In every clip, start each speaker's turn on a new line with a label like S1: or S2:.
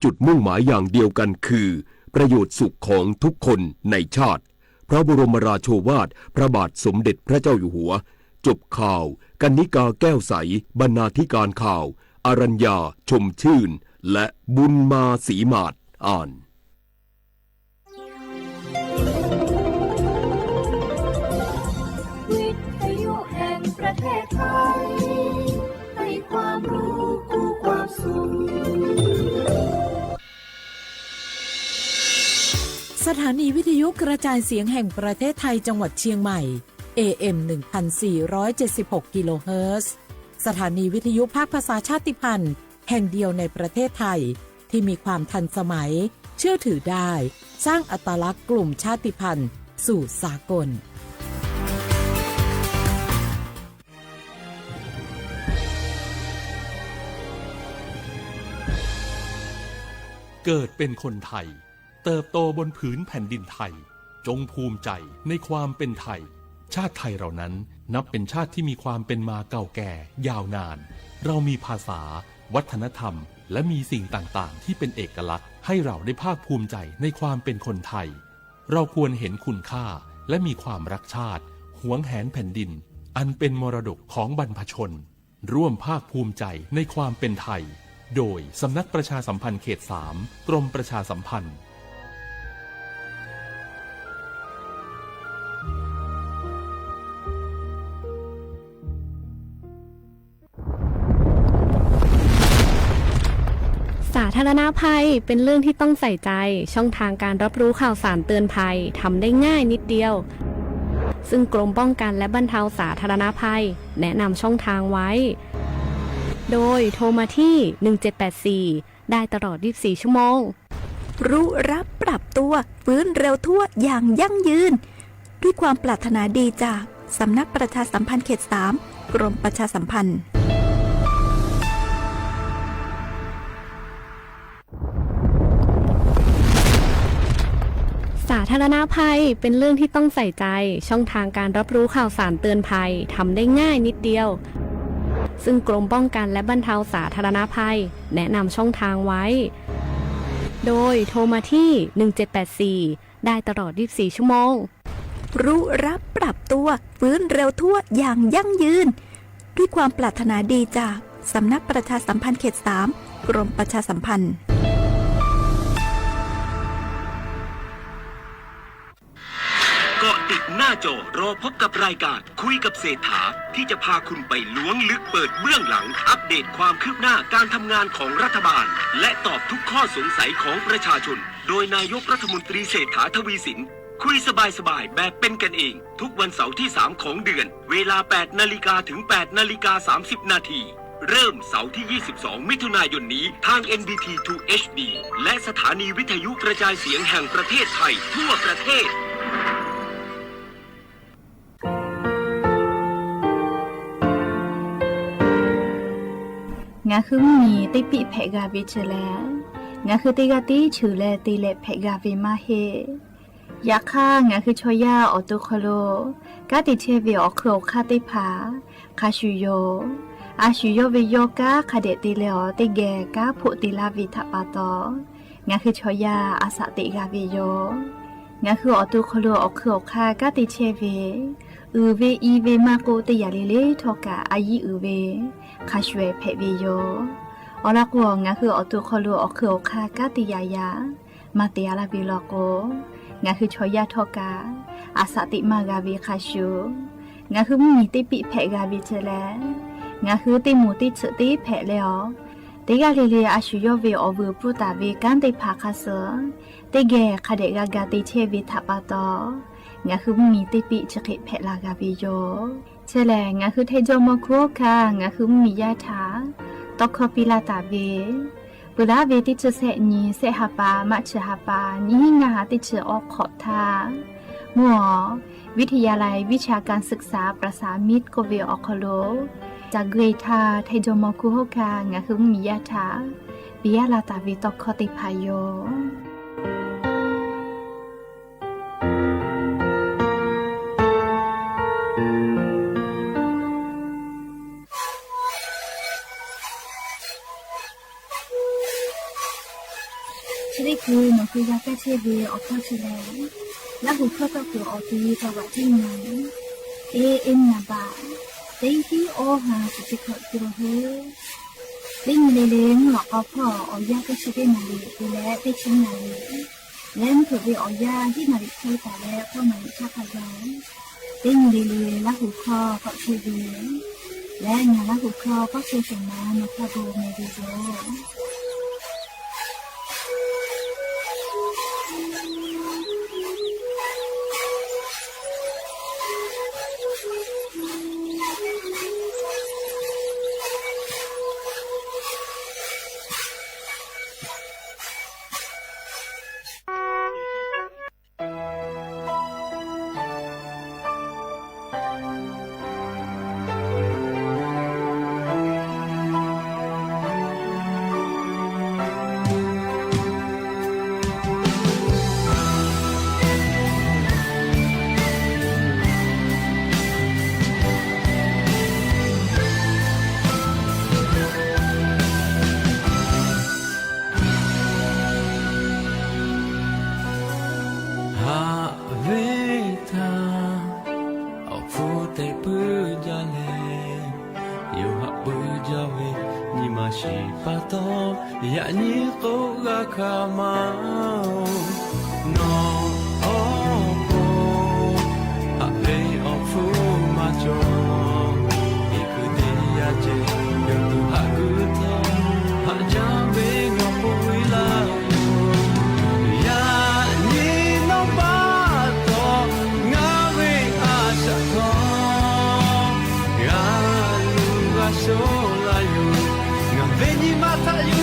S1: จุดมุ่งหมายอย่างเดียวกันคือประโยชน์สุขของทุกคนในชาติพระบรมราโชวาทพระบาทสมเด็จพระเจ้าอยู่หัวจบข่าวกนิกาแก้วใสบรรณาธิการข่าวอรัญญาชมชื่นและบุญมาศรีมาศอ่าน
S2: วิทยุแห่งประเทศไทยให้ความรู้คู่ความสุข
S3: สถานีวิทยุกระจายเสียงแห่งประเทศไทยจังหวัดเชียงใหม่ AM 1476 กิโลเฮิรตซ์สถานีวิทยุภาคภาษาชาติพันธุ์แห่งเดียวในประเทศไทยที่มีความทันสมัยเชื่อถือได้สร้างอัตลักษณ์กลุ่มชาติพันธุ์สู่สากล
S4: เกิดเป็นคนไทยเติบโตบนผืนแผ่นดินไทยจงภูมิใจในความเป็นไทยชาติไทยเรานั้นนับเป็นชาติที่มีความเป็นมาเก่าแก่ยาวนานเรามีภาษาวัฒนธรรมและมีสิ่งต่างๆที่เป็นเอกลักษณ์ให้เราได้ภาคภูมิใจในความเป็นคนไทยเราควรเห็นคุณค่าและมีความรักชาติหวงแหนแผ่นดินอันเป็นมรดกของบรรพชนร่วมภาคภูมิใจในความเป็นไทยโดยสำนักประชาสัมพันธ์เขต 3 กรมประชาสัมพันธ์
S5: สาธารณภัยเป็นเรื่องที่ต้องใส่ใจช่องทางการรับรู้ข่าวสารเตือนภัยทำได้ง่ายนิดเดียวซึ่งกรมป้องกันและบรรเทาสาธารณภัยแนะนำช่องทางไว้โดยโทรมาที่ 1784 ได้ตลอด 24 ชั่วโมง
S2: รู้รับปรับตัวฟื้นเร็วทั่วอย่างยั่งยืนด้วยความปรารถนาดีจากสำนักประชาสัมพันธ์เขต 3 กรมประชาสัมพันธ์
S5: สาธารณภัยเป็นเรื่องที่ต้องใส่ใจช่องทางการรับรู้ข่าวสารเตือนภัยทำได้ง่ายนิดเดียวซึ่งกรมป้องกันและบรรเทาสาธารณภัยแนะนำช่องทางไว้โดยโทรมาที่ 1784 ได้ตลอด 24 ชั่วโมง
S2: รู้รับปรับตัวฟื้นเร็วทั่วอย่างยั่งยืนด้วยความปรารถนาดีจากสำนักประชาสัมพันธ์เขต 3 กรมประชาสัมพันธ์
S6: เกาะติดหน้าจอรอพบกับรายการคุยกับเศรษฐาที่จะพาคุณไปล้วงลึกเปิดเบื้องหลังอัปเดตความคืบหน้าการทำงานของรัฐบาลและตอบทุกข้อสงสัยของประชาชนโดยนายกรัฐมนตรีเศรษฐาทวีสินคุยสบายๆแบบเป็นกันเองทุกวันเสาร์ที่ 3 ของเดือนเวลา 8 นาฬิกาถึง 8 นาฬิกา 30 นาทีเริ่มเสาร์ที่ 22 มิถุนายนนี้ทาง NBT 2 HD และสถานีวิทยุกระจายเสียงแห่งประเทศไทยทั่วประเทศ
S7: งาคือมีติปิเพกาวิเชลงาคือติกาติชูเลติเลเพกาวิมาเฮยาค่างาคือชอยาออตุโคโลกาติเชวิออโครคาติผาคาชูโยอาชูโยวิโยกาคาเดติเลอติเกกาโพติลาวิทาปาตองาคือชอยาอาสะติกาวิโยงาคือออตุโคโลออโครคากาติเชวิอือเวอีเวมาโกติยาเลเลทอกาอายีอือเวคาชเวเพวิโยอลักวงาคืออตุคโลอคือคากาติยายามาเตียลาบิโลโกงาคือชอยาทอกาอาสติมากาวิคาชูงาคือมีติปิเพกาวิเจเลงาคือติมูติฉติเพเลอติกาเลเลอาชูโยเวอวปุตาเวกันติภาคาเสติเกคาเดกากาติเชวิทัปาตองาคือมีติปิฉกิเพลากาวิโยเชลงาคือเทโจมโคคางาคือมียาถาตอกคปิลาตาเวปุลาเวติชเสนีเสหปามัชหปานีงาติชออกขอทามัววิทยาลัยวิชาการศึกษาประสามิตรโกเวออคโลจากเกรทาเทโจมโคคางาคือมียาถาปิยาลาตาเวตอกคติพายโย ชีวิตคือหนูคือยาแก้เชื้อวีออกข้อชิแล้วแล้วหูข้อก็คือออกดีกับว่าที่ไหนเอ็นนาบาตีที่โอหาสุดขอตัวเฮลิงเลเลงหลอกเอาพ่อเอายาแก้เชื้อนาลีดูแลได้ชิ้นนาลีแล้วถือไปเอายาที่นาลีใช้แต่แล้วก็มาชักขยายลิงเลเลแล้วหูข้อก็เชื้อวีและงานแล้วหูข้อก็เชื้อสมามาพาโบเมดิโซ
S8: やにこがかまうのおこあれおふまちょいくでやちよとはぐとはじゃべがぽいらやにのばとがべあさとやるがしょらよがべにまたゆ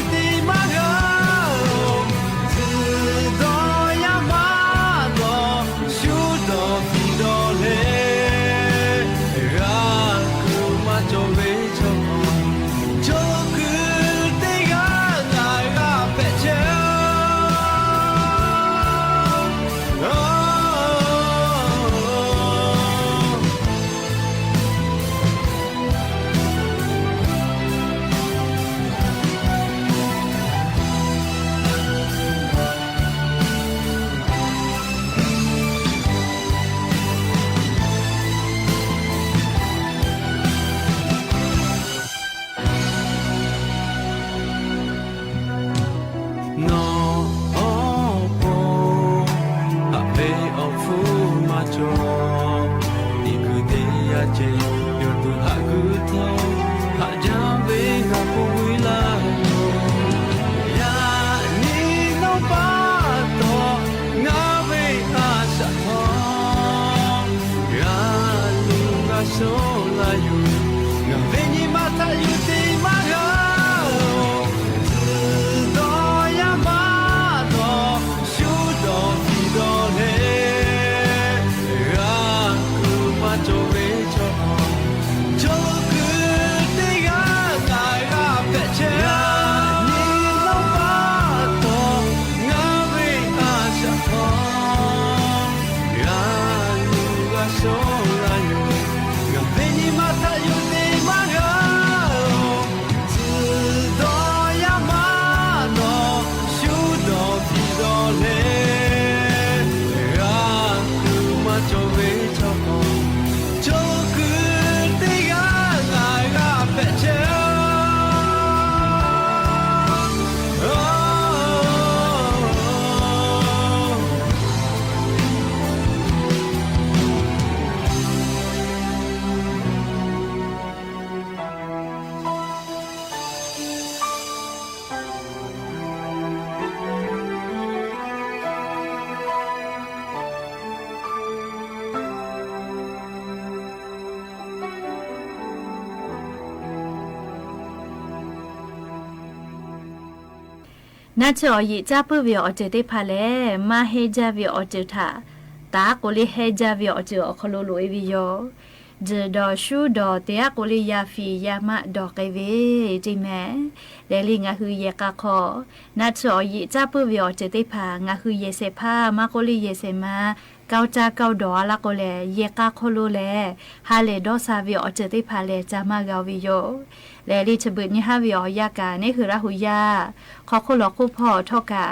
S8: นัชอยิจ้าปื้อเวียอเจติพาเลมาเฮจาเวียอเจทาตาโกลิเฮจาเวียอเจอคโลโลเอวิโยเจดอชูดอเตียโกลิยาฟียามะดอกไกเวจิแมเลลิงาฮือเยกะคอนัชอยิจ้าปื้อเวียอเจติพางาฮือเยเซพามาโกลิเยเซมา
S7: เกาจ้าเกาดอละก็แลเยกาโคโลแลฮาเลดอซาวิออเจติพาเลจามากาวิโยแลลิชบึดนี่ฮาวิออยากานี่คือราหุยาขอโคลอคูพ่อทอกา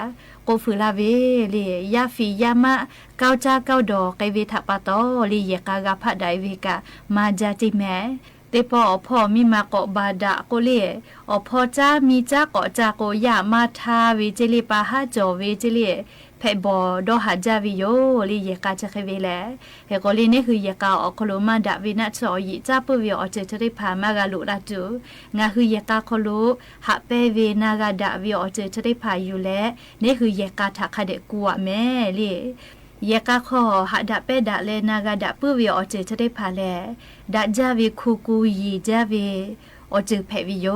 S7: โกฟืลาเวลียาฟียามะเกาจ้าเกาดอไกเวทะปะตอลีเยกากาพะไดเวกามาจาติแมเตปอพ่อมีมาเกาะบาดะโกเลอพ่อจ้ามีจ้าเกาะจ้าโกยามาทาเวเจลิปาฮาจอเวเจลิเพ่บอดอหาจาวิโยลีเยกาจะเคเวแลเฮโกลีนี่คือเยกาอโคโลมาดะวินะชอยิจ้าปุวิอเจจะได้พามากาลุราจูงาคือเยกาโคโลหะเปเวนากาดะวิอเจจะได้พาอยู่แลนี่คือเยกาทักคาเดกัวแม่ลีเยกาขอหะดะเปดะเลนากาดะปุวิอเจจะได้พาแลดะจาวิคูกูยีจาวิอจือเพวิโย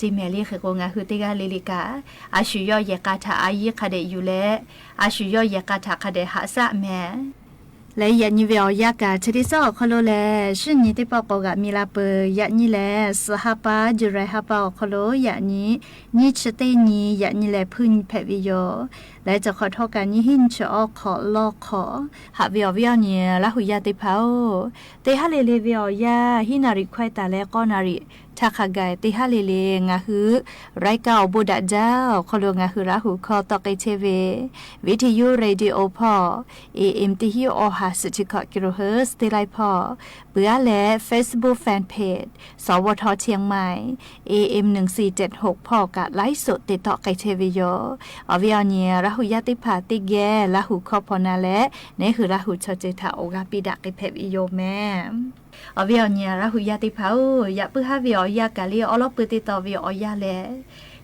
S7: จิเมลีคือโกงาคือติกาลิลิกาอาชุยอเยกาทาอายิคาเดอยู่แลอาชุยอเยกาทาคาเดหาสะแมและยันนิเวอยากาชดิซอคโลแลชินิติปอกกะมีลาเปยันนิแลสหปาจุไรฮาปาคโลยันนี้นิชเตนียันนิแลพึ่งเพวิโยและจะขอโทษกันยี่หินชอขอลอกขอหาวิอวิอเนี่ยละหุยาติเผาเตฮาเลเลวิอยาหินาริควายตาและก็นาริทักขกายติฮาเลเลงาฮือไรเก่าบุดะเจ้าคโลงาฮือราหูคอตอกไอเทเววิทยุเรดิโอพอAM ติฮิโอหาสจิกกิโลเฮิรตซ์ติไลพอเบื่อและ Facebook Fanpage สวทเชียงใหม่ AM 1476พอกะไลฟ์สดติดต่อไกเทวิโยอวิอเนียราหุยาติภาติแกละหูคอพอนาและนี่คือราหูชอเจทาโอกาปิดะไกเพวิโยแม่อวิอเนียราหุยาติภายะปึฮาวิอยากะลีออลอปติตอวิอยาแล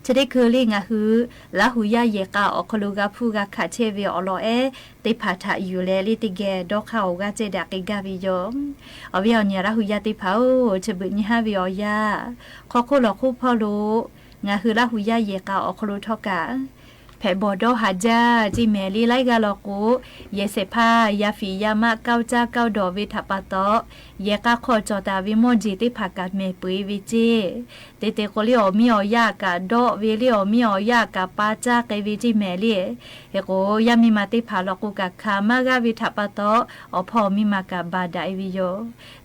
S7: จะได้คือลิงะฮือละหุยาเยกาอคลูกาพูกาคาเชวิออลอเอติพาทะอยู่แลลิติแกดอกเขากาเจดักกาวิโยอวิอเนียราหุยาติภาจะบึญิฮาวิอยาขอโคลอคูพอโลงะฮือละหุยาเยกาอคลูทอกาแผ่บอดอหาจาจิเมลีไลกาลอกูเยเสพายาฟียามะเก้าจ้าเก้าดอวิทัปะตอเยกาขอจอตาวิโมจิติภากาเมปุยวิจิเตเตโกลิโอมิโอยากาดอวิลิโอมิโอยากาปาจาเกวิจิเมลีเฮโกยามิมาติภาลอกูกาคามากาวิทัปะตออพอมิมากาบาดาวิโย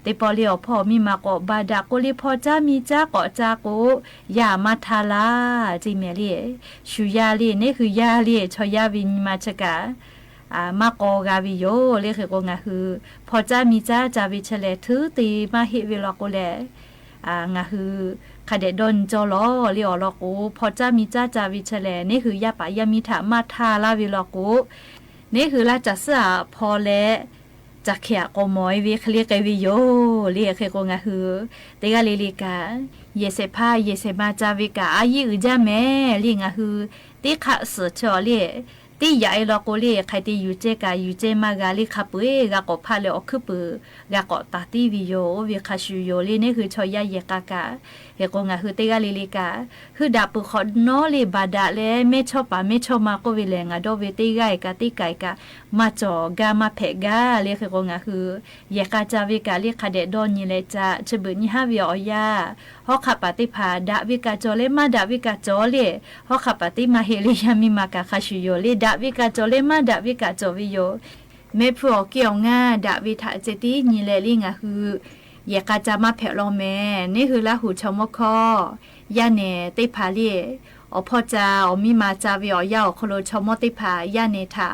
S7: เตปอลิโอพอมิมากอบาดาโกลิพอจามีจากอจาโกยามาทาลาจิเมลีชูยาลีนี่คือยาลีชอยาวินมาชกามากอกาวิโยเลคือโกงาคือพอจ้ามีจ้าจาวิเชเลถือตีมาฮิวิลอโกเลงาคือคาเดดอนจอลอเลอลอโกพอจ้ามีจ้าจาวิเชเลนี่คือยาปายามิถามาทาลาวิลอโกนี่คือลาจัสะพอเลจักเขียกมอยวิคเรียกวิโยเรียกเคโกงาฮือเตกาลิลิกาเยเสพาเยเสมาจาวิกาอายิอุจาเมลิงาฮือติขะสชอเลติยายลอโกเลใครติอยู่เจกาอยู่เจมากาลิคาปุเอกากอพาเลอคุปกากอตาติวิโยวิคาชูโยเลนี่คือชอยาเยกากาเฮโกงาฮือเตกาลิลิกาคือดาปุขอนอเลบาดาเลเมชอปาเมชอมาโกวิเลงาโดเวติไกกาติไกกามาจอกามาเพกาเลคือโกงาคือเยกาจาวิกาเลคาเดดอนยิเลจาชบึญิฮาวิออยาฮอคาปาติพาดาวิกาโจเลมาดาวิกาโจเลฮอคาปาติมาเฮลิยามิมากาคาชูโยเลดาวิกาโจเลมาดาวิกาโจวิโยเมพรอเกียวงาดาวิทาเจติญิเลลิงาคือเยกาจามาเพลอแม่นี่คือละหูชมคอยาเนติพาเลอพอจาอมีมาจาวิอยาอโคโลชมติพายาเนทา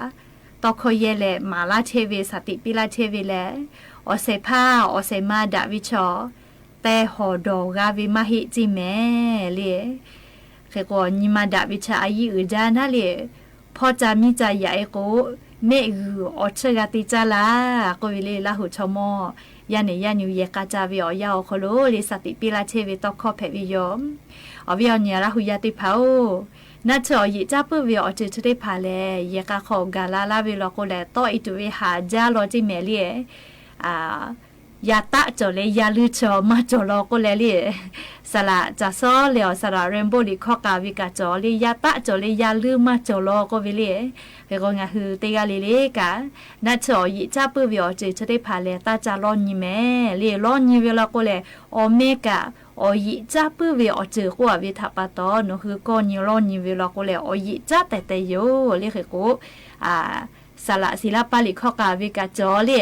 S7: ตอคอยเลมาลาเทเวสติปิลาเทเวเลอเซพาอเซมาดาวิชอแต่หอดอกาวิมาหิจิเมเลเคโกนิมาดาวิชาอายิอุจานะเลพอจามิจายาเอโกเมอืออเชกาติจาลาโกวิเลลาหุชมอยาเนยานิวเยกาจาวิอยาโคโลลิสติปิลาเทเวตอคอเพวิโยอวิอเนียราหุยาติพานัชอยิจ้าปุวิอเจตุได้พาเลเยกาขอกาลาลาวิลอโกเลตออิตุเวหาจาโลจิเมลียาตะจอเลยาลือจอมาจอลอโกเลลีสละจะซ้อเหลียวสละเรนโบลิคอกาวิกาจอเลยยาตะจอเลยาลือมาจอลอโกวิเลเฮโกงาฮือเตกาลิเลกานัชอยิจ้าปุวิอเจตุได้พาเลตาจาลอนิเมเลลอนิเวลอโกเลโอเมกาอยิจ้าปื้อเวอเจอกัววิทัปตอนคือก้อนยูโรนิเวลาโกเลอยิจ้าแต่โยเรียกโก สละศิลปะลิข้อกาวิกาจอเล่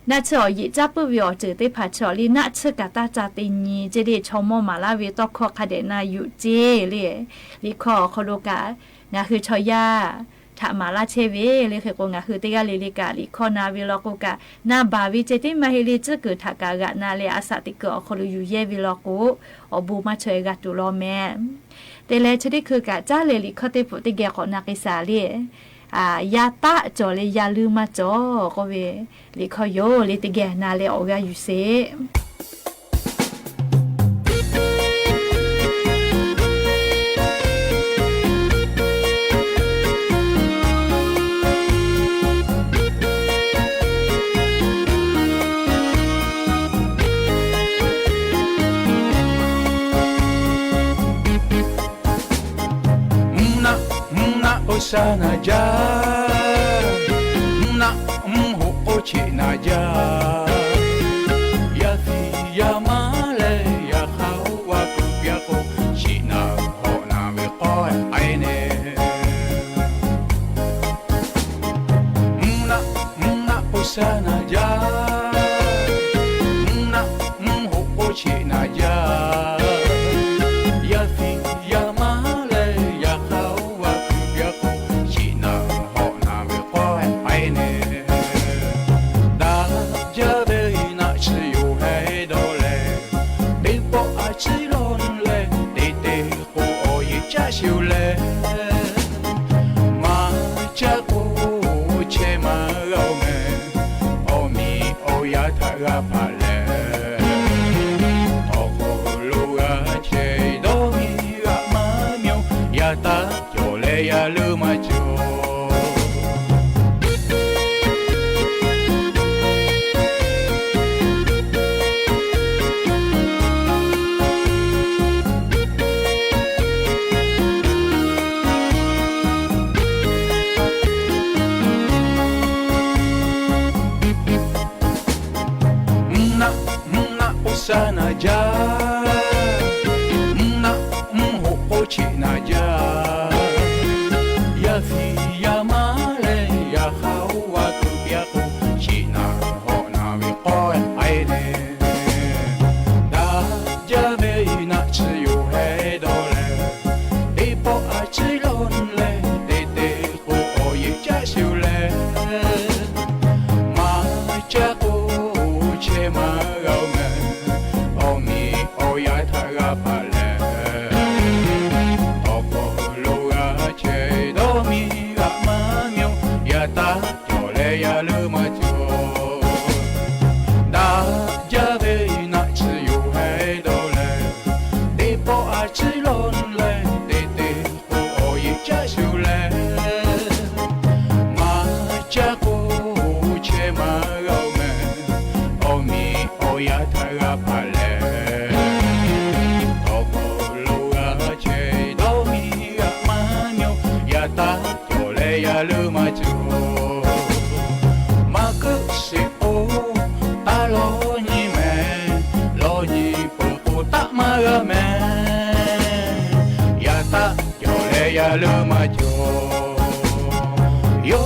S7: น่าชอยิจับปวิอจือได้ผาชอลีน่าเชกาตาจาตินีเจเดชมมาลาวิตอคอคาเดนาอยู่เจเล่ลิข้อคอโลกางาคือชอยาถามาลาเชเวเลยคือกงาคือติกาลิลิกาลิคอนาวิลโกกานาบาวิเจติมาฮิลิจกุทากากะนาเลอาสติกอคอลูยูเยวิลโกอบูมาเชยกาตุโลแมแต่เลชดิคือกะจ้าเลลิคอติปุติเกะของนากิสาลียาตะจอเลยยาลืมมาจอก็เวลิคอโยลิติเกะนาเลออกาอยู่เซ
S8: sana ja na ho ochi na ja ya fi ya male ya khawa ku ya ko chi na ho na me ko ai ne na osana ja na ho ochi na ja ya fi ya male ya khawa chiều lệ mà cha cô che mà gạo mẹ ô mi ô ya thà ga pa lệ ô cô lu ga che do mi ga ma miêu ya ta cho lệ ya lu ma cho sana ja na ho ochi na ja ya fi ya male ya khawa ku ya ku chi na ho na mi ko ai ne da ja me na chi yu he do le de po a chi lon le de ko o ye cha siu le ma cha ko che ma gao me ya tha ga pa le o ko lo ga che do mi ga ma myo ya ta cho le ya lu ma cho da ja ve na chi yu hai do le de po a chi lon le de ko o ye cha siu le ma cha ko che ma ga me o mi o ya tha ga pa le ta cho le ya lu ma cho ma cứ si o ta lo ni po po ta ma ga me ya ta cho le ya lu ma cho yo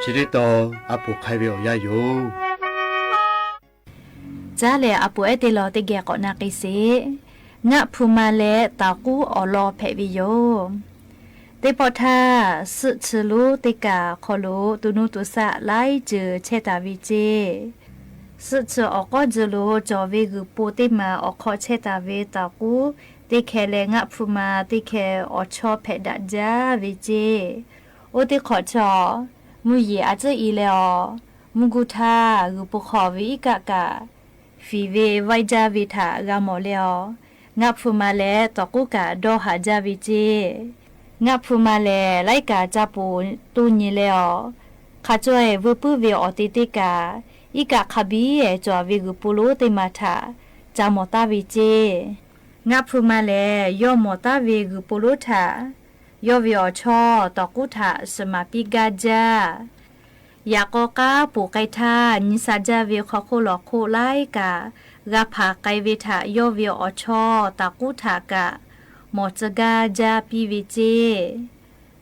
S8: chỉ để to áp buộc khai biểu ya yo
S7: จ้าเลอปูเอติลอติเกะกอนากิเซงะพูมาเลตากูออลอเพวิโยติปอทาสึชลูติกาคอลูตุนุตุสะไลจือเชตาวิเจสึชออกก็จืลูจอเวกุปูติมาออกคอเชตาเวตากูติเคเลงะพูมาติเคออชอเพดะจาวิเจโอติขอชอมุยอาจอีเลอมุกุทากุปุขอวิกะกะฟีเวไวจาวิทากามอเลองับฟูมาเลตอกุกะดอหาจาวิเจงับฟูมาเลไลกาจาปูตูญิเลอขะจ้วยวปื้อเวอติติกาอีกะขบีเอจอวิกุปุโลติมาทาจามอตาวิเจงับฟูมาเลยอมอตาวิกุปุโลทายอวิอชอตอกุทาสมาปิกาจายากอกาปูไกทานิสาจาเวคอโคลอโคไลกากาผาไกเวทายอเวอชอตากุทากะ หมอจะกาจาปีวิเจ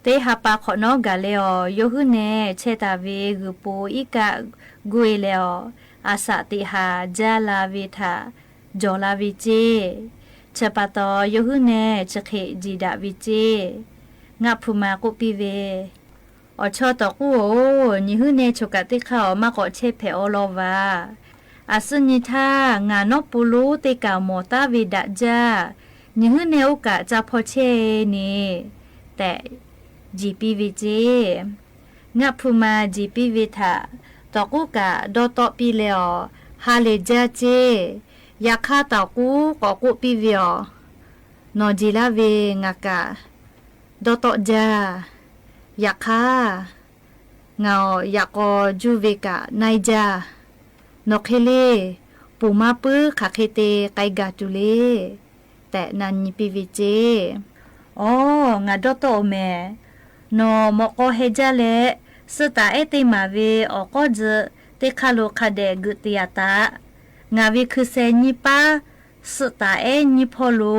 S7: เตหาปาขอนอกาเลอโยหุเนเชตาเวกุปูอิกะกุยเลออาสาติหาจาลาวิทาจอลาวิเจเชปาตอโยหุเนเชเคจีดาวิเจงะพูมากุปีเวอชอตอกูโอนิหุเนชกะติขาวมาขอเชเพอโลวาอาสนิทางานอปูลูติกาโมตาวิดาจานิหุเนโอกะจาพอเชนีแต่GPVJ งะพูมาGPV ทาตอกูกะดอตอปีเลอฮาเลจาเจยาคาตอกูกอกูปีเวีอนอจิลาเวงะกะดอตอจายาคางายากอจูเวกะไนจานอเคเลปูมาปื้อคาเคเตไกกาตุเลแต่นันญิปีวิเจอ๋องาดอตอแมนอมอกอเฮจาเลสตาเอติมาเวออกอจเตคาโลคาเดกุติยาตางาวิคือเซญิปาสตาเอญิพอลู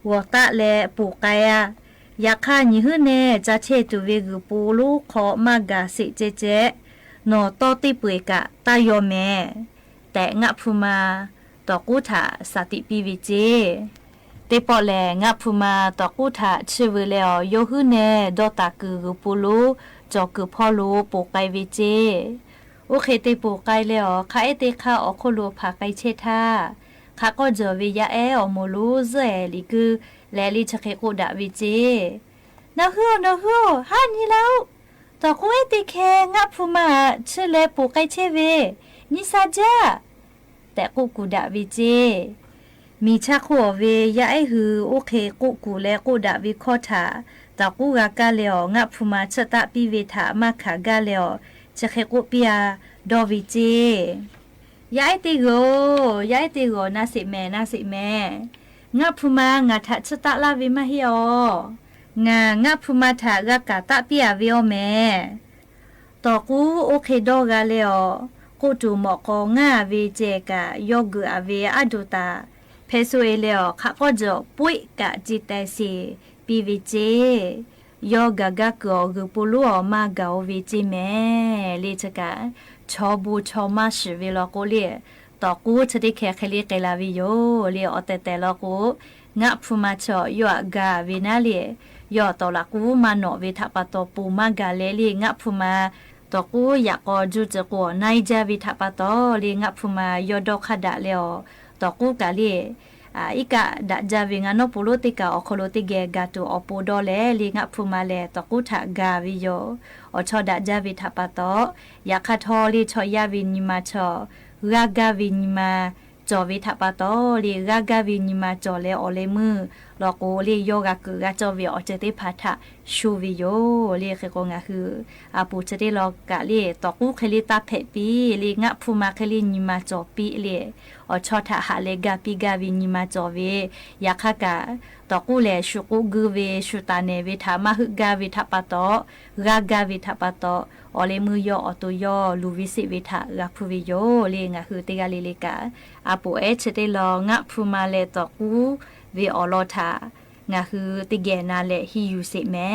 S7: วอตะเลปูกายายาคาญิฮึเนจะเชตุเวกุปูลูขอมากาสิเจเจนอตอติปุยกะตายอเมแต่งะพูมาตอกูถาสติปีวิเจเตปอแลงะพูมาตอกูถาชื่อเวเลอโยฮึเนดอตากือกุปูลูจอกือพ่อลูปูไกวิเจโอเคเตปูไกเลอคาเอเตคาออโคโลพาไกเชทาคาก็เจอวิยาเออโมลูเซลิกือแลลิชะเคโกดาวิเจนะฮู้ฮานี่แล้วตอกูเอเตเคงะพูมาชื่อเลปูไกเชเวนิซาจาแต่กูดาวิเจมีชะขวเวยาไอหือโอเคกูและกูดาวิคอทาตากูกากาเลองะพูมาชะตะปีเวทามาขากาเลอจะเคกุปิยาดอวิเจยาไอติโกนาสิแม่งะพูมางะทะชะตะลาวิมาฮิอองะพูมาทากากาตะปิยาวิโอแม่ตอกูโอเคดอกาเลอกูตูหมอกองะเวเจกะยอกุอเวอะดุตาเพซุเอเลอขะก็จะปุยกะจิตไตซีปีวิเจยอกะกะกอกุปุลุอมากาวิจิเมลิชกะชอบูชอมาชิเวลอโกเลตอกูชะดิแคเคเลเกลาวิโยเลอเตเตลอกูงะพูมาชอยอกาวินาเลยอตอลากูมาโนเวทะปะตอปูมากาเลลีงะพูมาตอกูอยากอจุจะกัวไนจาวิทะปะตอลีงะพูมายอดอกขดะเลอตอกูกะเลอีกะดะจาวิงานอปุโลติกาอโคโลติเกกาตูอปูดอเลลีงะพูมาเลตอกูทะกาวิโยอชอดะจาวิทะปะตอยากะทอลีชอยาวินิมาชอรากาวินิมาจอวิทะปะตอลีรากาวินิมาจอเลอเลมือลอโกลีโยกะกือกะจอวิอเจติพัทะชูวิโยลีเคโกงะคืออาปูเจติลอกะลีตอกูเคลิตาเพปีลีงะพูมาเคลินิมาจอปีลีอชอทะหะเลกาปิกาวินิมาจอเวยาคะกะตอกูเลชุกุกุเวชุตาเนวิทามาหึกาวิทะปะตอรากาวิทะปะตออเลมือยออตุยอลูวิสิวิทะรักพูวิโยลีงะคือติกาลีเลกาอาปูเอเจติลองะพูมาเลตอกูเวออลอทางะคือติเกนาเลฮิยูสิแม่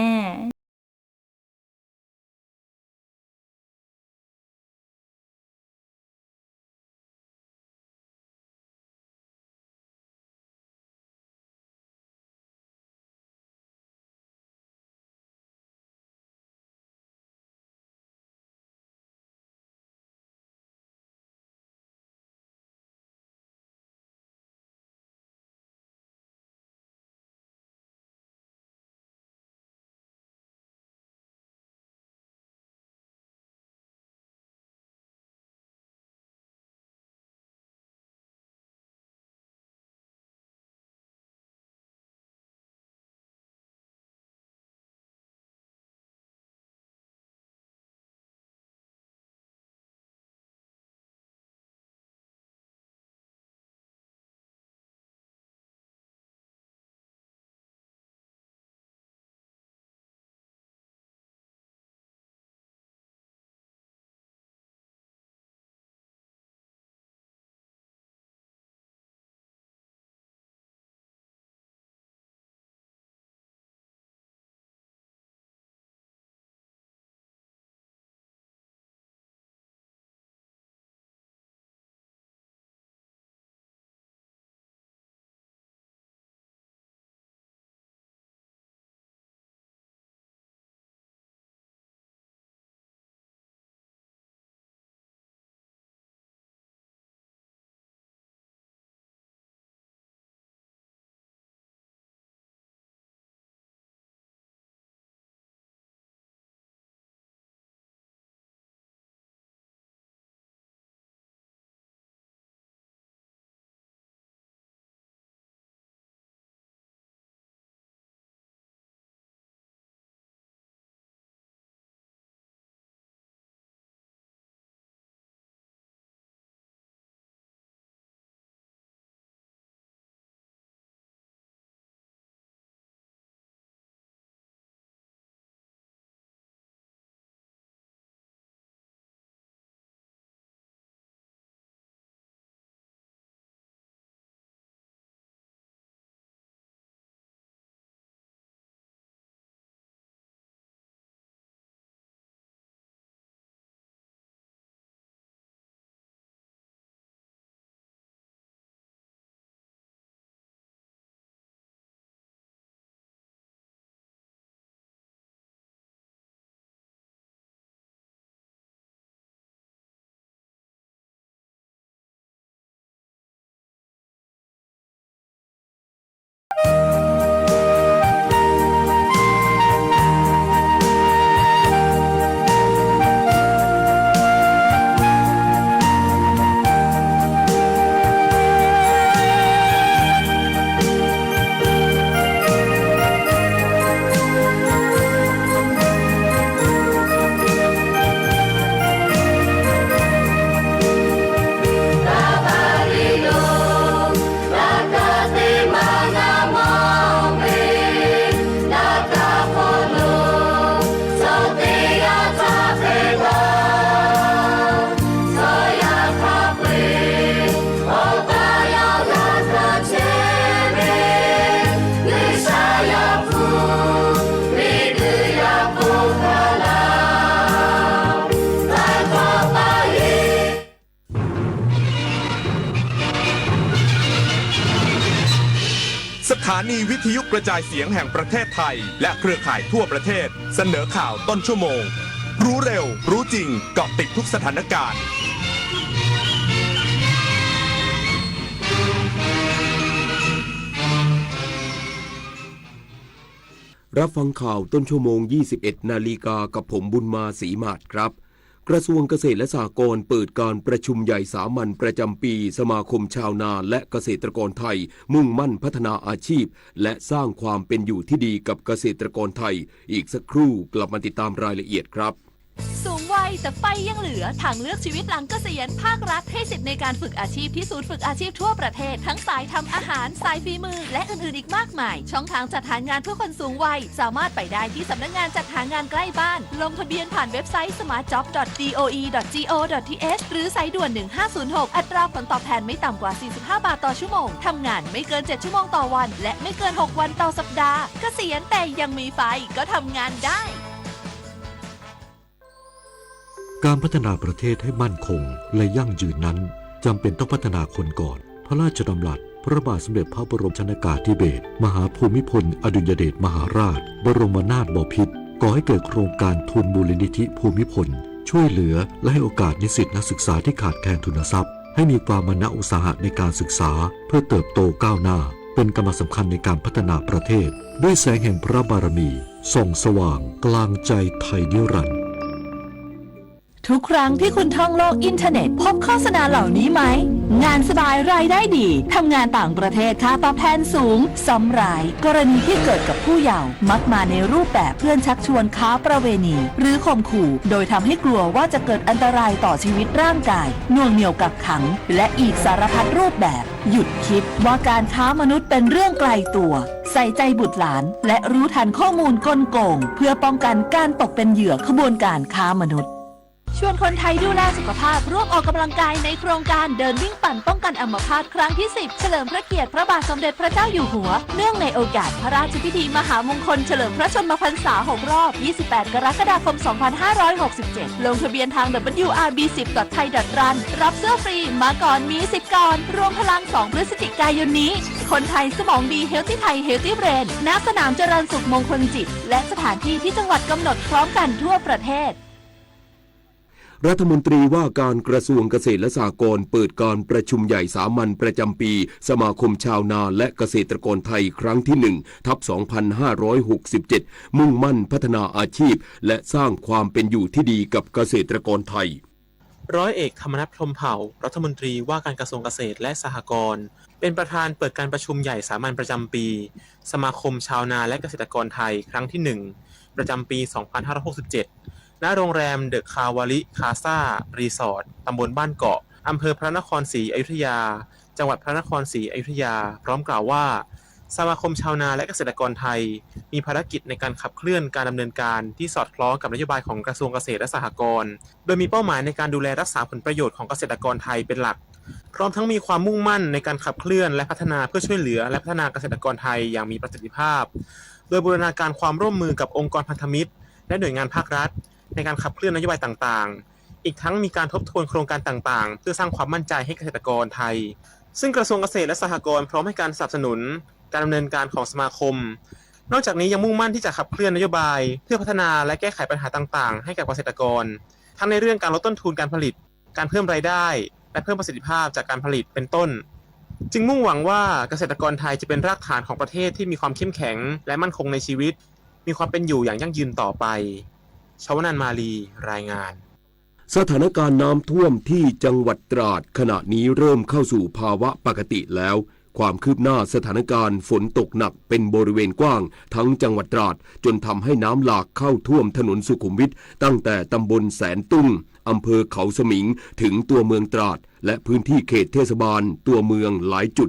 S9: สถานีวิทยุกระจายเสียงแห่งประเทศไทยและเครือข่ายทั่วประเทศเสนอข่าวต้นชั่วโมงรู้เร็วรู้จริงเกาะติดทุกสถานการณ์
S1: รับฟังข่าวต้นชั่วโมง 21 นาฬิกากับผมบุญมาศรีมาศครับกระทรวงเกษตรและสหกรณ์เปิดการประชุมใหญ่สามัญประจำปีสมาคมชาวนาและเกษตรกรไทยมุ่งมั่นพัฒนาอาชีพและสร้างความเป็นอยู่ที่ดีกับเกษตรกรไทยอีกสักครู่กลับมาติดตามรายละเอียดครับ
S10: สูงวัยแต่ไฟยังเหลือทางเลือกชีวิตหลังเกษียณภาครัฐให้สิทธิ์ในการฝึกอาชีพที่ศูนย์ฝึกอาชีพทั่วประเทศทั้งสายทำอาหารสายฝีมือและอื่นๆอีกมากมายช่องทางจัดหางานเพื่อคนสูงวัยสามารถไปได้ที่สำนักงานจัดหางานใกล้บ้านลงทะเบียนผ่านเว็บไซต์ smartjob.doe.go.th หรือสายด่วน1506อัตราผลตอบแทนไม่ต่ำกว่า45 บาทต่อชั่วโมงทำงานไม่เกิน7ชั่วโมงต่อวันและไม่เกิน6วันต่อสัปดาห์เกษียณแต่ยังมีไฟก็ทำงานได้
S11: การพัฒนาประเทศให้มั่นคงและยั่งยืนนั้นจำเป็นต้องพัฒนาคนก่อนพระราชดำรัสพระบาทสมเด็จพระบรมชนกาธิเบศรมหาภูมิพลอดุลยเดชมหาราชบรมนาถบพิตรก่อให้เกิดโครงการทุนมูลนิธิภูมิพลช่วยเหลือและให้โอกาสนิสิตนักศึกษาที่ขาดแคลนทุนทรัพย์ให้มีความมานะอุตสาหะในการศึกษาเพื่อเติบโตก้าวหน้าเป็นกำลังสำคัญในการพัฒนาประเทศด้วยแสงแห่งพระบารมีส่องสว่างกลางใจไทยนิรันดร์
S10: ทุกครั้งที่คุณท่องโลกอินเทอร์เน็ตพบโฆษณาเหล่านี้ไหมงานสบายรายได้ดีทำงานต่างประเทศค่าตอบแทนสูงซ้ำร้ายกรณีที่เกิดกับผู้เยาว์มักมาในรูปแบบเพื่อนชักชวนค้าประเวณีหรือข่มขู่โดยทำให้กลัวว่าจะเกิดอันตรายต่อชีวิตร่างกายน่วงเหนี่ยวกักขังและอีกสารพัดรูปแบบหยุดคิดว่าการค้ามนุษย์เป็นเรื่องไกลตัวใส่ใจบุตรหลานและรู้ทันข้อมูลกลโกงเพื่อป้องกันการตกเป็นเหยื่อขบวนการค้ามนุษย์ชวนคนไทยดูแลสุขภาพร่วมออกกำลังกายในโครงการเดินวิ่งปั่นป้องกันอัมพาตครั้งที่ 10เฉลิมพระเกียรติพระบาทสมเด็จพระเจ้าอยู่หัวเนื่องในโอกาสพระราชพิธีมหามงคลเฉลิมพระชนมพรรษา6 รอบ 28 กรกฎาคม 2567 ลงทะเบียนทาง wrb10.thai.run รับเสื้อฟรีมาก่อนมีสิทธิ์ก่อนรวมพลัง2 พฤศจิกายนนี้คนไทยสมองดีเฮลตี้ไทยเฮลตี้เบรนณสนามเจริญสุขมงคลจิตและสถานที่ที่จังหวัดกำหนดพร้อมกันทั่วประเทศ
S1: รัฐมนตรีว่าการกระทรวงเกษตรและสหกรณ์เปิดการประชุมใหญ่สามัญประจำปีสมาคมชาวนาและเกษตรกรไทยครั้งที่ 1/2567 มุ่งมั่นพัฒนาอาชีพและสร้างความเป็นอยู่ที่ดีกับเกษตรกรไทย
S12: ร้อยเอกธรรมนัส พรหมเผ่ารัฐมนตรีว่าการกระทรวงเกษตรและสหกรณ์เป็นประธานเปิดการประชุมใหญ่สามัญประจำปีสมาคมชาวนาและเกษตรกรไทยครั้งที่ 1 ประจำปี 2567ณโรงแรมเดอะคาวาลิคาซารีสอร์ทตำบลบ้านเกาะอำเภอพระนครศรีอยุธยาจังหวัดพระนครศรีอยุธยาพร้อมกล่าวว่าสมาคมชาวนาและเกษตรกรไทยมีภารกิจในการขับเคลื่อนการดำเนินการที่สอดคล้องกับนโยบายของกระทรวงเกษตรและสหกรณ์โดยมีเป้าหมายในการดูแลรักษาผลประโยชน์ของเกษตรกรไทยเป็นหลักพร้อมทั้งมีความมุ่งมั่นในการขับเคลื่อนและพัฒนาเพื่อช่วยเหลือและพัฒนาเกษตรกรไทยอย่างมีประสิทธิภาพโดยบูรณาการความร่วมมือกับองค์กรพันธมิตรและหน่วยงานภาครัฐในการขับเคลื่อนนโยบายต่างๆอีกทั้งมีการทบทวนโครงการต่างๆเพื่อสร้างความมั่นใจให้เกษตรกรไทยซึ่งกระทรวงเกษตรและสหกรณ์พร้อมให้การสนับสนุนการดำเนินการของสมาคมนอกจากนี้ยังมุ่งมั่นที่จะขับเคลื่อนนโยบายเพื่อพัฒนาและแก้ไขปัญหาต่างๆให้กับเกษตรกรทั้งในเรื่องการลดต้นทุนการผลิตการเพิ่มรายได้และเพิ่มประสิทธิภาพจากการผลิตเป็นต้นจึงมุ่งหวังว่าเกษตรกรไทยจะเป็นรากฐานของประเทศที่มีความเข้มแข็งและมั่นคงในชีวิตมีความเป็นอยู่อย่างยั่งยืนต่อไปชวนันท์ มาลีรายงาน
S1: สถานการณ์น้ำท่วมที่จังหวัดตราดขณะนี้เริ่มเข้าสู่ภาวะปกติแล้วความคืบหน้าสถานการณ์ฝนตกหนักเป็นบริเวณกว้างทั้งจังหวัดตราดจนทำให้น้ำหลากเข้าท่วมถนนสุขุมวิทตั้งแต่ตำบลแสนตุ้งอำเภอเขาสมิงถึงตัวเมืองตราดและพื้นที่เขตเทศบาลตัวเมืองหลายจุด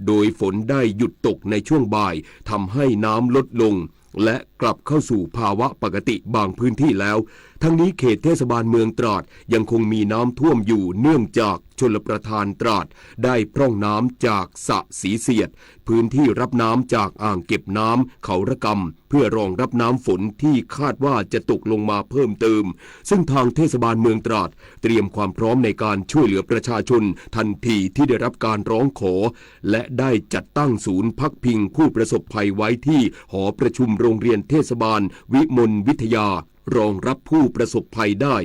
S1: โดยฝนได้หยุดตกในช่วงบ่ายทำให้น้ำลดลงและกลับเข้าสู่ภาวะปกติบางพื้นที่แล้ว ทั้งนี้เขตเทศบาลเมืองตราดยังคงมีน้ำท่วมอยู่เนื่องจากชลประทานตราดได้พร่องน้ำจากสระสีเสียดพื้นที่รับน้ำจากอ่างเก็บน้ำเขาระกำเพื่อรองรับน้ำฝนที่คาดว่าจะตกลงมาเพิ่มเติมซึ่งทางเทศบาลเมืองตราดเตรียมความพร้อมในการช่วยเหลือประชาชนทันทีที่ได้รับการร้องขอและได้จัดตั้งศูนย์พักพิงผู้ประสบภัยไว้ที่หอประชุมโรงเรียนเทศบาลวิมลวิทยารองรับผู้ประสบภัยได้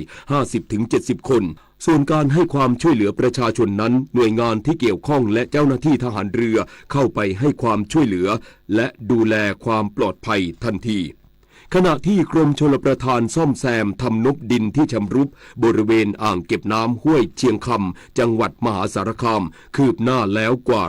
S1: 50-70 คนส่วนการให้ความช่วยเหลือประชาชนนั้นหน่วยงานที่เกี่ยวข้องและเจ้าหน้าที่ทหารเรือเข้าไปให้ความช่วยเหลือและดูแลความปลอดภัยทันทีขณะที่กรมชลประทานซ่อมแซมทำนบดินที่ชำรุดบริเวณอ่างเก็บน้ำห้วยเชียงคำจังหวัดมหาสารคามคืบหน้าแล้วกว่า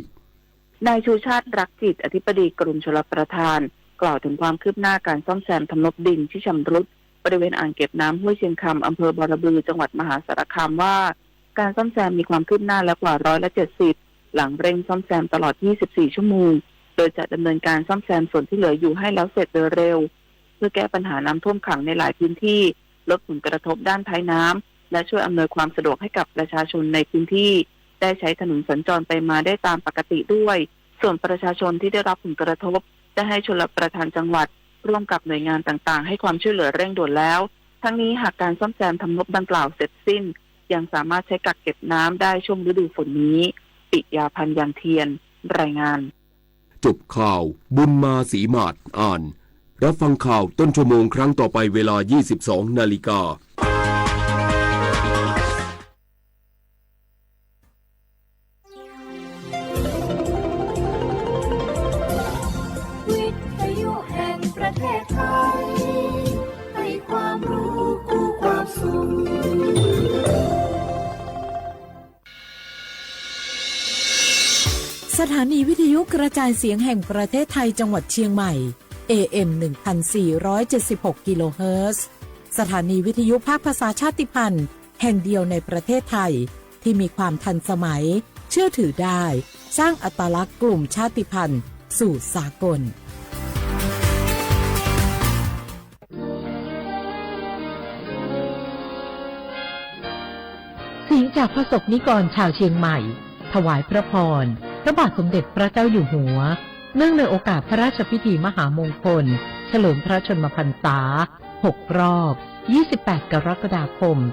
S1: 70%
S13: นายชูชาติรักจิตอธิบดีกรมชลประทานกล่าวถึงความคืบหน้าการซ่อมแซมทำนบดินที่ชำรุดบริเวณอ่างเก็บน้ำห้วยเชียงคำอำเภอบอระบือจังหวัดมหาสารคามว่าการซ่อมแซมมีความคืบหน้าแล้วกว่า70%หลังเร่งซ่อมแซมตลอด24ชั่วโมงโดยจะดำเนินการซ่อมแซมส่วนที่เหลืออยู่ให้แล้วเสร็จโดยเร็วเพื่อแก้ปัญหาน้ำท่วมขังในหลายพื้นที่ลดผลกระทบด้านท้ายน้ำและช่วยอำนวยความสะดวกให้กับประชาชนในพื้นที่ได้ใช้ถนนสัญจรไปมาได้ตามปกติด้วยส่วนประชาชนที่ได้รับผลกระทบได้ให้ชลประทานจังหวัดร่วมกับหน่วยงานต่างๆให้ความช่วยเหลือเร่งด่วนแล้วทั้งนี้หากการซ่อมแซมทำนบดังกล่าวเสร็จสิ้นยังสามารถใช้กักเก็บน้ำได้ช่วงฤดูฝนนี้ปิยาพันธ์ยังเทียนรายงาน
S1: จบข่าวบุญมาศรีมาศอ่านรับฟังข่าวต้นชั่วโมงครั้งต่อไปเวลา 22 นาฬิกา
S14: วิทยุแห่งประเทศไทยให้ความรู้คู่ความสุข
S3: สถานีวิทยุกระจายเสียงแห่งประเทศไทยจังหวัดเชียงใหม่ AM 1476 กิโลเฮิรตซ์สถานีวิทยุภาคภาษาชาติพันธุ์แห่งเดียวในประเทศไทยที่มีความทันสมัยเชื่อถือได้สร้างอัตลักษณ์กลุ่มชาติพันธุ์สู่สากลเสียงจากพระสงฆ์นิกรชาวเชียงใหม่ถวายพระพรพระบาทสมเด็จพระเจ้าอยู่หัวเนื่องในโอกาสพระราชพิธีมหามงคลเฉลิมพระชนมพรรษา6 รอบ 28 กรกฎาคม 2567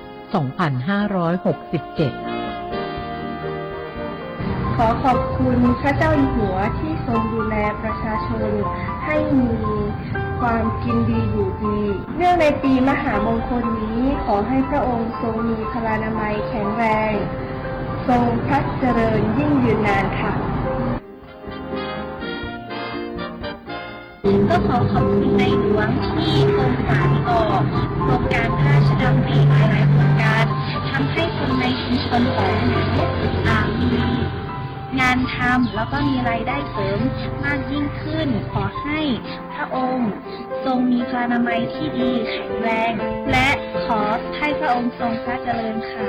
S15: ขอขอบคุณพระเจ้าอยู่หัวที่ทรงดูแลประชาชนให้มีความกินดีอยู่ดีเนื่องในปีมหามงคลนี้ขอให้พระองค์ทรงมีพลานามัยแข็งแรงทรงพระเจริญยิ่งยืนนานค่ะ
S16: ก็ขอขอบคุณในหลวงที่ทรงสานต่อโครงการพระราชดำริหลายๆโครงการทำให้คนในชุมชนของมีงานทำแล้วก็มีรายได้เสริมมากยิ่งขึ้นขอให้พระองค์ทรงมีพลานามัยที่ดีแข็งแรงและขอให้พระองค์ทรงพระเจริญค่ะ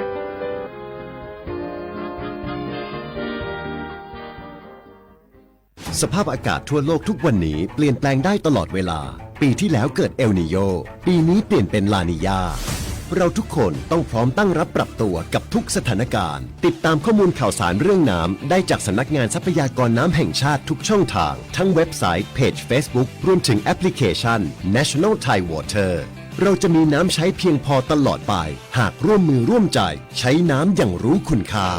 S17: สภาพอากาศทั่วโลกทุกวันนี้เปลี่ยนแปลงได้ตลอดเวลาปีที่แล้วเกิดเอลนีโญปีนี้เปลี่ยนเป็นลานีญาเราทุกคนต้องพร้อมตั้งรับปรับตัวกับทุกสถานการณ์ติดตามข้อมูลข่าวสารเรื่องน้ำได้จากสำนักงานทรัพยากรน้ำแห่งชาติทุกช่องทางทั้งเว็บไซต์เพจ Facebook รวมถึงแอปพลิเคชัน National Thai Water เราจะมีน้ำใช้เพียงพอตลอดไปหากร่วมมือร่วมใจใช้น้ำอย่างรู้คุณค่า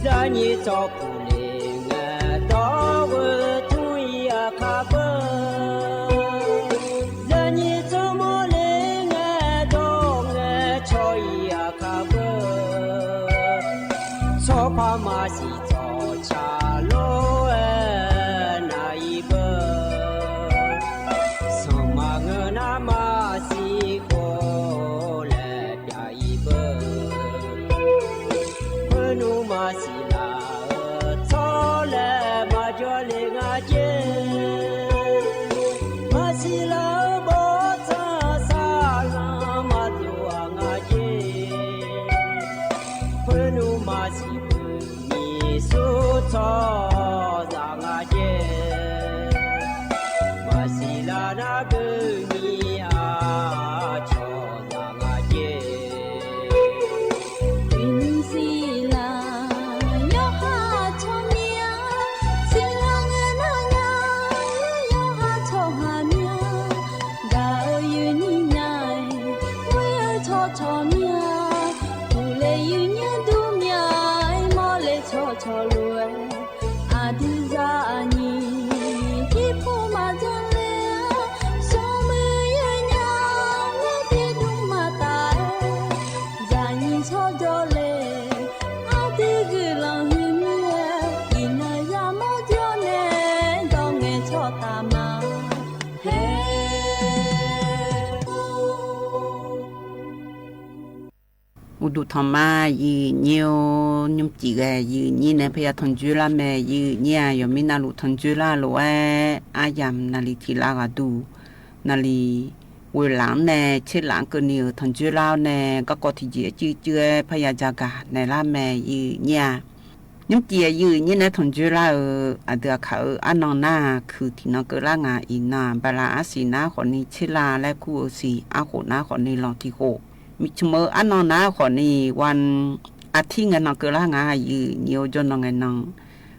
S18: Za 你照顾灵啊，到我土呀卡不，让你怎么灵啊，到我朝呀卡不，错怕马西早茶路啊那一不，上马我那马西过来呀一不。nu ma si la cho le ma jo le nga je ma si la bo cha sa la ma tu nga je nu ma si ni su cho za nga je ma si la na bu ni a cho za nga je
S19: Udu thoma yi nhiều nhung chỉ ga yi ni ne phaya thonju la me yi nya yo mina lu thonju la lo ayam na li thi la ga du na li we lang ne che lang ko ni thonju la ne ka ko thi ji chi chue phaya ja ga ne la me yi nya nhung chỉ yi ni ne thonju la a de kha anon na khu thi no ko la nga ina bala asina ko ni che la la ku si a ko na ko ni long thi koมิชมอันนนาขอนี่วันอาทิตย์เงินนองเกล้างายืเนียวจนนองเงินนอง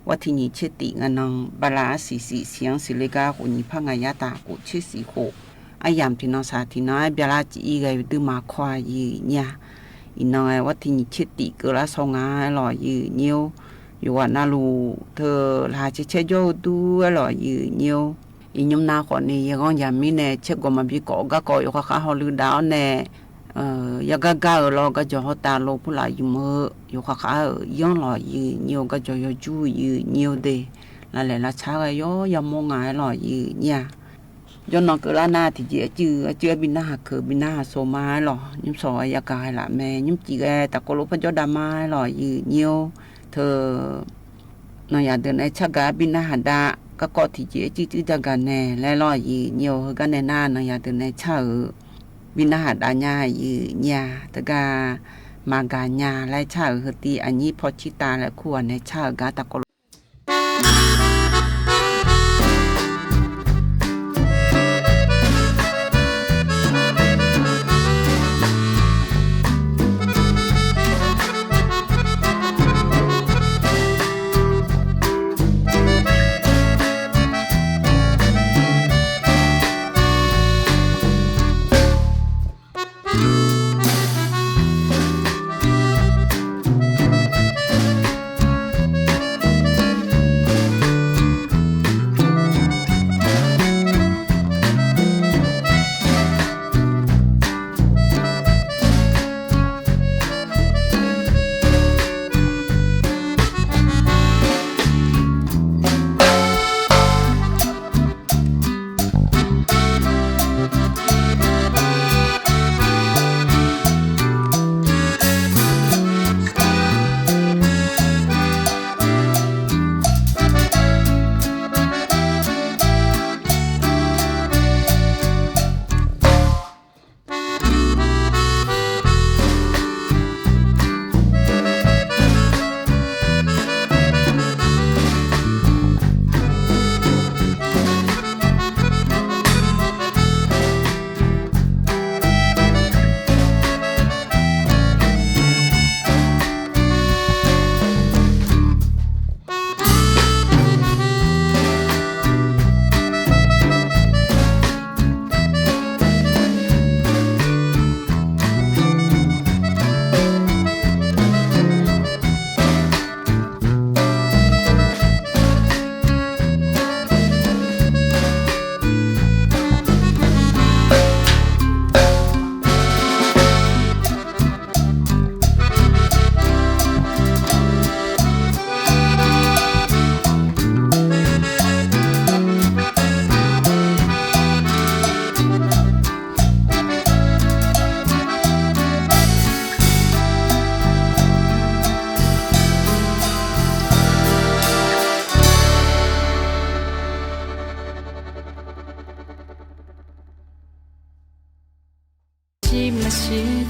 S19: วัที่นี้เชติเงินนองบาลาสีเสียงสิเลกาคนนี้พังายาตากุเชสีโคอายามที่นองสาที่น้อยเบลาจีไงดื้อมาควายยืเนี่ยอีน้อยวัที่นี้เชติเกล้าสองาหล่อยืเนียวอยู่วันนาลูเธอลาเชโยดูหล่อยืเนียวอียมนาขอนี่ยังยามีเน่เชกมาบีกอกกอยู่ข้าฮอลือดาวเน่ยากาเราก็จะตาโลผู้หลายอยู่มืออยู่ข้าย้อนหล่อยืเนียวก็จะยจูยืเนียวเดนั่นแหละละช้าก็ยามองหล่อยืเนี่ยย้อนนองก็ละหน้าที่เจือบินหน้าคือบินหน้าโซมาหล่อยิ้มสอยยากาละแม่ยิ้มจีแกตะโกโลพจดามาหล่อยืเนียวเธอนอยากเดินไอ้ชักกาบินหน้าหันดาก็กอดที่จื้อจังกันแน่และหล่อยืเนียวกันในหน้านอยากเดินไอ้ชักบินาหัดอาญายืญาตะกามากาญาไล่ชาหตีอันนี้พอชิตาและควรในชากาตะก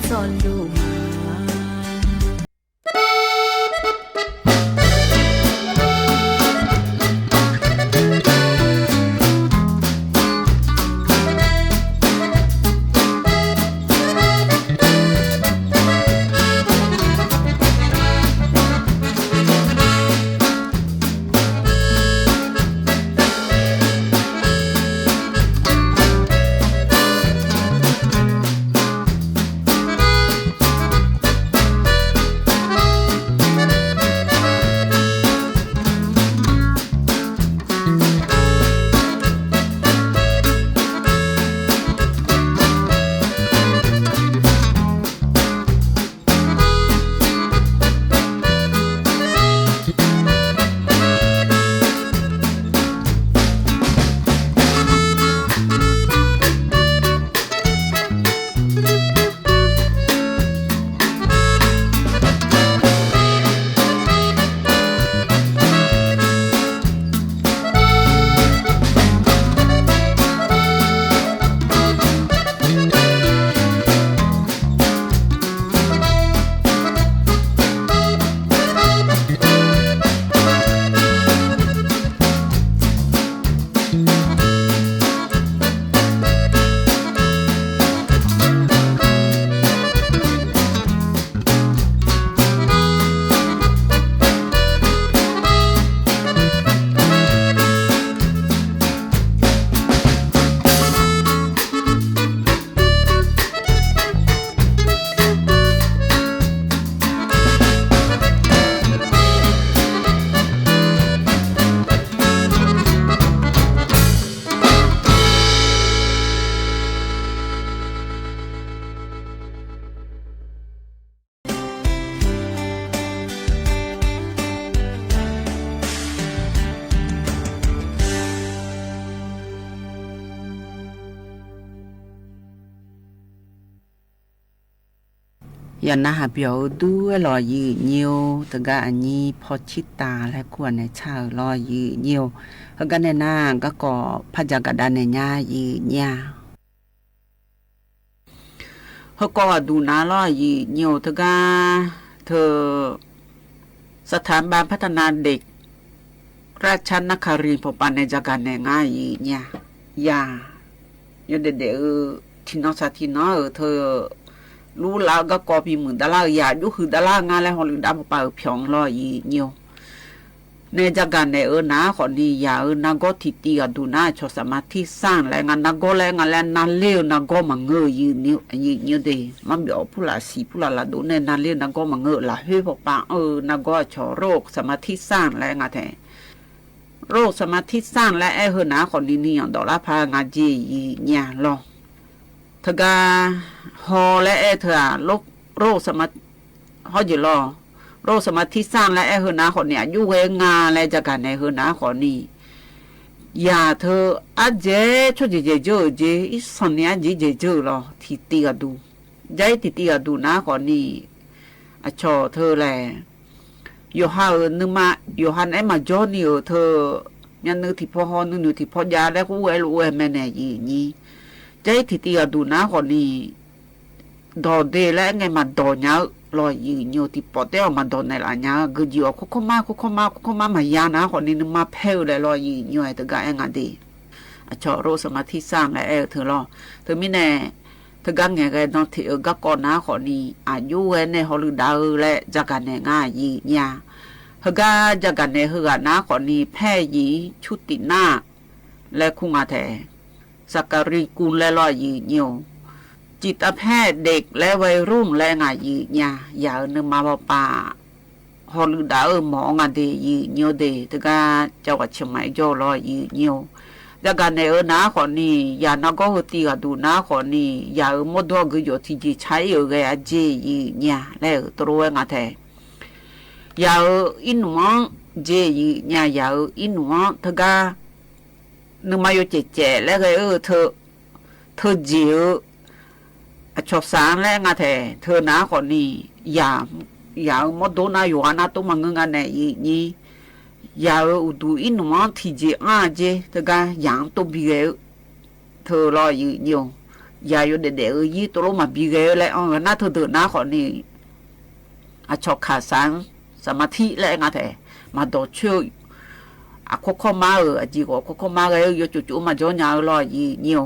S10: จอนดูมา
S19: ยันนาหาเปียวด้วยรอยืเนียวตะกะอันนี้พอชิตาและควรในชารอยืเนียวเฮกันในนาก็ก่อพจักดานในญายืญาเฮก็ดูนารอยืเนียวตะกะเธอสถาบันพัฒนาเด็กราชนครินทร์พปันในจักรในง่ายยืญายาอยู่เด็กๆที่นอสที่นอเธอรู้แล้วก็กอปีมือดาราอย่าดูคือดารางานแล้วฮอลลีดาพอไปเพียงรอยีเนียวในจากการในนะขอดีอย่านักก็ทิตีกันดูน่าชสมาธิสร้างแรงงานนักก็แรงงานแล้วนั่นเลี้ยวนักก็มังเงยยืนนิ้วยืนนิ้วเดมันเบียวผู้ละสีผู้ละดูในนั่นเลี้ยวนักก็มังเงยละเฮ้ยพอปะนักก็ชอโรคสมาธิสร้างแรงงานแท้โรคสมาธิสร้างและนะขอดีนี่อย่างดอลลาร์พางานจีเนี่ยลองทกาฮอและเธอโรคสมาฮออยู่รอโรคสมาธิสร้างและนะขอเนี่ยยุ่งงานและจากการในนะขอนี่อย่าเธออาเจช่วยเจเจอีสันเนี่ยเจเจรอที่ตีกดูใจที่ตีกดูนะขอนี่อชอเธอแหละอยู่ห่างนึงมาอยู่ห่างมาจอนี่เธอยันนึกที่พ่อฮอนึกที่พ่อยาแล้วก็รู้แม่เนี่ยยี่นี่ใจที่ตีดูนะคนนี้ดอเดและไงมาดอเนาะรอยืนอยู่ที่ปอดเต้ามาดอในหลานเนาะก็อยู่คุกมายานะคนนี้นึกมาเพลเลยรอยืนอยู่ไอ้ตัวกายงานดีชอโรสมาธิสร้างและเธอรอเธอไม่แน่เธอกังไงกันนอที่ก็ก่อนนะคนนี้อายุในฮอลลีดาและจากการง่ายยืนยาเฮก็จากการเฮก็นะคนนี้แพ้ยีชุติหน้าและคุงอาแทสักการิกุลและรอยยืนอยู่จิตแพทย์เด็กและวัยรุ่นและงานยืนอย่าเนื้อมาป่าฮอลลีดาหมองานเดยืนอยู่เดแต่ก็เจ้าวัดเชียงใหม่จ่อรอยยืนอยู่จากการในนะคนนี้อย่านักก็ตีกันดูนะคนนี้อย่าหมดตัวก็อยู่ที่จีใช้อยู่กับอาเจยืนแล้วตัวงานแทอย่าอินวังเจยืนอย่าอินวังแต่ก็นึกมาอยู่เจ๊แล้วก็เธอจิ๋วชอบสารแล้วงาแท้เธอหน้าคนนี้อย่าหมดโดนอยู่นะตัวมันงานไหนนี่อย่าดูอินวันที่เจเจแต่ก็อย่างตัวเบี้ยเธอรออยู่ ยาอยู่เด็กๆยี่ตัวลงมาบีเกลแล้วน่าเธอเดินหน้าขอนี่อาชอบขาสังสมาธิแล้วไงแต่มาโดดช่วยอาคุกเข้ามาจีก็คุกเข้ามาเลยอยู่จู่ๆมาจ่อหน้าลอยยี่เนียว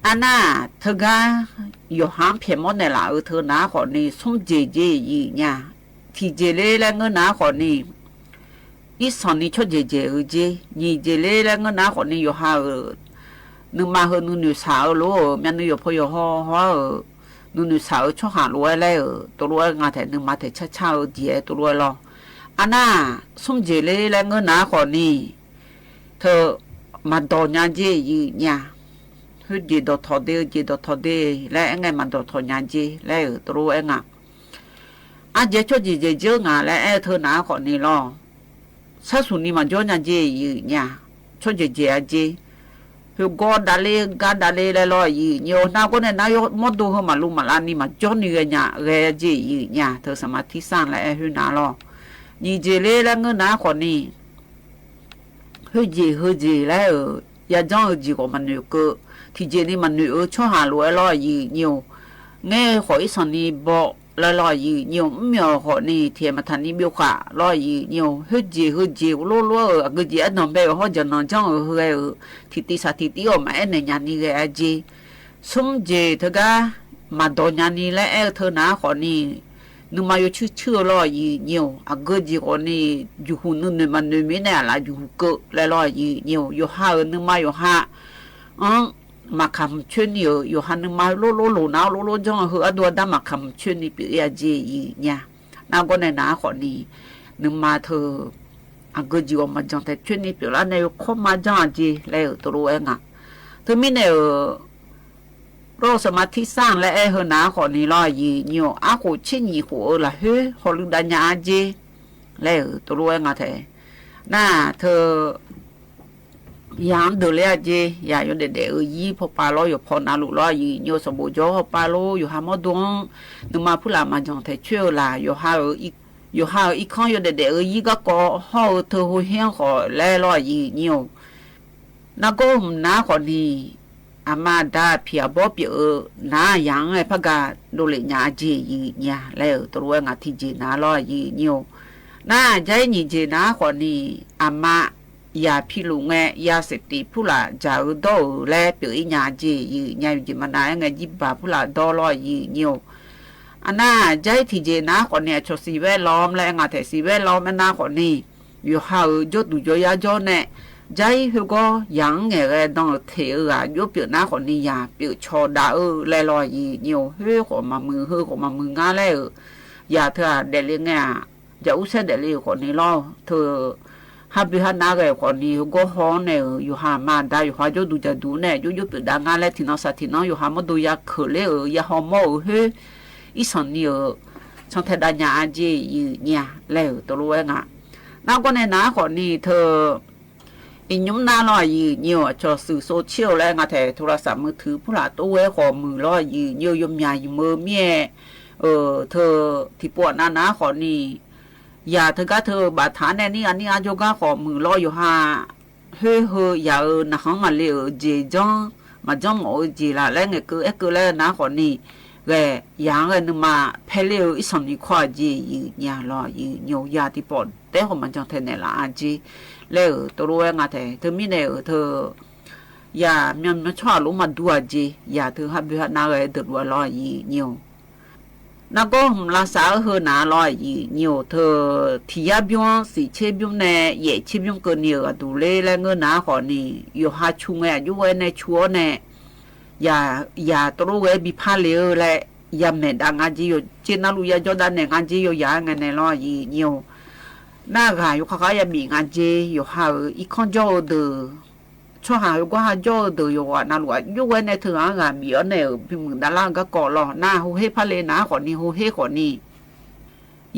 S19: อันน่ะเธอก็อยู่ห้ามเพียงมันเนี่ยละเธอหน้าขอนี่ส่งเจยี่เนี่ยที่เจเลยแล้วเงินหน้าขอนี่อีสอนนี่ชดเจยี่เจเลยแล้วเงินหน้าขอนี่อยู่ห้านึกมาเหนึกสาวรู้มันนึกอยู่พออยู่ห่อนึกสาวชอบหารู้อะไรตัวรู้งานแต่นึกมาแต่ช้าเดียตัวรู้รออันน่ะสมเจเลยแล้วเงินหน้าขอนี่เธอมาโดนยาเจยี่เนี่ยคือจีดทอเดแล้วไงมันโดนทอยาเจแล้วตัวรู้ไงอันเจชดเจงานแล้วเธอหน้าขอนี่รอถ้าสุนีมันโจยาเจยี่เนี่ยชดเจคือก็ดัลเลยเลยลอยnhiều nào có nên nào mất đồ hơn mà luôn mà lan đi mà cho người nhà người gì nhà thợสมาธิสร้างlại hơn nào lo như gìเลยlà người nào còn đi hơi gì lại ở nhà trong gì của mình nhiều cơ thì gì đi mình nhiều cho hà lúa lo gì nhiều nghe khỏi sân đi bỏ lo gì nhiều nhiều họ đi thì mà thành đi biểu khả lo gì nhiều hơi gì lo cái gì anh nói họ giờ nói trong hơi thì tí ở mà này nhà đi cái gì xong gì thôi cả mà đồ nhà đi lại thơ ná họ đi nhưng mà chưa lo gì nhiều cái gì họ đi dù hùn nên mà nên mấy này là dù cỡ lại lo gì nhiều dù ha nhưng mà dù ha mà cầm chuyên nhiềuอยู่หันมาโลน้าโลจ้องเหอตัวดำมาcầm chuyênนี่ปีอาจีเนี่ยน้าก็ในน้าขอนี่นึกมาเธอก็จีว่ามันจังแต่chuyênนี่ปีแล้วในข้อมาจังจีแล้วตัวเองอ่ะเธอไม่เนี่ยโรสมาธิสร้างและเหอน้าขอนี่รอยีnhiềuอากูชิ้นยี่หัวละเฮ้ฮอลุดาญาจีแล้วตัวเองอ่ะเธอน่าเธอยามเดือดเลยจีอย่าอยู่เด็กยี่พอปลาโลอยู่พอนาลุลอยอยู่สมบูรณ์จ่อปลาโลอยู่หาหมอดวงนึกมาผู้หลานมาจังแต่เชื่อละอยู่หาอีกข้างอยู่เด็กยี่ก็ก่อห่อเธอหัวเหี้ยงขอแล่ลอยอยู่นักก็น้าขอดีอามาดาเพียบ่เปียน้ายังไอ้พะกาดูเลยญาจีเนี่ยแล้วตัวงาที่จีน้าลอยอยู่น้าใจนี่จีน้าขอนี่อามา ya philu nge ya seti phula jau do le pi nya ji nya ji mana nge ji ba phula do lo yi nhiều ana jai thi je na ko ne cho si ve lom le nga the si ve lom na ko ni yu ha jo du jo ya jo ne jai hu go yang nge ge dong the a yo pi na ko ni ya pi cho da le lo yi nhiều hu ko ma mu nga le ya tha de le nge ja u se de le ko ni lo thoฮับบิฮันนาเกย์คนนี้ก็ฮ้อนเนี่ยอยู่หามาได้อยู่หาจะดูจะดูเนี่ยอยู่ปิดดังงานแล้วที่น้องสัตย์ที่น้องอยู่หามาดูยาเขเลยยาฮอร์โมนเฮ้ยอีสันนี่ช่างเทดายาจีเนี่ยแล้วตัวรู้ไงน้าก็ในน้าคนนี้เธออินยุ่มน้าลอยเนี่ยจะสื่อโซเชียลแล้วไงแต่โทรศัพท์มือถือผู้หลานตัวเว้ขอมือลอยเนี่ยยมยาอยู่มือเมียเธอที่ปวดน้าคนนี้อย่าเธอก็เธอบาดฐานนี่อันนี้อาจจะก็ขอมือลอยอยู่ฮะเฮ้อย่านะเขามาเลยเจจ้องมาจ้องโอ้จีละแล้วไงคือแล้วนะคนนี้แกยังนึกมาเพลียวอีสานอีขวาจีอย่ารออยู่ยาที่ปอดแต่ผมมันจังเทนละอาจีแล้วตัวรู้ไงเธอมีเนี่ยเธออย่ามันชอบรู้มาดูอาจีอย่าเธอฮับบิฮันนาเลยเดือดร้อนรออยู่นักก็ลาสาวเฮนาลอยnhiềuเธอที่ยาบิวสิเชบิวเนี่ยเย่เชบิวก็เนี่ยดูเลยแล้วเงินหนาขอนี่อยู่หาชุงอยู่ไว้ในชัวเนี่ยอย่าตัวเว้บิพาเลอและยามเนี่ยดังอาจีอยู่เจนาลุยาจอดันเนี่ยอาจีอยู่ยาเงินในลอยnhiềuน่าค่ะอยู่ข้างๆยามีอาจีอยู่หาอีกคนจอเดอช่วงหาอยู่ก็หาจอเดออยู่น่ารู้อยู่ไว้ในเถื่อนงานมีอันเนี่ยพิมพ์ด้านล่างก็ก่อหล่อหน้าหูเฮพาเลนะขอนี่หูเฮขอนี่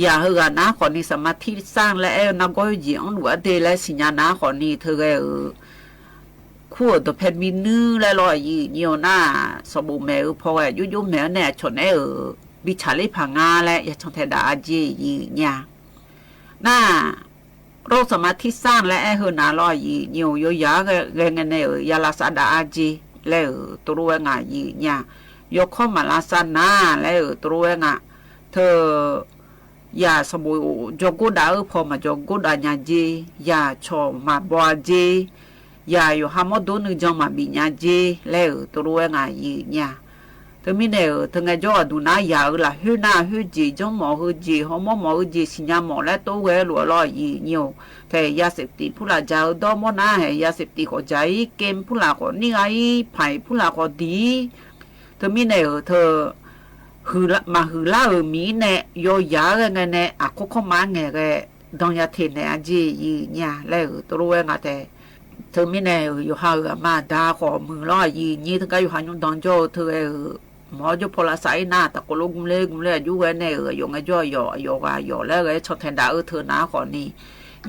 S19: อย่าเหือนะขอนี่สมาธิสร้างและนักก็ยิ่งหนูเดและสิญญาณขอนี่เธอคู่ตัวเพชรมีนื้อและลอยnhiềuหน้าสบู่แมวพอยุ่แมวเนี่ยชนบิชาลิพังงาและอย่าชงเทดาจีเนี่ยหน้าโรคสมาธิสร้างและเหือนาลอยnhiềuยอยาเงินเนี่ยยาลาซาดาจี แล้วตัวงายีเนี่ยยกข้อมาลาซานาแล้วตัวงาเธออย่าสมุยจกูดาพอมาจกูดาญาจีอย่าชอมาบัวจีอย่าอยู่ฮามดูนึจงมาบิญาจีแล้วตัวงายีเนี่ยเธอมีเนี่ยเธอไงจ่อดูน่าอยากละหื้อหน้าหื้อจีจงหมอหื้อจีหอมหมอหื้อจีสิญญาหมอและตัวเวลัวลอยยีเนียวแต่ยาเสพติดผู้ละเจ้าดอมน่าให้ยาเสพติดขอใจเกมผู้ละขอนี่ไงไผ่ผู้ละขอดีเธอมีเนี่ยเธอหือละมาหือละมีเนี่ยโยยาไงเนี่ยอะคุกมาไงแกดองยาเทนเนี่ยจียีเนี่ยแล้วตัวเวงอะแต่เธอมีเนี่ยอยู่หามาด่าขอมือลอยยีนี่ถึงก็อยู่หันยงดองโจเธอหมอจุพลสายหน้าตะกลุมเล่อยู่ไว้ในอยู่ไงจ่อยอยู่แล้วไงชดแทนดาเธอหน้าขอนี่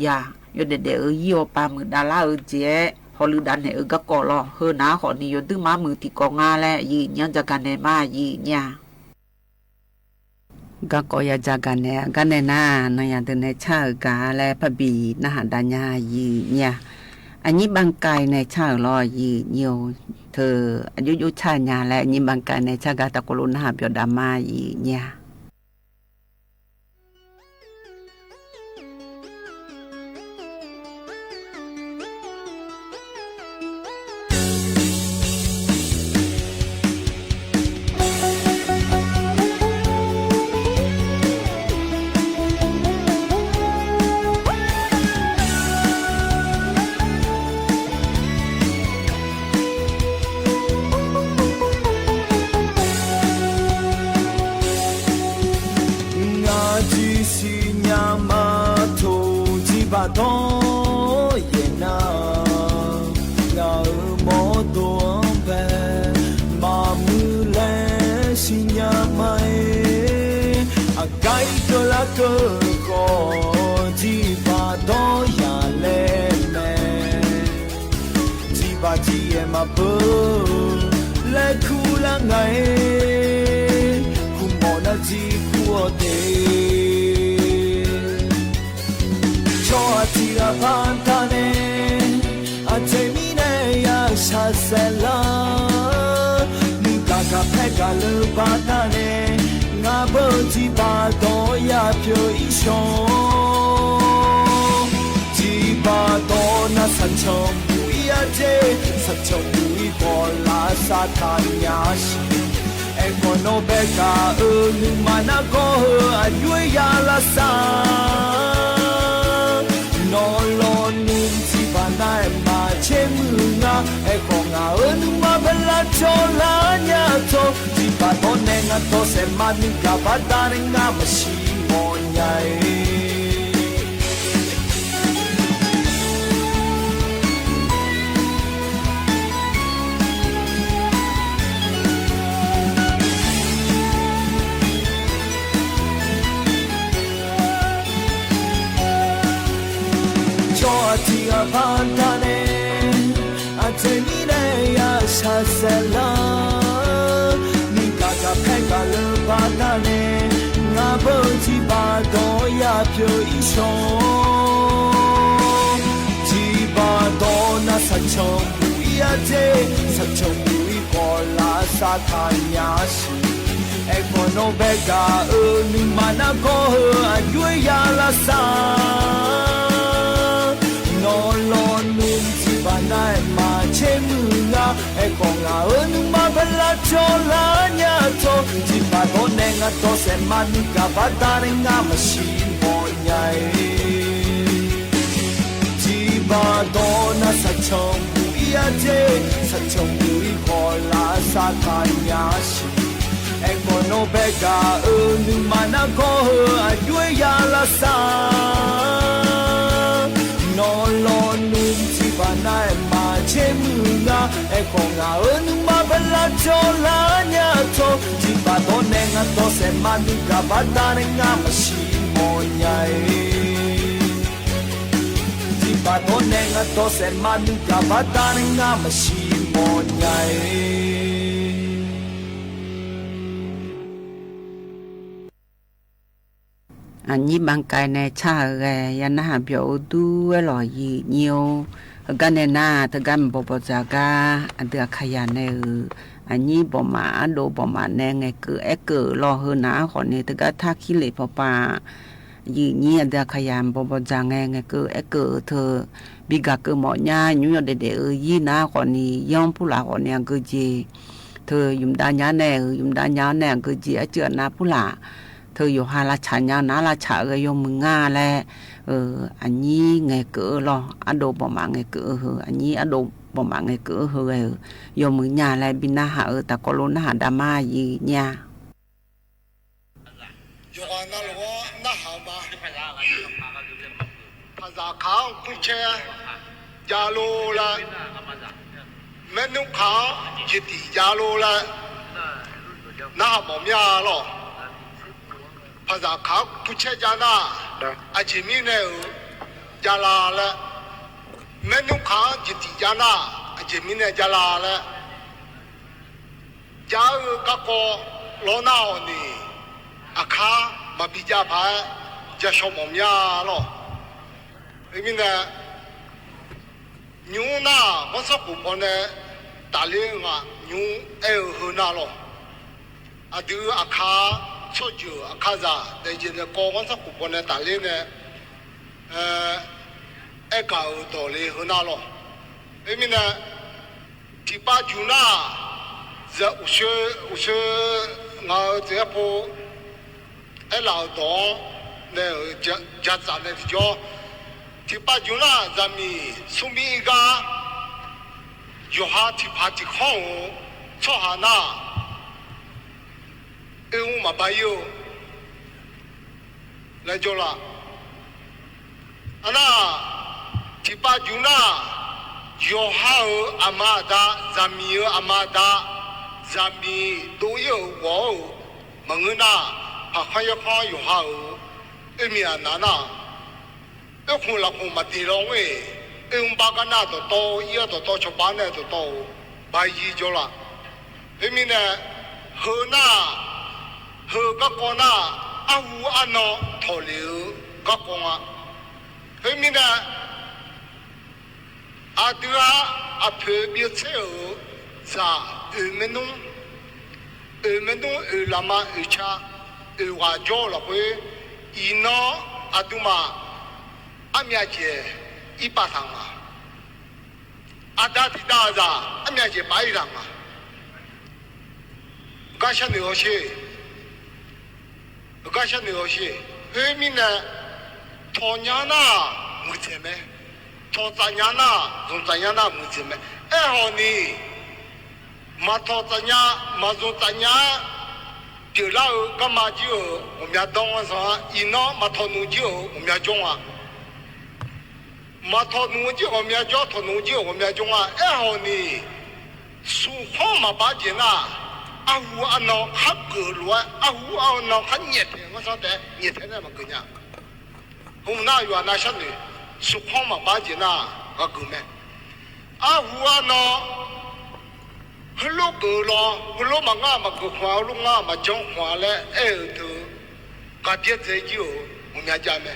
S19: อย่าอยู่เด็ดยี่ปามือดาราเจ๊พอลือดันเนี่ยก็ก่อรอเฮอหน้าขอนี่อยู่ตึ้งมามือที่กองงาแล้วยียังจะกันในมายีเนี่ยก็ก่อยจะกันเนี่ยกันในหน้านายเดินในชาติกาและพบีนาหาดัญญายีเนี่ยอันนี้บางกายในชาติรอยีเนียวเธออายุชาญาและยิมบังการในชากาตะกรุณหาเปียวดามาอีเนี่ย อันนี้บางกายในชาแกยันนะเบียวดูหล่อยีเนียวกันในหน้าตะกันบอบจากาอันเดือขยันในอันนี้บ่มาโดบ่มาแนงไงคือเอเกอรอเฮนาขอนี่ตะกะทักขี้เหล็ปปายีเนียเดือขยันบ่บ่จางไงคือเอเกอเธอบิกะคือหมอญาอยู่เด็ดยีนาขอนี่ย่อมผู้หลาขอเนี่ยคือจีเธอยุมดาญาแน่ยุมดาญาแน่คือจีเจือนาผู้หลาเธออยู่หาราชาญานาราชาก็ยมมึงง่าแลอันนี้ไงเกือรออโดบ่มาไงเกืออันนี้อโดบ่มาไงเกือยมมึงง่าแลบินาหาตะกโลนาหาดามายีญา
S20: อยู่กันนั่นว่าน่าหามาภาษาข้าวกุเชยาโลละแม่นุ่งขาวจิตยาโลละน่าหามียาหรอภาษาข้าวกุเชจานาอาจิมีเนอจาลาละแม่นุ่งขาวจิตจานาอาจิมีเนจาลาละจ้าก็ก็โลนาอนี่อาคามาบิจาพายจะชมอมยาหรอไอ้มินเนี่ยยูน่ามันสักกุปเนี่ยตาเลี้ยงอ่ะยูหืน่าหรออะดูอาคาช่วยจูอาคาซาแต่จริงๆก็มันสักกุปเนี่ยตาเลี้ยงเนี่ยเก่าตัวเลยหืน่าหรอไอ้มินเนี่ยที่ป้าจูน่าจะอุชงาเจ้าพ่อไอ้老董เนี่ยจะจัดเนี่ยจ่อที่ป้าจูน่าจะมีสุมีกาอยู่หาที่พาที่ข้องช่อหาหน้ามาไปอยู่แล้วจ่อละอันน่ะที่ป้าจูน่าอยู่หาอามาดาจะมีอามาดาจะมีตัวอยู่ว่ามังน่ะพาข้อยข้ออยู่หามีอันนั้นน่ะคงละคงมาตีลงบากันน่ะโตๆชาวบ้านเนี่ยโตๆไปยี่จ่อละมีเนี่ยเฮน่ะเฮก็ก่อนน่ะอาหูอันนอทอลิวก็ก่อนอ่ะมีเนี่ยอาดูอาเพบีเซลซาเมนุลามาชาว่าจ่อละเว้ยอีนออาดูมาอามีอาเจอีปาทังมาอาดาติดาซาอามีอาเจไปรังมากาชันเนโอเช่เฮ้ยมินะทอญานามุเจเมทอจัญญานาซงจัญญานามุเจเมฮอนี่มาทอจัญญามาซงจัญญาเจอแล้วก็มาจิโอผมอยากดองซะอีน้อมาทอนูจิโอผมอยากจงอ่ะมาทอนูจิโอผมอยากจ่อทอนูจิโอผมอยากจงอ่ะฮอนี่สุขมาบาเจน่าอาหูอันนอขับเกิดล้วนอาหูอันนอขันเหยียดเองก็ซะแต่เหยียดเนี่ยมันเกินเนี่ยผมน่าอยู่น่าชันเลยสุขมาบาเจน่าก็เกินไหมอาหูอันนอฮัลโหลเกิดล้อฮัลโหลมาง่ามาเกิดขวาลุงง่ามาจ้องขวาแล้วเธอกาเดียดใจจิ๋วผมอยากจำไหม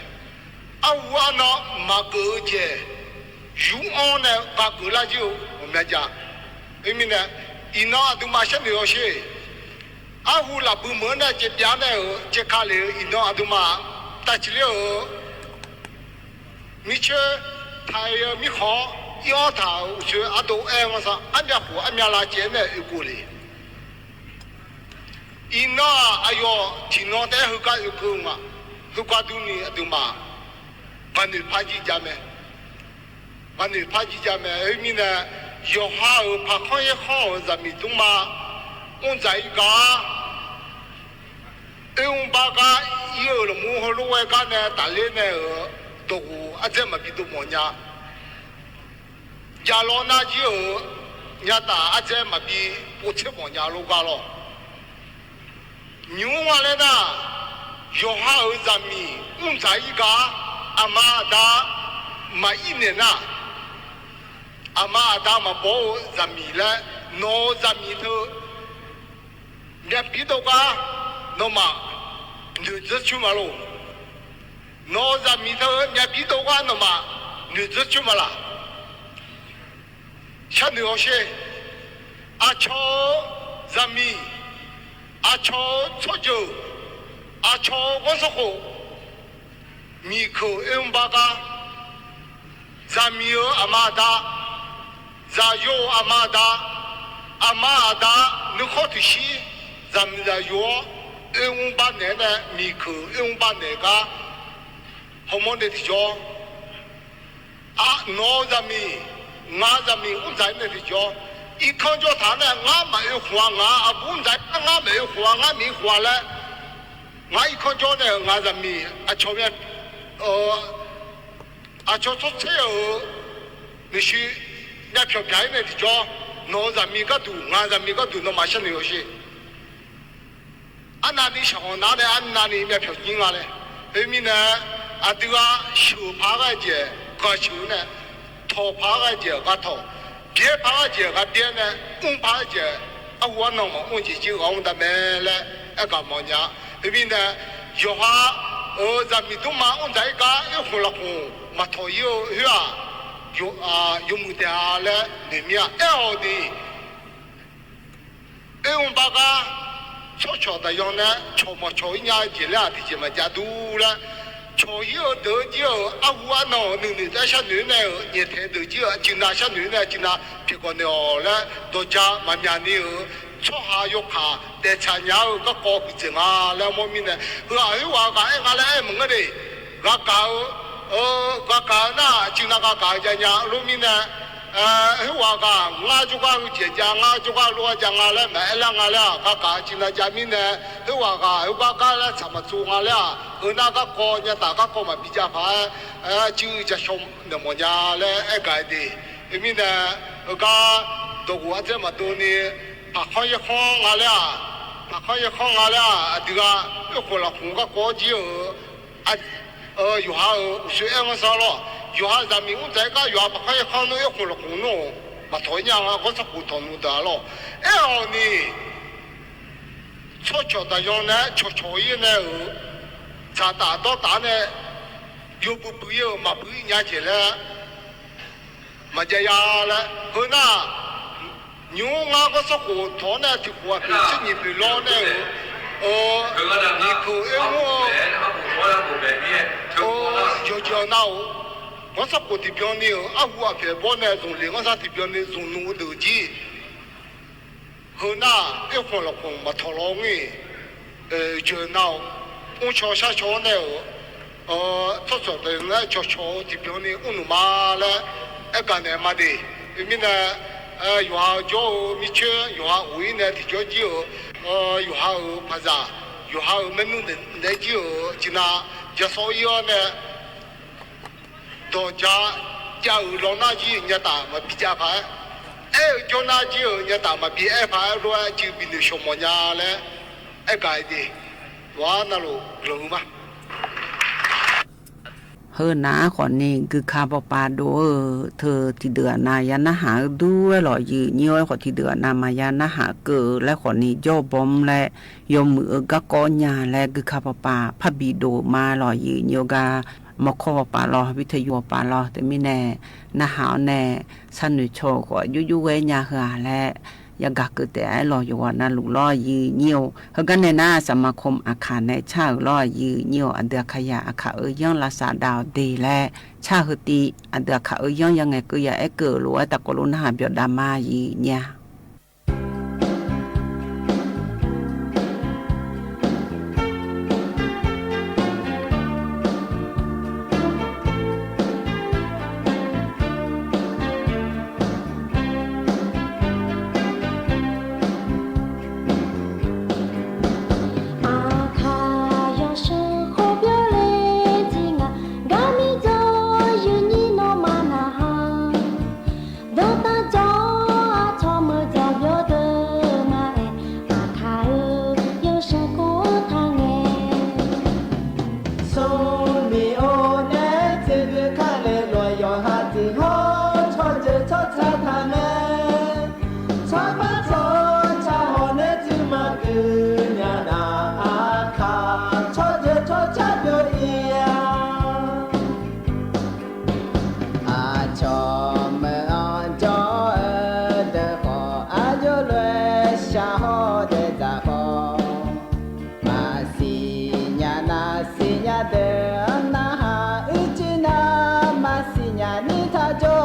S20: อาหูอันนอมาเกิดเจยูอันเนี่ยกาเกิดละจิ๋วผมอยากจำไม่มีเนี่ยอีน้อดูมาเช่นเดียวเช่อาหูหลับบุเหมือนเนี่ยเจ็บยาเนี่ยเจ็บขาเลยอีน้อดูมาตัดเลี้ยวมิเช่ไทยมิขอยอถาวเชื่ออาดูมาซะอันยาหัวอันยาลาเจเนี่ยกูเลยอีน้ออายุที่น้อแต่หุกาอยู่กูมาหุกาดูนี่ดูมาปันนิพาจิจามะปันนิพาจิจามะมีเนี่ย有好怕看也好，咱们都嘛，我在一个，把个有了幕后路外干呢，打脸呢，都这么比都么样？家老那就，人打这么比不吃么样路干了？牛完了呢，有好咱们我在一个，阿妈打买一年呐。อามาดามาโบจามีและโนจามีเธอเนี่ยพี่ตัวกาโนมาเดือดชุ่มมาลู诺在米头伢比多关的嘛，女子去么啦？像那些阿乔在米，阿乔错酒，阿乔我说好，米口用巴嘎，在米有阿妈达，在有阿妈达，阿妈达你好的些，咱们在有用巴奶奶米口用巴奶嘎。好么的地方，啊，诺在米，俺在米，我在那地方，一看着他呢，俺没有花，俺不在，俺没有花，俺没花了，俺一看着呢，俺在米，啊，前面，啊，就说车哦，那些那票票那地方，诺在米个度，俺在米个度，那马上有些，啊，那你想哪里？啊，那里那票金啊嘞，后面呢？啊，对啊，手扒个节，个手呢，头扒个节个头，别扒个节个别呢，公扒个节，啊，我弄嘛，我就我的没了，干嘛呢？这边呢，有话，咱们都嘛，我在家有红了红，嘛头有是吧？有木的了，里面好的，我把个悄悄的用呢，悄嘛悄一伢子了，这么家多了。朝有得就啊，我弄你在下女呢，你睇得就进那下女呢，进那别个鸟了，多家慢慢的坐下又卡，在参加个高不正啊，那么咪呢，哎我讲哎，俺来哎问个的，我搞那进那个搞家家，路咪呢，我讲我就讲姐姐，我就讲罗家俺来买了俺了，搞进那家咪呢，我讲了怎么做俺了。那个高人大家高嘛比较快，就叫小那么伢嘞改的，因为呢，个都我这么多呢，把行业行俺俩，把行业行俺俩，这个又过了红个高级哦，有下虽然我说了，有下咱们我在个有下把行业行了又过了红喽，嘛同样啊，我是不同路的咯，好呢，悄悄的用呢，悄悄一呢。咱打到打呢，又不有嘛不一样起来，嘛这样了。后那牛俺个说火头呢，就火平时你别老呢，你口就叫那我说火的标呢，啊我别包呢，从另外啥的标呢，从农头机。后那一空了空嘛头老呢，就那。我瞧下瞧呢，做的呢瞧瞧这边呢，我弄嘛了，干呢嘛的，因为呢，有下叫米圈，有下位呢的叫酒，有下拍啥，有下没弄的那酒，就那就所以呢，到家老那酒人家打嘛比较快，叫那酒人家打嘛比快，罗就比那小么样了，改的。ว่านั่นรู้มั้ย
S19: เฮอนะขอนี่คือคาปปาโดเธอที่เดือนนายนะหาด้วยหล่อยืนย้อยขอที่เดือนนามายนะหาเกิดและขอนี่ย่อบอมและยมมือกะกอญาและคือคาปปาพระบิโดมาหล่อยืนโยกามอคอปาลอวิทยุปาลอแต่ไม่แน่นะหาวแน่สนุโชขอยุเวญาเฮาและยากเกิดแต่รออยู่ว่านั่นลูกล่อยืเหี่ยวเฮากันในหน้าสมาคมอาคารในชาล่อยืเหี่ยวอันเดือขยะอาคาย่องรักษาดาวดีและชาฮึติอันเดือขย่องยังไงก็อย่าเกิดรู้ตะกลุนหาเบียดามายืเนี่ย
S14: Hãy subscribe cho kênh Ghiền Mì Gõ để không bỏ lỡ
S18: Masinya de naha ichina masinya nitajo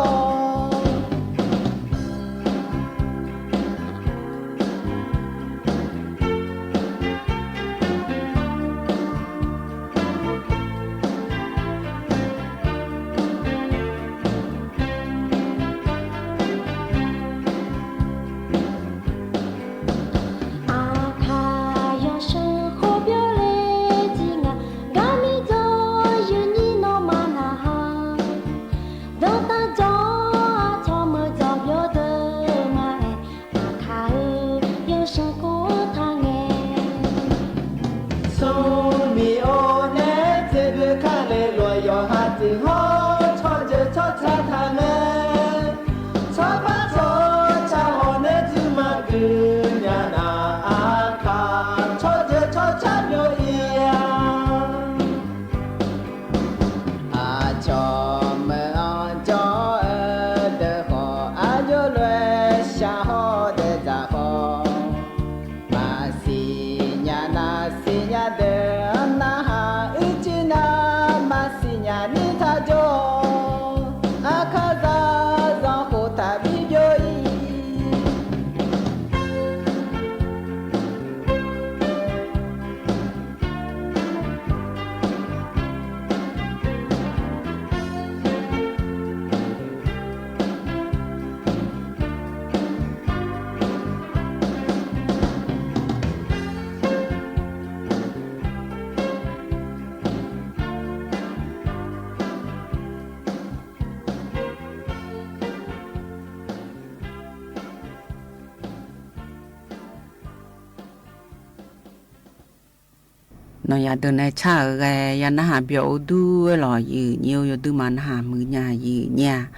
S19: nó ya đơn này cha cái ya na hà biểu du lo gì nhiều yo du man hà mưa nhà gì nhà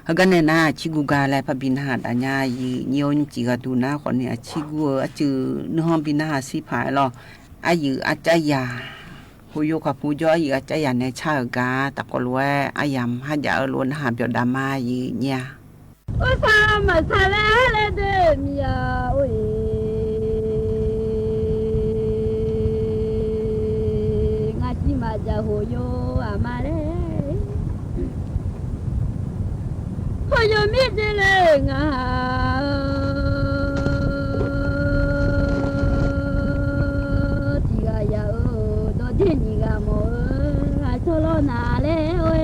S19: ở cái này na chỉ gu ga lại phải bin hà đã nhà gì nhiều chỉ ga du na còn này chỉ gu chứ nó không bin hà si phải lo ai gì ai trái yaผู้โยกับผู้ย่อยอาจจะอย่างในชาติกาตะกลวยอายามหายาล้วนหามเปียวดามายีเนี่ย
S21: ว่าซามาซาเลเดมียาโอ้ยงาจิมาจะโหโยอามาเลโหโยมีเจเลงา天你个么，还错了哪嘞喂？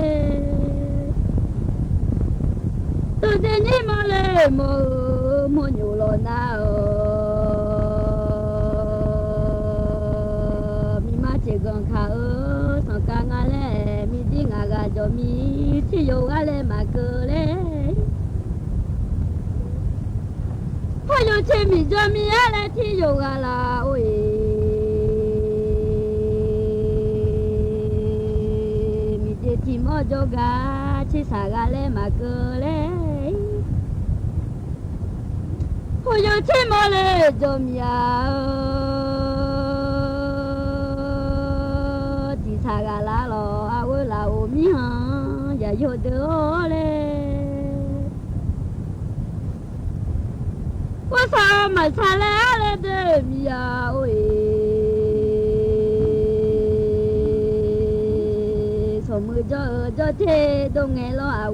S21: 都在你么嘞么牛了哪哦？咪妈这个卡哦，上干个嘞，咪din个个就咪，只有个嘞嘛个嘞。我有钱咪就咪啊嘞，只有个啦喂。chỉ mua cho gà chỉ xả gà lên mà cơ lên hồi giờ chỉ mua lên cho mía chỉ xả gà lá lò à quên là ôm mi hả giờ vô đứa lên quá sao mà xả lên để mía ôi mưa cho thế đông nghe lo áo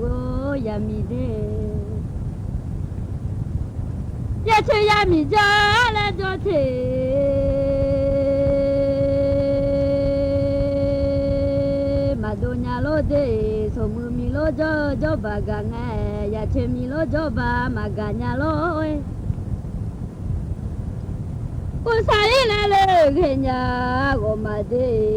S21: ya mi thế ya chơi ya mi ra là cho thế mà đồ nhà lo thế số mưa mi lo cho bà gà nghe ya chơi mi lo cho bà mà gà nhà lo cô sai là cái nhà của mà thế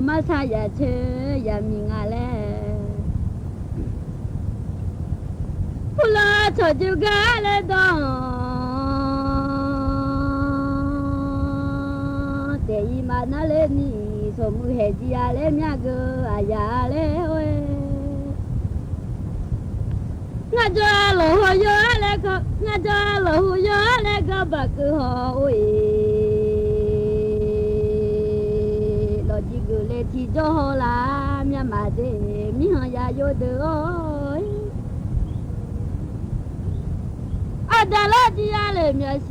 S21: mà sao ya chơi ya mi ngà lẽ pula cho chú gà lẽ đó để mà nó lên đi số mưa hè gì à lẽ nhà cơ à ya lẽ ơi ngã cho lỗ hồ gió lẽ có ngã cho lỗ hồ gió lẽ có bà cứ họ ơi thì cho làm nhà mà để mi họ ya vô được ơi à 达拉吉亚嘞苗西，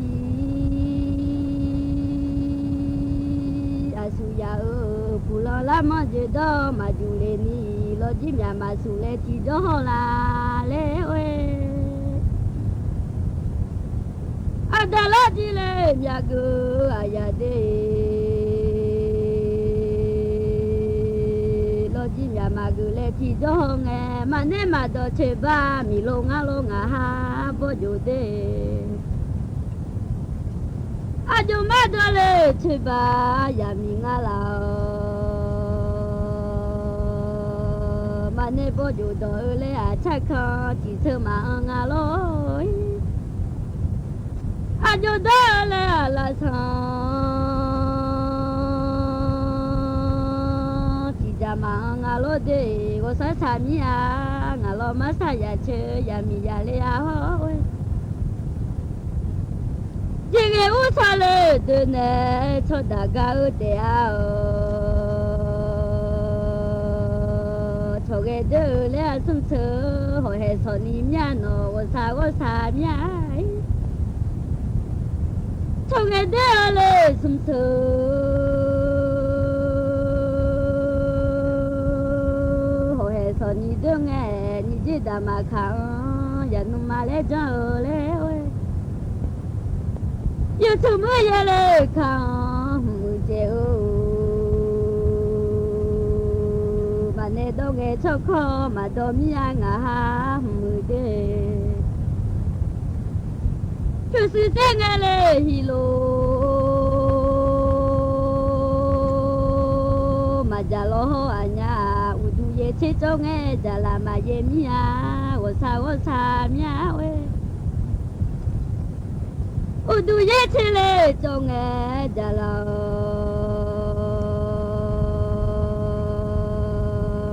S21: 阿苏亚哦，布拉拉马吉多马朱雷尼，罗吉苗马苏雷提多好啦嘞喂。阿达拉吉嘞苗个阿呀的。mà cứ lệ thì cho nghe mà nên mà đó chơi ba mi lô ngà ha bố dù đê à dù mà đó lệ chơi ba ya mi ngà la mà nên bố dù đó lệ à chắc khó chỉ sợ mà ngà lối à dù đó lệ là mà ngà lô de có sa sa mi à ngà lô mà sa ya chơi ya mi ya le à hoi chỉ nghe u sa le de ne cho da ga u de à cho cái de le à sum sơ hồi hè so ni mya no có sa mya cho cái de le sum sơ ni đương nghe ni chỉ đã mà khao ya nung mà lẽ cho lẽ ơi yêu thương mới ya lẽ khao mười chiều mà nè đâu nghe cho khó mà đâu mi ăn à mười đê cứ sự thế nghe lẽ hi lô mà già lo anh nhà ye che cho nghe đã là mà ye mi à wo sa mi à we u du ye che le cho nghe đã là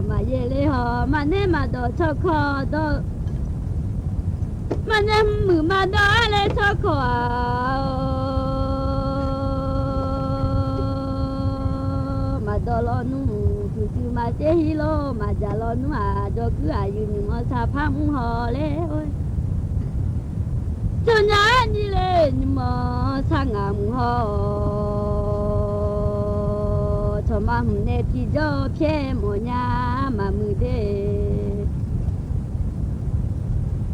S21: mà ye le ho mà nên mà đó cho khó đó mà nên mử mà đó le cho khó mà đó lo nu mà chế hi lô mà già lo nữa mà cho cứ ai yêu nhưng mà sa phá muốn hò lẽ ơi cho nhá như lệ nhưng mà sa ngà muốn hò cho mà hôm nay thì cho phía mồ nhà mà mưa đê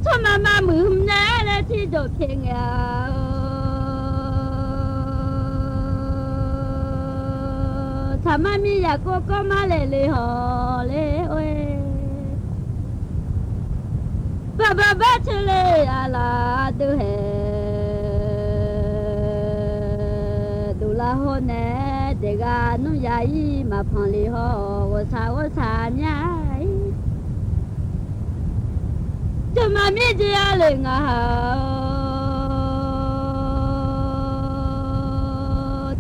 S21: cho mà mưa hôm nay là thì cho phía nghèo thầm mi ya cô có má lệ hò lệ ơi ba chơi lệ à là đưa hè đủ là hôn nè để gà nó dài mà phong lì hò ô sa nhái cho mà mi chỉ à lệ ngà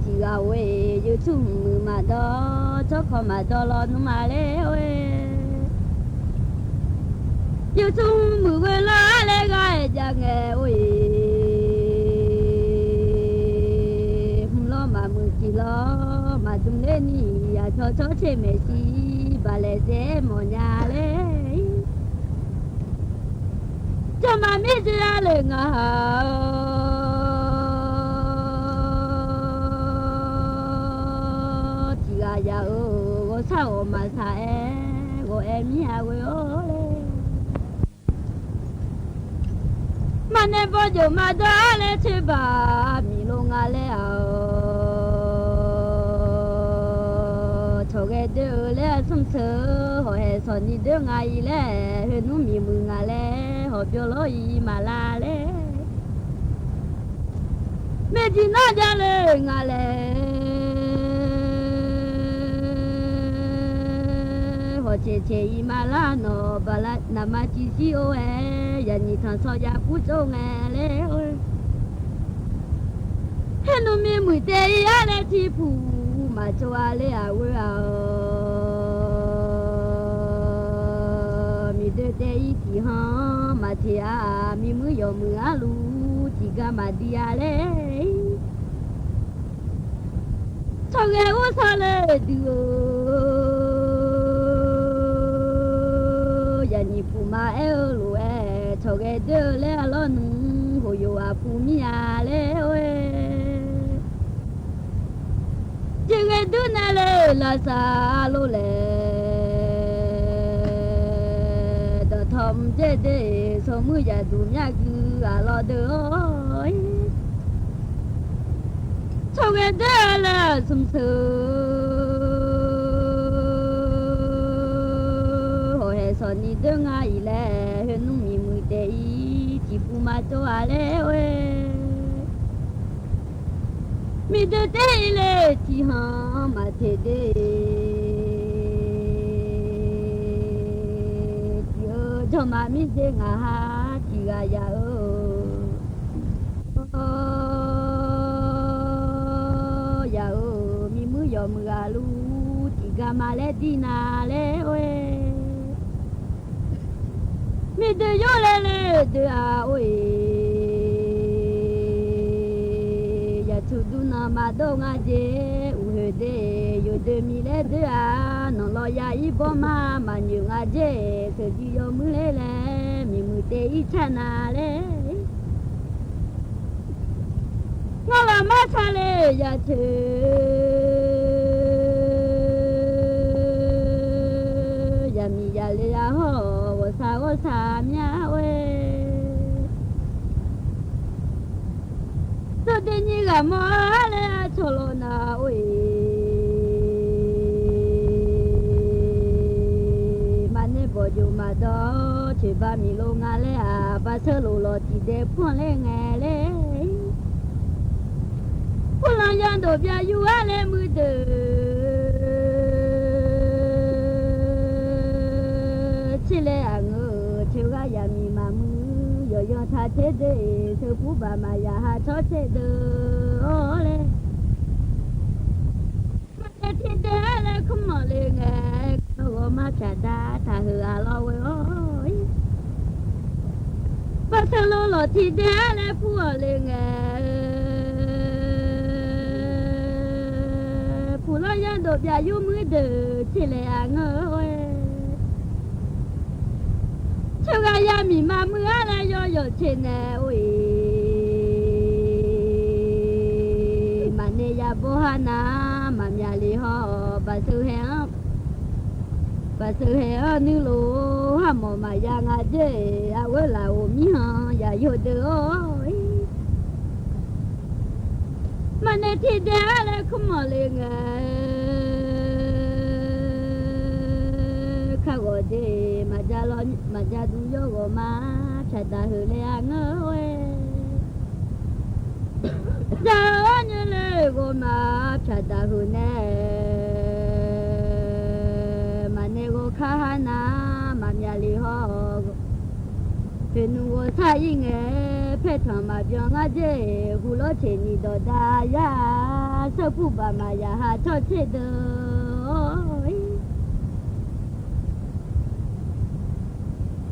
S21: chỉ gà quê yêu chung mà đó cho khó mà đó lo nó mà lẽ ơi yêu chung mưa quên lá lẽ gai cha nghe ơi không lo mà mưa chỉ lo mà chúng lên đi à cho chơi mẹ chi bà lẽ dễ mò nhà lẽ cho mà biết ra lời ngà ya o sao mà sa em ya o mà nên bao giờ mà đã lên chơi bà mi lông à lẽ cho cái đứa lẽ sum sơ hồi hè son đi đứa ngày lẽ hơi nụ mi mừng à lẽ họ biểu lối mà la lẽ mẹ chỉ nói ra lẽ ngà lẽ che mà la no bala na ma chi chi o ya ni thằng so ya ku cho nghe lẽ ơi he no me mu te ya le ti pu mà cho a le a we a mi de te i ti ha mà ti a mi mu yo mu a lu ti ga ma di a le cho nghe o sa le du ni pu ma e lu e cho cái đứa lẽ lo nung hồ yo a pu mi a le we Jenge du na le la sa lo le Da thom je de so mu ya du mya gu a lo de oi So ge de la sum su Ho he so ni de nga i le he nu mi mu de i ti pu ma to a le we Mi de de le ti ha ma te de Ti o jo ma mi de nga ha ti ga ya o Ya o mi mu yo mu ga lu ti ga ma le di na le we Mi de yo le de a we Na ma do nga je u he de yo de mi le de a no lo ya I bo ma nyu nga je se ji yo mu le mi mu te I cha na le nga la ma cha le ya che ya mi ya le ya ho wo sa mya we So de ni ga mo le cholo na we Mane bo ju ma do che ba mi lo nga le a ba se lo lo ti de pon le nga le Pon la yan do bia yu a le mu de Chi le a ngo che ga ya mi ma mu yo tha thế de se pu ba ma ya ha cho che de ole ma te de le kum le nge ko ma cha da tha hu a lo we oi ba se lo ti de le pu le nge pu lo yan do bia yu mu de chi le a ngo Cho ga ya mi ma mu a la yo che ne we Ma ne ya bo ha na ma mya li ho ba su he nu lo ha mo ma ya nga je a we la o mi ha ya yo de oi Ma ne ti de le ku mo le nga Ka go de ma ja du yo go ma cha da hu le a ngo we Ja ni le go ma cha da hu ne Ma ne go kha na ma mya li ho Pe nu go sa yi nge phe thwa ma byo nga je hu lo che ni do da ya so pu ba ma ya ha cho che de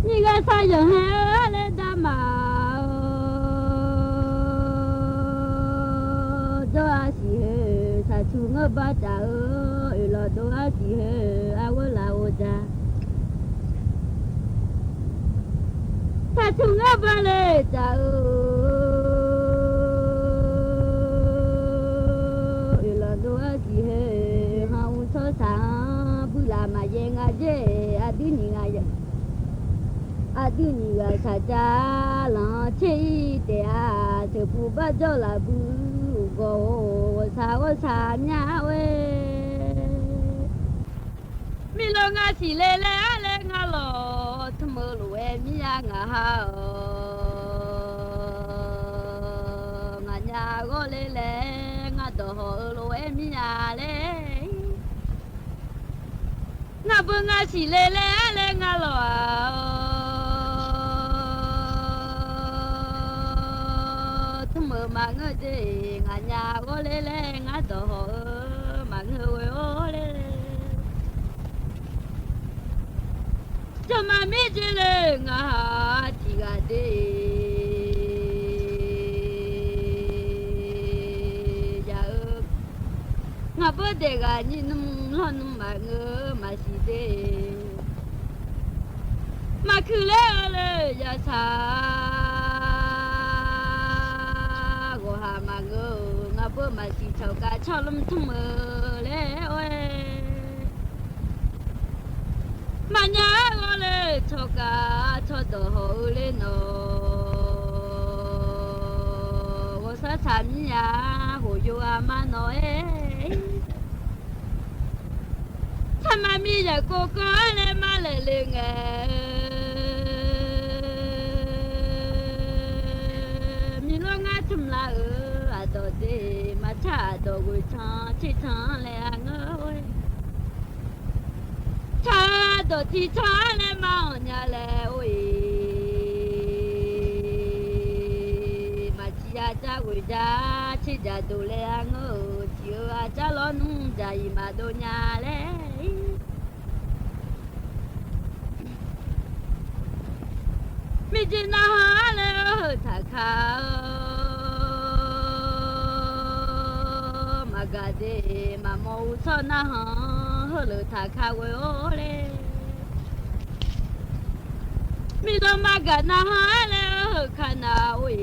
S21: Ni ga sa yo he le da ma do a si he sa chu ngo ba cha lo do a si he a wo la wo ja Sa chu ngo ba le cha lo do a si he ha u so sa bu la ma ye nga je a di ni nga ye A du ni ga sa ja la che de a se pu ba jo la bu go sa nya we Mi lo nga si le nga lo tu mo lo e mi ya nga ha Nga nya go le nga do ho lo e mi ya le Nga bu nga si le nga lo mơ mà ngơ đi ngà nhà có lê ngà tổ mà ngơ quê ô lê cho mà mi chỉ lê ngà chỉ gà đi dạ ngà bơ đề gà nhìn lo nung mà ngơ mà xì đê mà cứ lê dạ sa งงาบ่มาสิเจ้ากะชอลมทุ่มเลโอ้ยมาญาก็เลยชอกะชอตโหเลโนว่าซะฉันยาหูอยู่อามาโนเอทำไมมีแต่โกโก้เลยมาเลยเลยไงมีโรงงานทำละอาตัวเดมาชาตัวกุยชาชิชาเลยอ่ะเงยชาตัวที่ชาเลยมาเนี่ยเลยโอ้ยมาชิอาจ้ากุยจ้าชิจ้าดูเลยอ่ะเงยเชื่อจ้าล้อนุ่งใจมาดูเนี่ยเลยมีจินาหาเลยถ้าเขามากาเดมาโมชนะหาเลยถ้าเขาเวโอเลยมีตัวมากานาหาเลยขนาวิ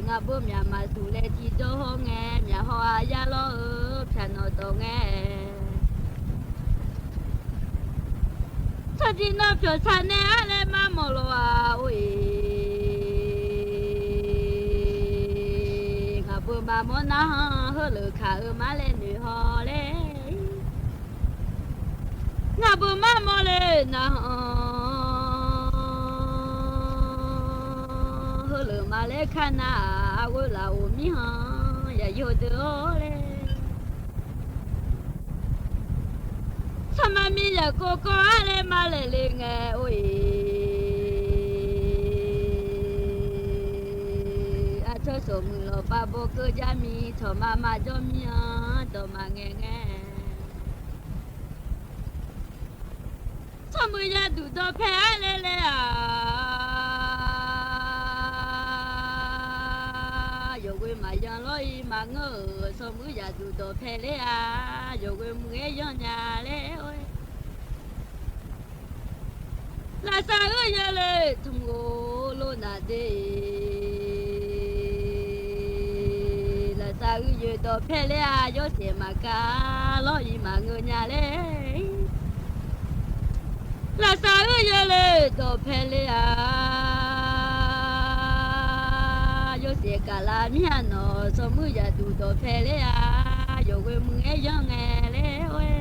S21: งาบุมยามาสุเลที่โจงแงยาหัวยาโลพิโนโตแงชาจินาเพียวชาเนอะไรมาโมโลอาวิงาบุมาโมนาเฮลือขามาเลนุฮอเลงาบุมาโมเลนะเฮลือมาเลขนาวุลาอุมิฮอย่าโยดโอเลทำไมมีแต่โกโก้อะไรมาเลยเลยไงโอ้ยอาเธอสมุนโลปาโบก็จะมีทอมาจอมีอ่ะต่อมาแง่สมุนยาดูตัวแพ้เลยเลยอ่ะโยกุมายังลอยมาเงอสมุนยาดูตัวแพ้เลยอ่ะโยกุมึงยังยาเลยลาซาเอยเลยทุ่งโกโลนาเดลาซาเอยตัวเพลอาโยเสมากาลอยมาเงยเลยลาซาเอยเลยตัวเพลอาโยเสกาลามิฮานอสมุยาดูตัวเพลอาโยเวมึงยังไงเลยโอ้ย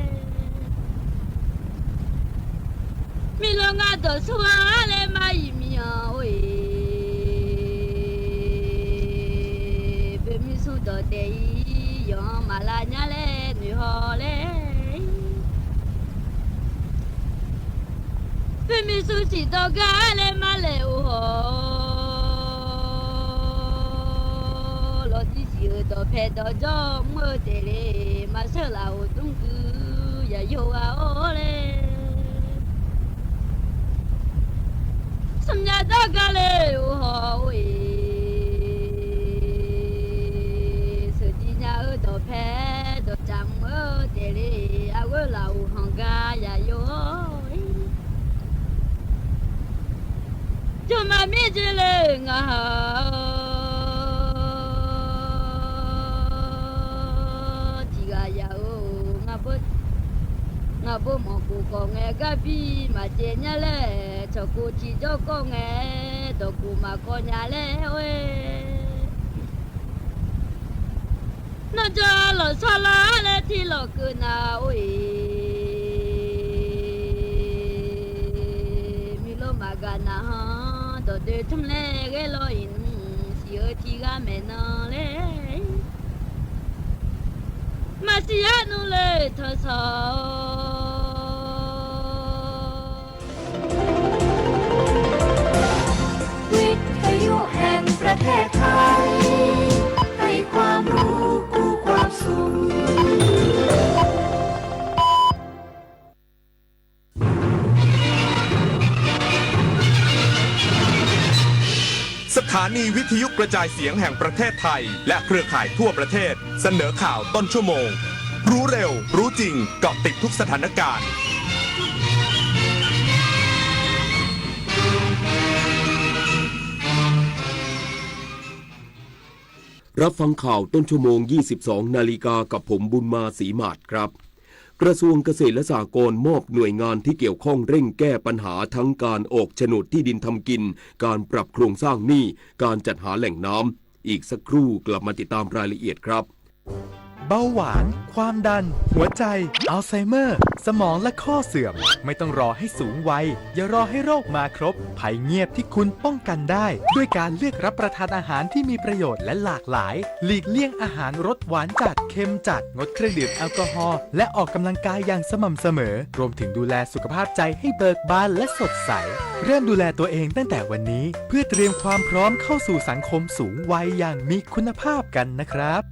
S21: มีโรงงานตัวสว่างเลยมาอีมีอ่ะโอ้ยเป็นมิสุตัวเตยยองมาลาญาเลยนิฮอเลยเป็นมิสุจิตตัวกาเลยมาเลยโอ้โหโลจิสิตัวเพดตัวจอมเมื่อเตเลยมาเสลาอุตุงกืออย่าโยอาโอเลยสัญญาตากาเลโอ้โหสุจิญาตัวแพ้ตัวจังเอเตลีอาเวลาหังกายาโยจุมามีเจเลงาจิกายาโองาบงาบุมกูก็แงกะปีมาเจญะเลชอกูจิจก็แงตอกูมาก็ญะเลเวนะจาลอซาลาเลที่ลอกุนาโอมิโลมากานาตอเดทุมเลเกลออินสิอทีกาเมนาเลมาสิยานุเลทอซอ
S14: วิทยุแห่งประเทศไทยให้ความรู้กู้ความสุข
S9: สถานีวิทยุกระจายเสียงแห่งประเทศไทยและเครือข่ายทั่วประเทศเสนอข่าวต้นชั่วโมงรู้เร็วรู้จริงเกาะติดทุกสถานการณ์
S1: รับฟังข่าวต้นชั่วโมง 22 นาฬิกากับผมบุญมาศรีมาศครับกระทรวงเกษตรและสหกรณ์มอบหน่วยงานที่เกี่ยวข้องเร่งแก้ปัญหาทั้งการออกโฉนดที่ดินทำกินการปรับโครงสร้างหนี้การจัดหาแหล่งน้ำอีกสักครู่กลับมาติดตามรายละเอียดครับ
S4: เบาหวานความดันหัวใจอัลไซเมอร์สมองและข้อเสื่อมไม่ต้องรอให้สูงวัยอย่ารอให้โรคมาครบภัยเงียบที่คุณป้องกันได้ด้วยการเลือกรับประทานอาหารที่มีประโยชน์และหลากหลายหลีกเลี่ยงอาหารรสหวานจัดเค็มจัดงดเครื่องดื่มแอลกอฮอล์และออกกำลังกายอย่างสม่ำเสมอรวมถึงดูแลสุขภาพใจให้เบิกบานและสดใสเริ่มดูแลตัวเองตั้งแต่วันนี้เพื่อเตรียมความพร้อมเข้าสู่สังคมสูงวัยอย่างมีคุณภาพกันนะครับ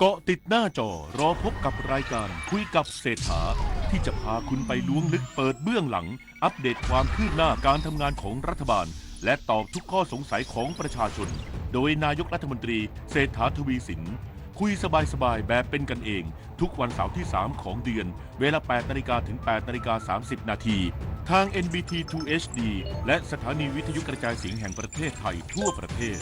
S22: เกาะติดหน้าจอรอพบกับรายการคุยกับเศรษฐาที่จะพาคุณไปล้วงลึกเปิดเบื้องหลังอัปเดตความคืบหน้าการทำงานของรัฐบาลและตอบทุกข้อสงสัยของประชาชนโดยนายกรัฐมนตรีเศรษฐาทวีสินคุยสบายๆแบบเป็นกันเองทุกวันเสาร์ที่ 3 ของเดือนเวลา 8 นาฬิกาถึง 8 นาฬิกา 30 นาทีทาง NBT 2 HD และสถานีวิทยุกระจายเสียงแห่งประเทศไทยทั่วประเทศ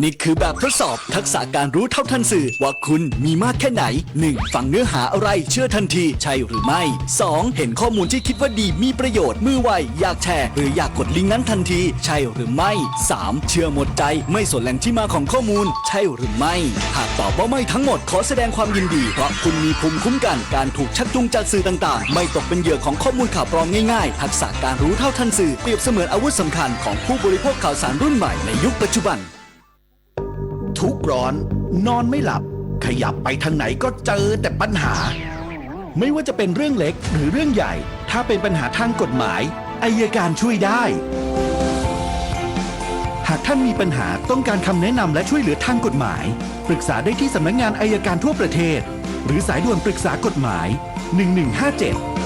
S23: นี่คือแบบทดสอบทักษะการรู้เท่าทันสื่อว่าคุณมีมากแค่ไหน 1. ฟังเนื้อหาอะไรเชื่อทันทีใช่หรือไม่ 2. เห็นข้อมูลที่คิดว่าดีมีประโยชน์มือไวอยากแชร์หรืออยากกดลิงก์นั้นทันทีใช่หรือไม่ 3. เชื่อหมดใจไม่สนแหล่งที่มาของข้อมูลใช่หรือไม่หากตอบว่าไม่ทั้งหมดขอแสดงความยินดีเพราะคุณมีภูมิคุ้มกันการถูกชักจูงจากสื่อต่างๆไม่ตกเป็นเหยื่อของข้อมูลข่าวปลอมง่ายๆทักษะการรู้เท่าทันสื่อเปรียบเสมือนอาวุธสำคัญของผู้บริโภคข่าวสารรุ่นใหม่ในยุคปัจจุบัน
S24: ทุกข์ร้อนนอนไม่หลับขยับไปทางไหนก็เจอแต่ปัญหาไม่ว่าจะเป็นเรื่องเล็กหรือเรื่องใหญ่ถ้าเป็นปัญหาทางกฎหมายอัยการช่วยได้หากท่านมีปัญหาต้องการคำแนะนำและช่วยเหลือทางกฎหมายปรึกษาได้ที่สำนักงานอัยการทั่วประเทศหรือสายด่วนปรึกษากฎหมาย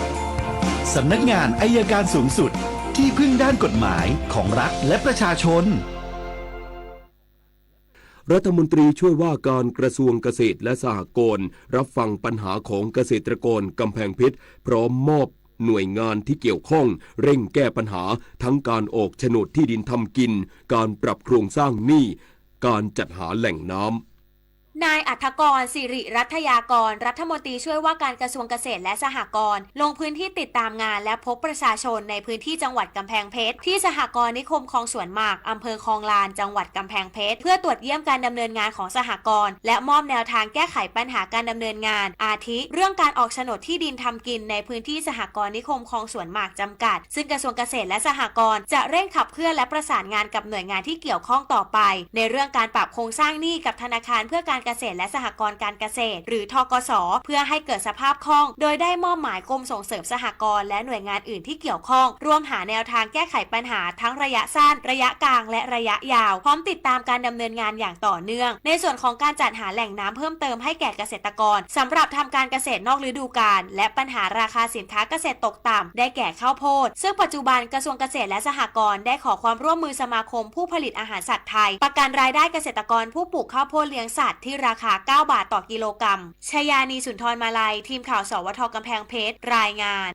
S24: 1157สำนักงานอัยการสูงสุดที่พึ่งด้านกฎหมายของรัฐและประชาชน
S1: รัฐมนตรีช่วยว่าการกระทรวงเกษตรและสหกรณ์รับฟังปัญหาของเกษตรกรกำแพงเพชรพร้อมมอบหน่วยงานที่เกี่ยวข้องเร่งแก้ปัญหาทั้งการออกโฉนดที่ดินทำกินการปรับโครงสร้างหนี้การจัดหาแหล่งน้ำ
S25: นายอัธกร สิริรัตยากรรัฐมนตรีช่วยว่าการกระทรวงเกษตรและสหกรณ์ลงพื้นที่ติดตามงานและพบประชาชนในพื้นที่จังหวัดกำแพงเพชรที่สหกรณ์นิคมคลองสวนหมากอำเภอคลองลานจังหวัดกำแพงเพชรเพื่อตรวจเยี่ยมการดำเนินงานของสหกรณ์และมอบแนวทางแก้ไขปัญหาการดำเนินงานอาทิเรื่องการออกโฉนดที่ดินทำกินในพื้นที่สหกรณ์นิคมคลองสวนหมากจำกัดซึ่งกระทรวงเกษตรและสหกรณ์จะเร่งขับเคลื่อนและประสานงานกับหน่วยงานที่เกี่ยวข้องต่อไปในเรื่องการปรับโครงสร้างหนี้กับธนาคารเพื่อการเกษตรและสหกรณ์การเกษตรหรือธกส.เพื่อให้เกิดสภาพคล่องโดยได้มอบหมายกรมส่งเสริมสหกรณ์และหน่วยงานอื่นที่เกี่ยวข้องร่วมหาแนวทางแก้ไขปัญหาทั้งระยะสั้นระยะกลางและระยะยาวพร้อมติดตามการดำเนินงานอย่างต่อเนื่องในส่วนของการจัดหาแหล่งน้ำเพิ่มเติมให้แก่เกษตรกรสำหรับทำการเกษตรนอกฤดูกาลและปัญหาราคาสินค้าเกษตรตกต่ำได้แก่ข้าวโพดซึ่งปัจจุบันกระทรวงเกษตรและสหกรณ์ได้ขอความร่วมมือสมาคมผู้ผลิตอาหารสัตว์ไทยประกันรายได้เกษตรกรผู้ปลูกข้าวโพดเลี้ยงสัตว์ที่ราคา9 บาทต่อกิโลกรัมชยานีสุนทรมาลัยทีมข่าวสวทกำแพงเพชรรายงาน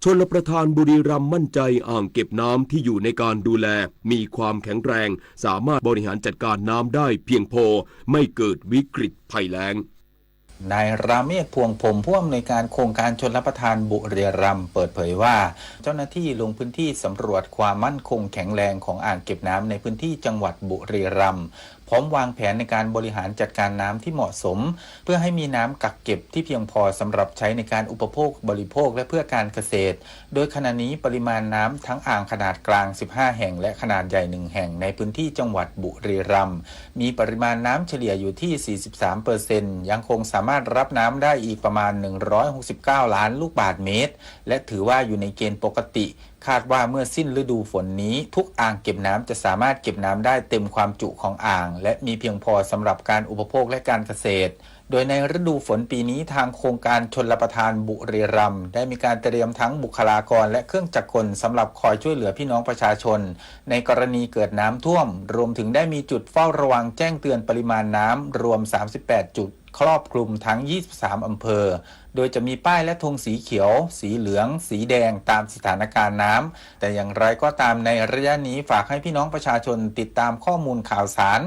S1: ชลประทานบุรีรัมย์มั่นใจอ่างเก็บน้ำที่อยู่ในการดูแลมีความแข็งแรงสามารถบริหารจัดการน้ำได้เพียงพอไม่เกิดวิกฤตภัยแล้ง
S26: นายราเมศพวงพรหมผู้อำนวยการโครงการชลประทานบุรีรัมย์เปิดเผยว่าเจ้าหน้าที่ลงพื้นที่สำรวจความมั่นคงแข็งแรงของอ่างเก็บน้ำในพื้นที่จังหวัดบุรีรัมย์พร้อมวางแผนในการบริหารจัดการน้ำที่เหมาะสมเพื่อให้มีน้ำกักเก็บที่เพียงพอสำหรับใช้ในการอุปโภคบริโภคและเพื่อการเกษตรโดยขณะนี้ปริมาณน้ำทั้งอ่างขนาดกลาง15แห่งและขนาดใหญ่1แห่งในพื้นที่จังหวัดบุรีรัมย์มีปริมาณน้ำเฉลี่ยอยู่ที่ 43% ยังคงสามารถรับน้ำได้อีกประมาณ169ล้านลูกบาศก์เมตรและถือว่าอยู่ในเกณฑ์ปกติคาดว่าเมื่อสิ้นฤดูฝนนี้ทุกอ่างเก็บน้ำจะสามารถเก็บน้ำได้เต็มความจุของอ่างและมีเพียงพอสำหรับการอุปโภคและการเกษตรโดยในฤดูฝนปีนี้ทางโครงการชลประทานบุรีรัมย์ได้มีการเตรียมทั้งบุคลากรและเครื่องจักรกลสำหรับคอยช่วยเหลือพี่น้องประชาชนในกรณีเกิดน้ำท่วมรวมถึงได้มีจุดเฝ้าระวังแจ้งเตือนปริมาณน้ำรวม38จุด ครอบคลุมทั้ง 23 อำเภอโดยจะมีป้ายและธงสีเขียวสีเหลืองสีแดงตามสถานการณ์น้ำแต่อย่างไรก็ตามในระยะนี้ฝากให้พี่น้องประชาชนติดตามข้อมูลข่าวสาร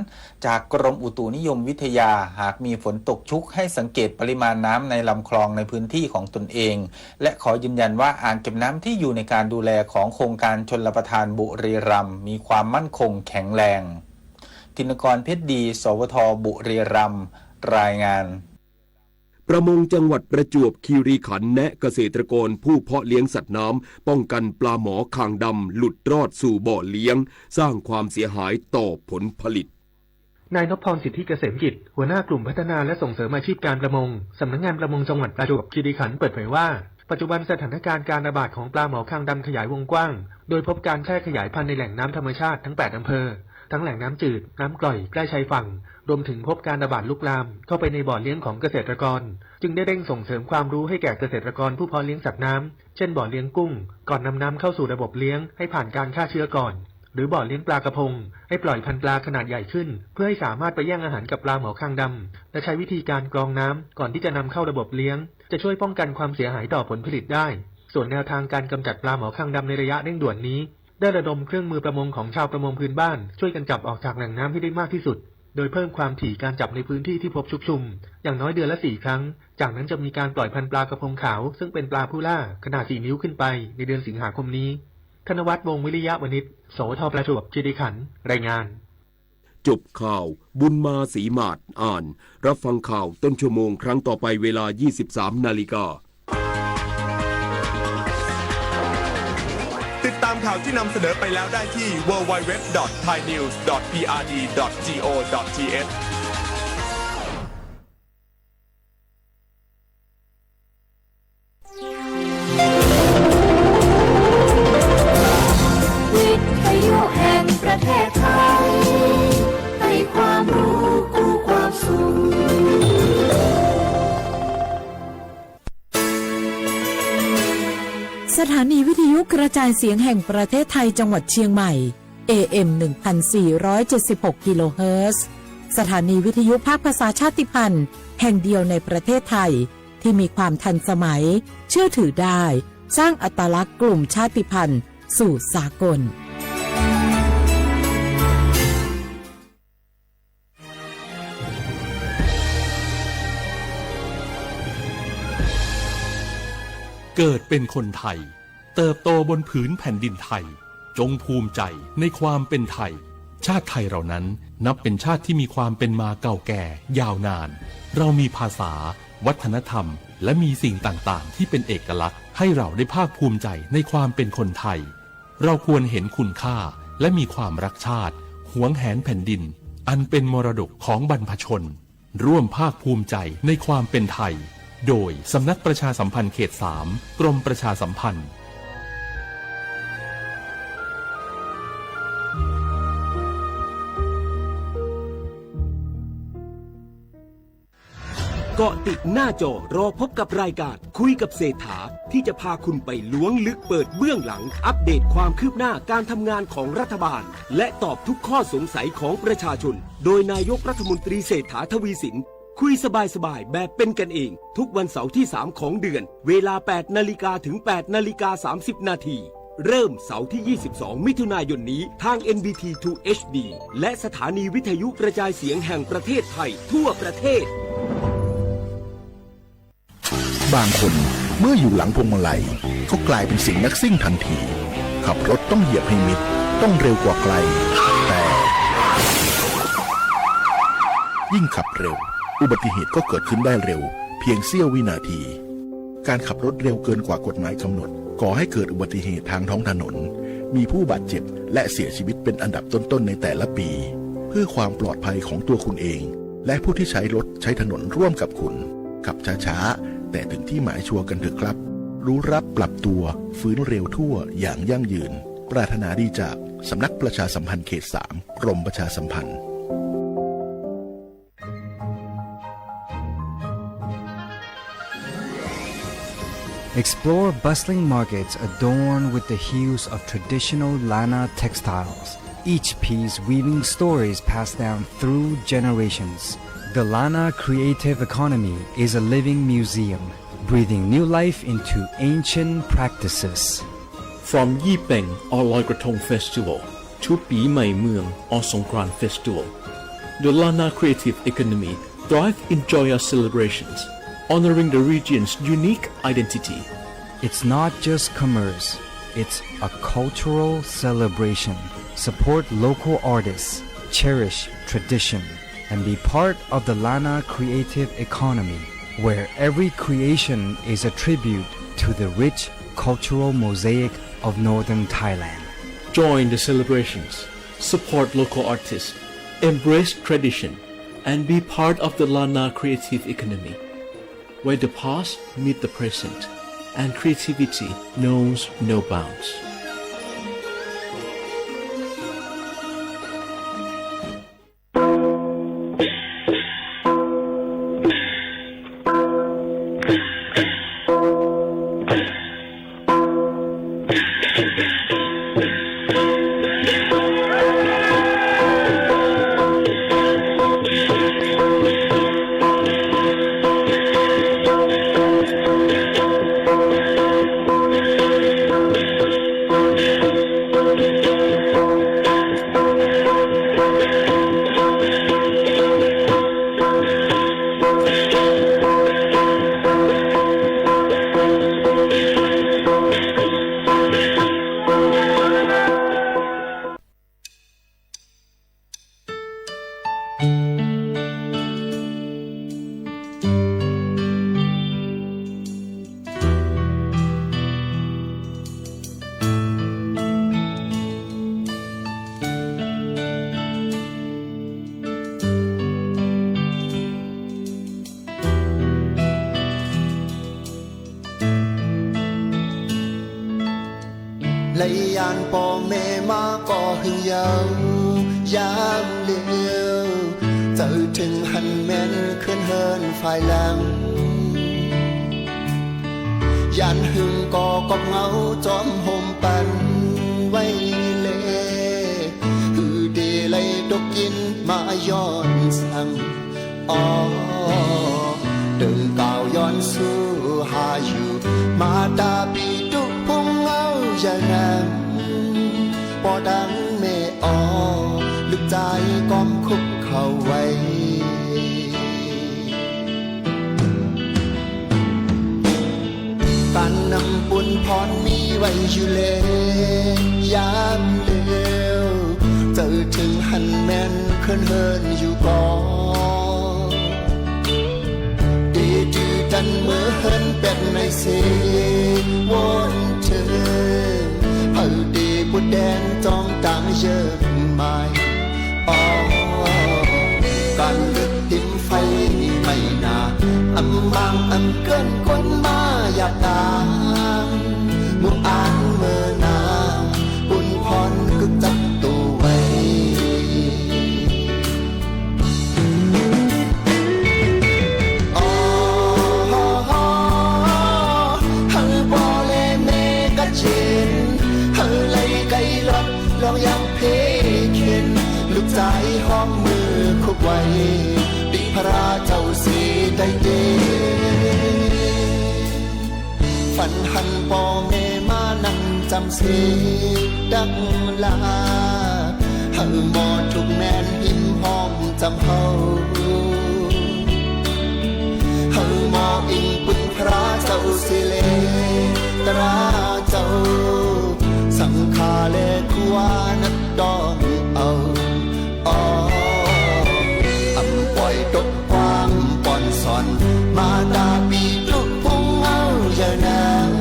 S26: จากกรมอุตุนิยมวิทยาหากมีฝนตกชุกให้สังเกตปริมาณน้ำในลำคลองในพื้นที่ของตนเองและขอยืนยันว่าอ่างเก็บน้ำที่อยู่ในการดูแลของโครงการชลประทานบุรีรัมย์มีความมั่นคงแข็งแรงธินกรเพชรดีสวทบุรีรัมย์รายงาน
S1: ประมงจังหวัดประจวบคีรีขันธ์แนะเกษตรกรผู้เพาะเลี้ยงสัตว์น้ำป้องกันปลาหมอคางดำหลุดรอดสู่บ่อเลี้ยงสร้างความเสียหายต่อผลผลิต
S2: นายนพพรสิทธิเกษมกิจหัวหน้ากลุ่มพัฒนาและส่งเสริมอาชีพการประมงสำนักงานประมงจังหวัดประจวบคีรีขันธ์เปิดเผยว่าปัจจุบันสถานการณ์การระบาดของปลาหมอคางดำขยายวงกว้างโดยพบการแพร่ขยายพันธุ์ในแหล่งน้ำธรรมชาติทั้ง 8 อำเภอทั้งแหล่งน้ำจืดน้ำกร่อยใกล้ชายฝั่งรวมถึงพบการระบาดลุกลามเข้าไปในบ่อเลี้ยงของเกษตรกรจึงได้เร่งส่งเสริมความรู้ให้แก่เกษตรกรผู้เพาะเลี้ยงสัตว์น้ำเช่นบ่อเลี้ยงกุ้งก่อนนำน้ำเข้าสู่ระบบเลี้ยงให้ผ่านการฆ่าเชื้อก่อนหรือบ่อเลี้ยงปลากระพงให้ปล่อยพันธุ์ปลาขนาดใหญ่ขึ้นเพื่อให้สามารถไปแย่งอาหารกับปลาหมอคางดำและใช้วิธีการกรองน้ำก่อนที่จะนำเข้าระบบเลี้ยงจะช่วยป้องกันความเสียหายต่อผลผลิตได้ส่วนแนวทางการกำจัดปลาหมอคางดำในระยะเร่งด่วนนี้ได้ระดมเครื่องมือประมงของชาวประมงพื้นบ้านช่วยกันจับออกจากแหล่งน้ำให้ได้มากที่สุดโดยเพิ่มความถี่การจับในพื้นที่ที่พบชุกชุมอย่างน้อยเดือนละ 4 ครั้งจากนั้นจะมีการปล่อยพันธุ์ปลากระพงขาวซึ่งเป็นปลาผู้ล่าขนาด 4 นิ้วขึ้นไปในเดือนสิงหาคมนี้ธนวัฒน์วงศ์วิริยะวณิชสวทประจวบคีรีขันธ์รายงาน
S1: จบข่าวบุญมาศรีมาศอ่านรับฟังข่าวต้นชั่วโมงครั้งต่อไปเวลา 23 นาฬิกา
S9: ติดตามข่าวที่นำเสนอไปแล้วได้ที่ www.thainews.prd.go.th
S14: วิทยุแห่งประเทศไทยให้ความรู้กู้ความสุข
S3: สถานีวิทยุกระจายเสียงแห่งประเทศไทยจังหวัดเชียงใหม่ AM 1476 กิโลเฮิรตซ์สถานีวิทยุภาคภาษาชาติพันธุ์แห่งเดียวในประเทศไทยที่มีความทันสมัยเชื่อถือได้สร้างอัตลักษณ์กลุ่มชาติพันธุ์สู่สากล
S5: เกิดเป็นคนไทยเติบโตบนผืนแผ่นดินไทยจงภูมิใจในความเป็นไทยชาติไทยเรานั้นนับเป็นชาติที่มีความเป็นมาเก่าแก่ยาวนานเรามีภาษาวัฒนธรรมและมีสิ่งต่างๆที่เป็นเอกลักษณ์ให้เราได้ภาคภูมิใจในความเป็นคนไทยเราควรเห็นคุณค่าและมีความรักชาติหวงแหนแผ่นดินอันเป็นมรดกของบรรพชนร่วมภาคภูมิใจในความเป็นไทยโดยสำนักประชาสัมพันธ์เขต 3 กรมประชาสัมพันธ์
S1: เกาะติดหน้าจอรอพบกับรายการคุยกับเศรษฐาที่จะพาคุณไปล้วงลึกเปิดเบื้องหลังอัปเดตความคืบหน้าการทำงานของรัฐบาลและตอบทุกข้อสงสัยของประชาชนโดยนายกรัฐมนตรีเศรษฐาทวีสินคุยสบายๆแบบเป็นกันเองทุกวันเสาร์ที่ 3 ของเดือนเวลา 8 นาฬิกาถึง 8 นาฬิกา 30 นาทีเริ่มเสาร์ที่ 22 มิถุนายนนี้ทาง NBT 2 HD และสถานีวิทยุกระจายเสียงแห่งประเทศไทยทั่วประเทศ
S6: บางคนเมื่ออยู่หลังพวงมาลัยก็กลายเป็นสิ่งนักซิ่งทันทีขับรถต้องเหยียบให้มิดต้องเร็วกว่าไกลแต่ยิ่งขับเร็วอุบัติเหตุก็เกิดขึ้นได้เร็วเพียงเสี้ยววินาทีการขับรถเร็วเกินกว่ากฎหมายกำหนดก่อให้เกิดอุบัติเหตุทางท้องถนนมีผู้บาดเจ็บและเสียชีวิตเป็นอันดับต้นๆในแต่ละปีเพื่อความปลอดภัยของตัวคุณเองและผู้ที่ใช้รถใช้ถนนร่วมกับคุณขับช้าๆแต่ถึงที่หมายชัวร์กันเถอะครับรู้รับปรับตัวฟื้นเร็วทั่วอย่างยั่งยืนปรารถนาดีจากสำนักประชาสัมพันธ์เขต 3 กรมประชาสัมพันธ์
S7: Explore bustling markets adorned with the hues of traditional Lana textiles, each piece weaving stories passed down through generations. The Lana Creative Economy is a living museum, breathing new life into ancient practices.
S8: From Yipeng or Loi Krathong Festival to Pi Mai Mueang or Songkran Festival, the Lana Creative Economy thrives in joyous celebrations, honoring the region's unique identity.
S7: It's not just commerce, it's a cultural celebration. Support local artists, cherish tradition, and be part of the Lana Creative Economy, where every creation is a tribute to the rich cultural mosaic of northern Thailand.
S8: Join the celebrations, support local artists, embrace tradition, and be part of the Lana Creative Economy, where the past meets the present and creativity knows no bounds.
S11: lấy an po mẹ má có hình dấu giam liêu giờถึงหันแม่นขึ้นเฮินฝ่ายหลังยานหึงก็กบเงาจอมห่มปันไว้เล่หือเดลัยดกกินมาย้อนสั่งอ๋อเดินก้าวย้อนสู้หาอยู่มาตาปีตุกพงเงาอย่างนั้นปอดังเมออลึกใจก้อมคุกเข้าไว้การนำบุญพรมีไว้อยู่เลยยามเร็วเจอถึงหันแม่นขึ้นเฮินอยู่ก่อนดีจือจันเมื่อเฮินเป็ดในเสวนเธอเฮาดีบุดแดนจ้องต่างเยอะไม่การลึกติมไฟไม่นาอำบางอำเกินคนมาอยากตามมุอ่านเมื่อนาบุญพรกึกจับตัวไว้ลองยังเพเข็นลูกใจห้อมมือคุกไว้ดิพระเจ้าสีได้เดฝันหันปอแม่มานั่งจำเสดังลาเฮาหมอทุกแม่นหิมห้อมจำเฮาเฮาหมออิงปุญพระเจ้าสิเลตราเจ้าสังขารเลขวานักดอนเอาอำปล่อยตกความป่อนสอนมาตาปีลุกพุ่งเอาอย่านั้น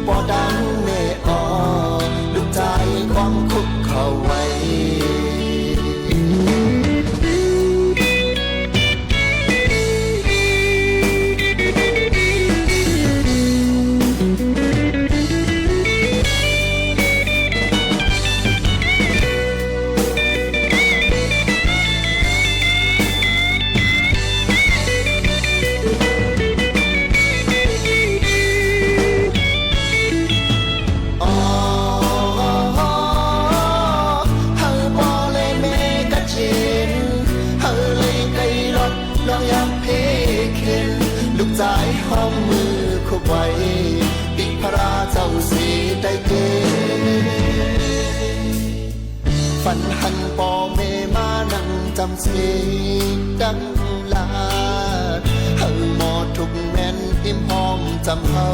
S11: ปอดังเมออลูกใจความคุกเข้าไว้ วันหันปอเมมานั่งจำเสียงดังลาเฮาหมอทุกแม่นอิ่มหอมจำเฮา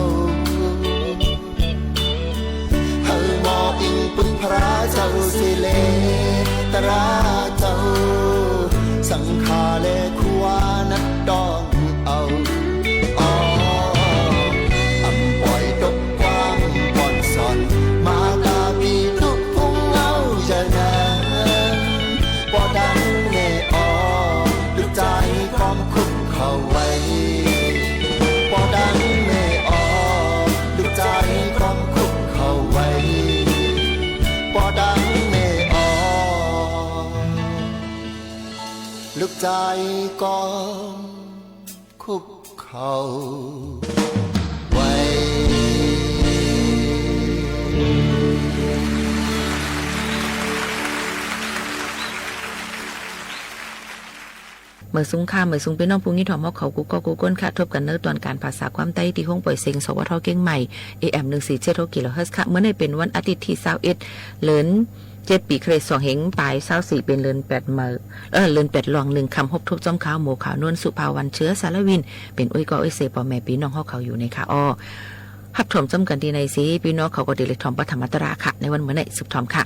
S11: เฮาหมออิงปึงพระเจ้าสิเลตราเจ้าสังขารเลขัวนักดองเอาอำปล่อยตกความบ่อนสอนมากาบีทุกพุ่งเอาจะนั้นบ่ดังแน่อดึกใจความคุกเข้าไว้บ่ดังแน่อดึกใจความคุกเข้าไว้บ่ดังแน่อลึกใจก็คุกเขาไว้
S10: เมื่อสูงค่าเมื่อสูงเป็นน้องผู้งี้ถอมเขากูก็กูก้นค่ะทบกันเนื้อตอนการภาษาความใต้ที่ห้องปล่อยเสียงสวทเก่งใหม่ AM 147กิโลเฮิรตซ์ค่ะเมื่อในเป็นวันอาทิตย์ที่21เดือน7ปีเครด2เหงปลาย24เป็นเดือน8มื้อเดือน8ลอง1คำฮบทบจอมขาวหมู่ขาวนวลสุภาวันเชื้อสารวินเป็นอุ้ยก็อุ้ยเสปอแม่พี่น้องเฮาเขาอยู่ในค่ะอ้อฮับถมจำกันดีในสิพี่น้องเขาก็ดีเลยถอมปฐมตราค่ะในวันมื้อนี้สุบถอมค่ะ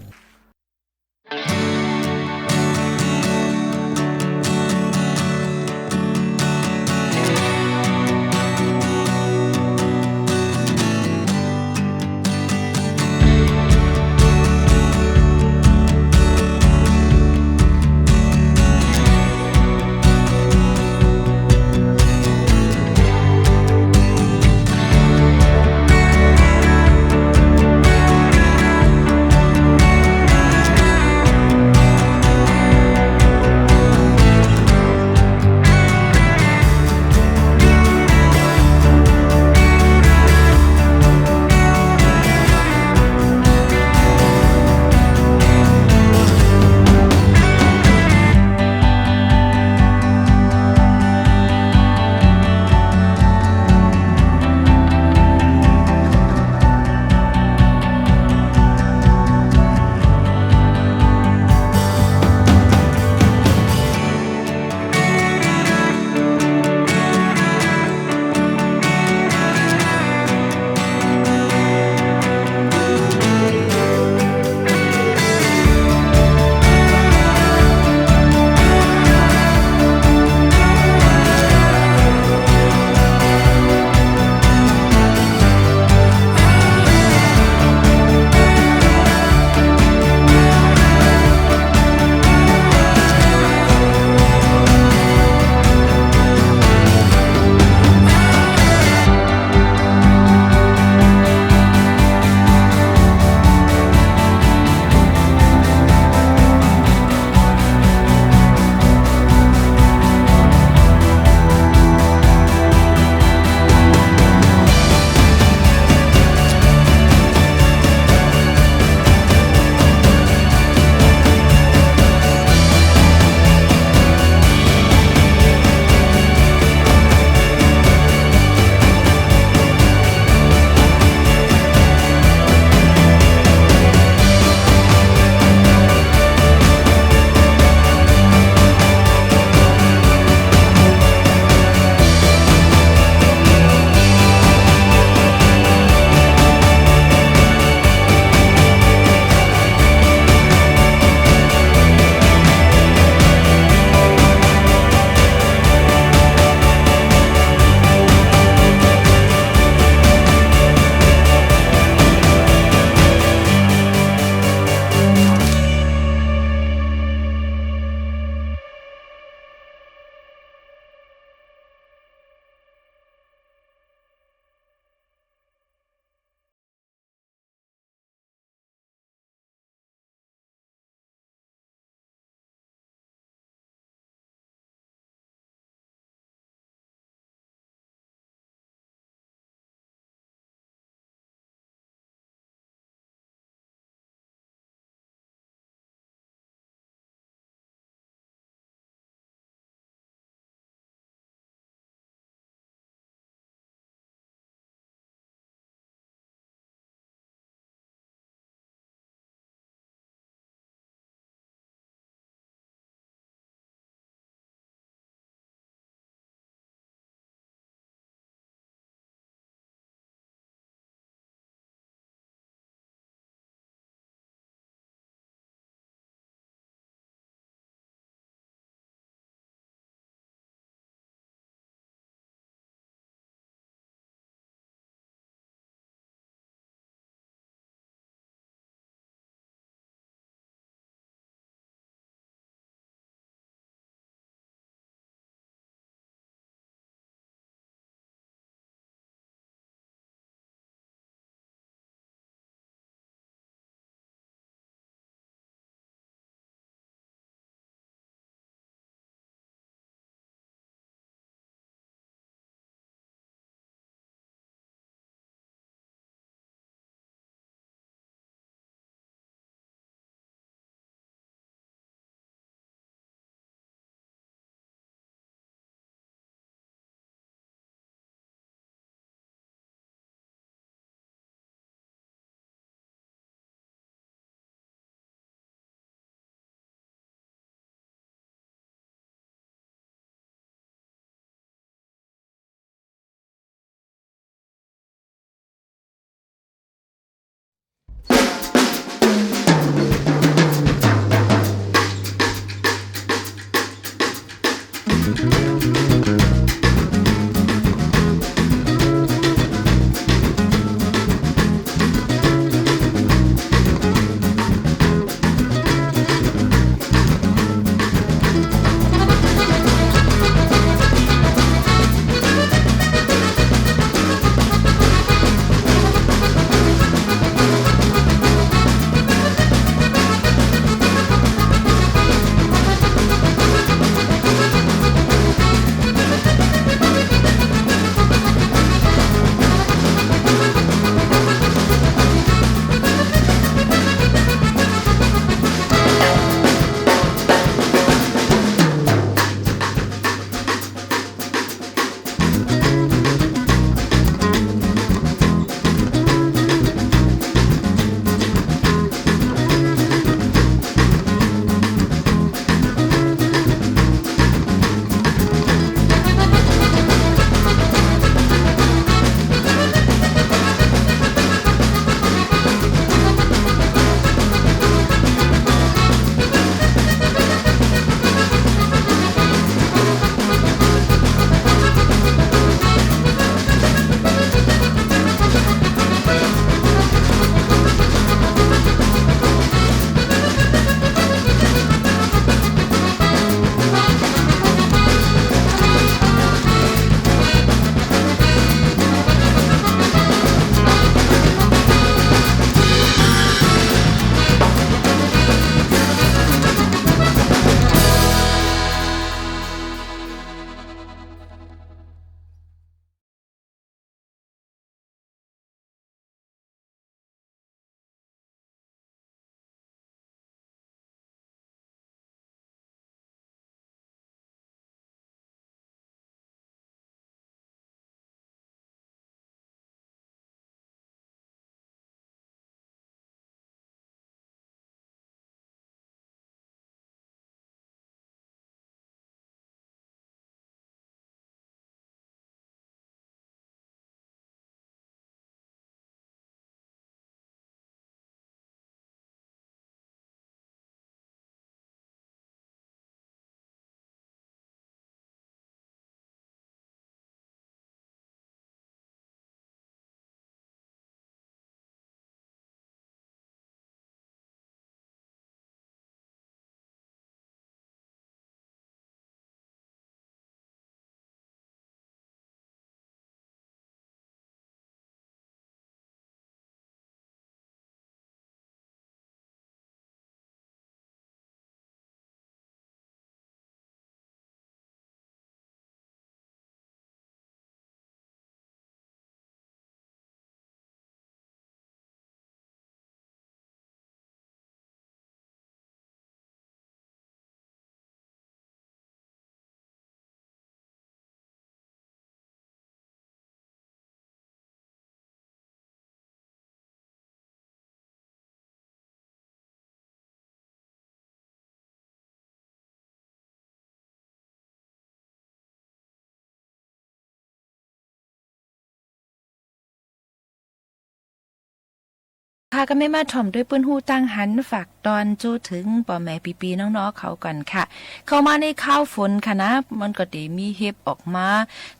S10: ค่ะก็ไม่มาถ่อมด้วยปื้นหูตั้งหันฝากตอนจู้ถึงป่อแม่ปีๆน้องๆเขาก่อนค่ะเข้ามาในข้าวฝนค่ะนะมันก็ได้มีเห็บออกมา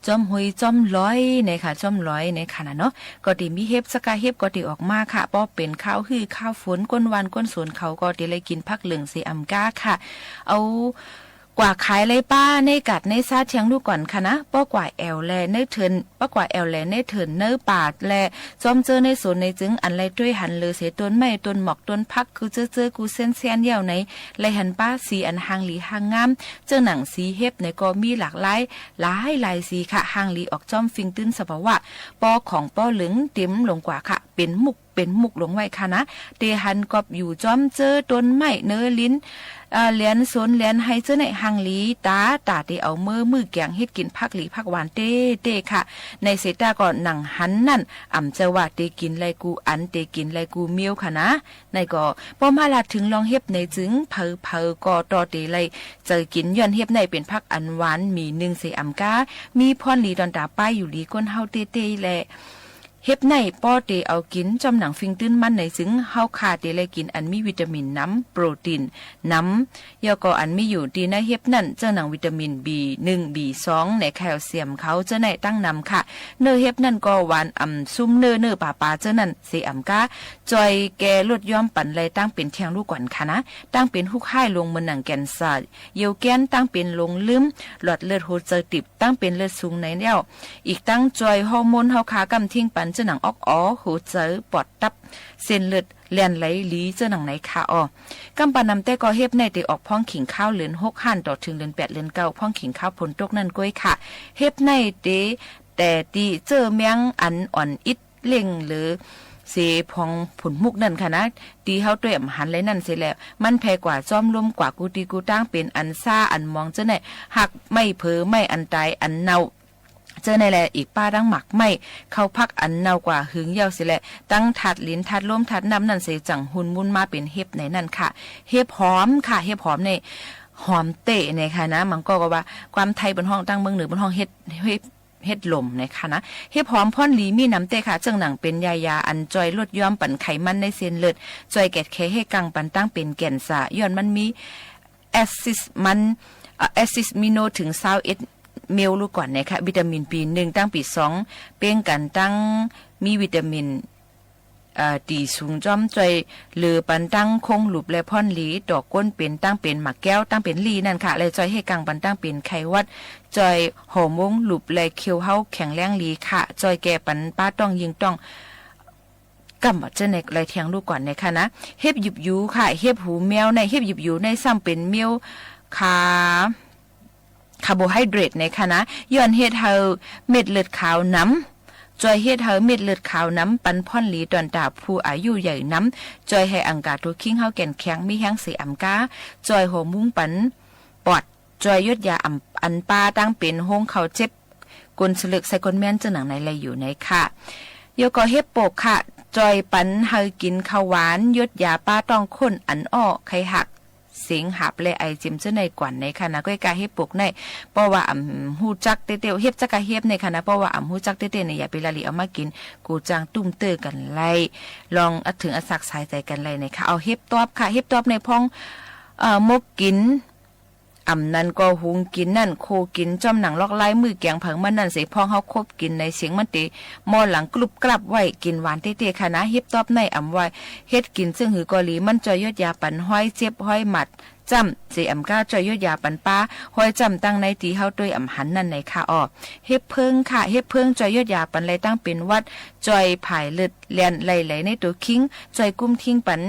S10: จอมหุยจอมร้อยในค่ะจอมร้อยในค่ะนะเนาะก็ได้มีเห็บสกาเห็บก็ได้ออกมาค่ะป้อเป็นข้าวฮือข้าวฝนก้นวันก้นสวนเขาก็ได้เลยกินผักเหลืองสีอำก้าค่ะเอากว่าขายเลยป้าในกัดในซาเทียงดูก่อนค่ะนะป้อกว่าแอลแลในเถินป้ากว่าแอลแลในเถินเนื้อปาดแลจอมเจอในสวนในจึงอันไรด้วยหันเลยเสียต้นไม้ต้นหมอกต้นพักคือเจอกูเส้นเสียนเยี่ยวในไรหันป้าสีอันหางหลีหางงามเจอหนังสีเฮ็บในก็มีหลากหลายลายสีค่ะหางหลีออกจอมฟิงตื้นสภาวะป้อของป้อเหลืองเต็มลงกว่าค่ะเป็นมุกลงไว้ค่ะนะเตหันกอบอยู่จอมเจอต้นไม้เนื้อลิ้นเลียนสนเลียนให้เจ้าในหังลีตาเตเอามือแกงเฮ็ดกินผักหลีผักหวานเต้ค่ะในเสตาก่อนหนังหันนั่นอ่ำเจาว่าเตกินไรกูอันเตกินไรกูเมียวค่ะนะในก็ป้อมาลาถึงลองเฮ็บในจึงเพอก็ต่อเตไรเจอกินย้อนเฮ็บในเป็นผักอันหวานมี1เสอ่ำกามีพรหลีดอนตาป้ายอยู่ลีก้นเฮาเต้แลเฮ็บในป้อเตเอากินจอมหนังฟิงตื้นมันในซึ่งเฮาขาดเตเลยกินอันมีวิตามินน้ำโปรตีนน้ำยอก็อันมีอยู่ดีในเฮ็บนั่นเจ้าหนังวิตามิน B1 B2 ในแคลเซียมเขาเจ้าในตั้งนำค่ะเนื้อเฮ็บนั่นก็หวานซุ่มเนื้อป่าเจ้านั่นเสอำกาจอยแกลดย้อมปั่นเลยตั้งเป็นเทียงลูกก่อนค่ะนะตั้งเป็นฮุกไห้ลงมือหนังแกนซาเยียวแกนตั้งเป็นลงลืมหลอดเลือดโหเจอติบตั้งเป็นเลือดสูงในแล้วอีกตั้งจอยฮอร์โมนเฮาขากำทิ้งปั่นเจ้าหนังออกหูเจอปอดตับเส้นเลือดเลียนไหลลีเจ้าหนังไหนค่ะกำปานำแต่ก็เฮ็บในเตออกพ้องขิงข้าวเหลือน6หั่นต่อถึงเดือน8เดือน9พ้องขิงข้าวผลตกนั่นก้อยค่ะเฮ็บในเตแต่ตีเจอเมียงอันอ่อนอิดเล่งหรือเสพองผุนมุกนั่นค่ะนะตีเฮาตัวหันเลยนั่นเสียแล้วมันแพกว่าจอมลมกว่ากูตีกูตั้งเป็นอันซ่าอันมองเจ้าไหนหักไม่เผลอไม่อันตายอันเน่าเจอในแลอีกป้าดังหมักไม่เข้าพักอันเนากว่าหึงเย้าสิแหละตั้งถัดลิ้นถัดล้มถัดน้ำนั่นเสจังหุ่นมุนมาเป็นเห็บในนั่นค่ะเห็บหอมค่ะเห็บหอมในหอมเตะในค่ะนะมันก็ว่าความไทยบนห้องตั้งเมืองเหนือบนห้องเฮ็ดลมนะคะนะเห็บหอมพ่อนหลีมีน้ำเตะค่ะเจังหนังเป็นยาอันจอยลดย้อมปั่นไขมันในเส้นเลือดจอยแกดแคให้กังปั่นตั้งเป็นแก่นสะย้อนมันมีแอซิสมิโนถึง21เมลลูกก่อนนะคะวิตามินปี1ตั้งปี2เป้งกันตั้งมีวิตามินตีสูงจอมจอยหรือปันตั้งคงหลุบและพ่อนหลีดอกก้นเป็นตั้งเป็นหมักแก้วตั้งเป็นลีนั่นค่ะเลยจอยให้กังปันตั้งเป็นไขวัดจอยหอมวงหลุบและเคียวเฮาแข็งแรงลีค่ะจอยแก่ปันป้าต้องยิงต้องกำจะในไรเทียงลูกก่อนนะคะนะเฮ็บหยิบยูค่ะเฮ็บหูแมวในเฮ็บหยิบยูในซ้ำเป็นเมียวคาร์โบไฮเดรตในค่ะนะย้อนเฮ็ดเฮาเม็ดเลือดขาวน้ำจอยเฮ็ดเฮาเม็ดเลือดขาวน้ำปันพ่อนหลีตอนดาผู้อายุใหญ่น้ำจอยให้อังกาตัวคิงเฮาแก่นแข็งมีแห้งเสียอำกาจอยหัวมุ้งปันปอดจอยยดยาอันปาตั้งเป็นห้องเขาเจ็บกลสลึกใส่กลแม่นจะหนังในไรอยู่ในค่ะโยก็เฮ็ดโปกค่ะจอยปันเฮากินข้าวหวานยดยาป้าต้องข้นอันอ้อไข่หักเสียงหับและไอจิมเจ้าในกวนในค่ะนะก็กาเฮ็บปกในเพราะว่าฮู้จักเตๆเฮ็บจักกะเฮ็บในค่ะนะเพราะว่าฮู้จักเตๆในอย่าไปละลิเอามากินกูจางตุ้มเตอกันไล่ลองถึงอสักสายใจกันไล่ในค่ะเอาเฮ็บตอบค่ะเฮ็บตอบในพ้องมกกินนั่นก็หุงกินนั่นโคกินจอมหนังลอกไล่มือแกงเผิงมันนั่นเสพองเฮาคบกินในเสียงมันเตมอหลังกรุบกลับไว้กินหวานเตๆค่ะนะเฮ็บตอบในไว้เฮ็ดกินซึ่งหือกอลีมันจอยยดยาปันห้อยเจ็บห้อยหมัดจำเจอำก้าจอยยดยาปันป้าห้อยจำตั้งในตีเฮาด้วยหันนั่นในค่ะเฮ็บเพิ่งค่ะเฮ็บเพิ่งจอยยดยาปันไรตั้งเป็นวัดจอยผายเลือดแล่นไหลในตัวคิงจอยกุ้มทิ้งปัน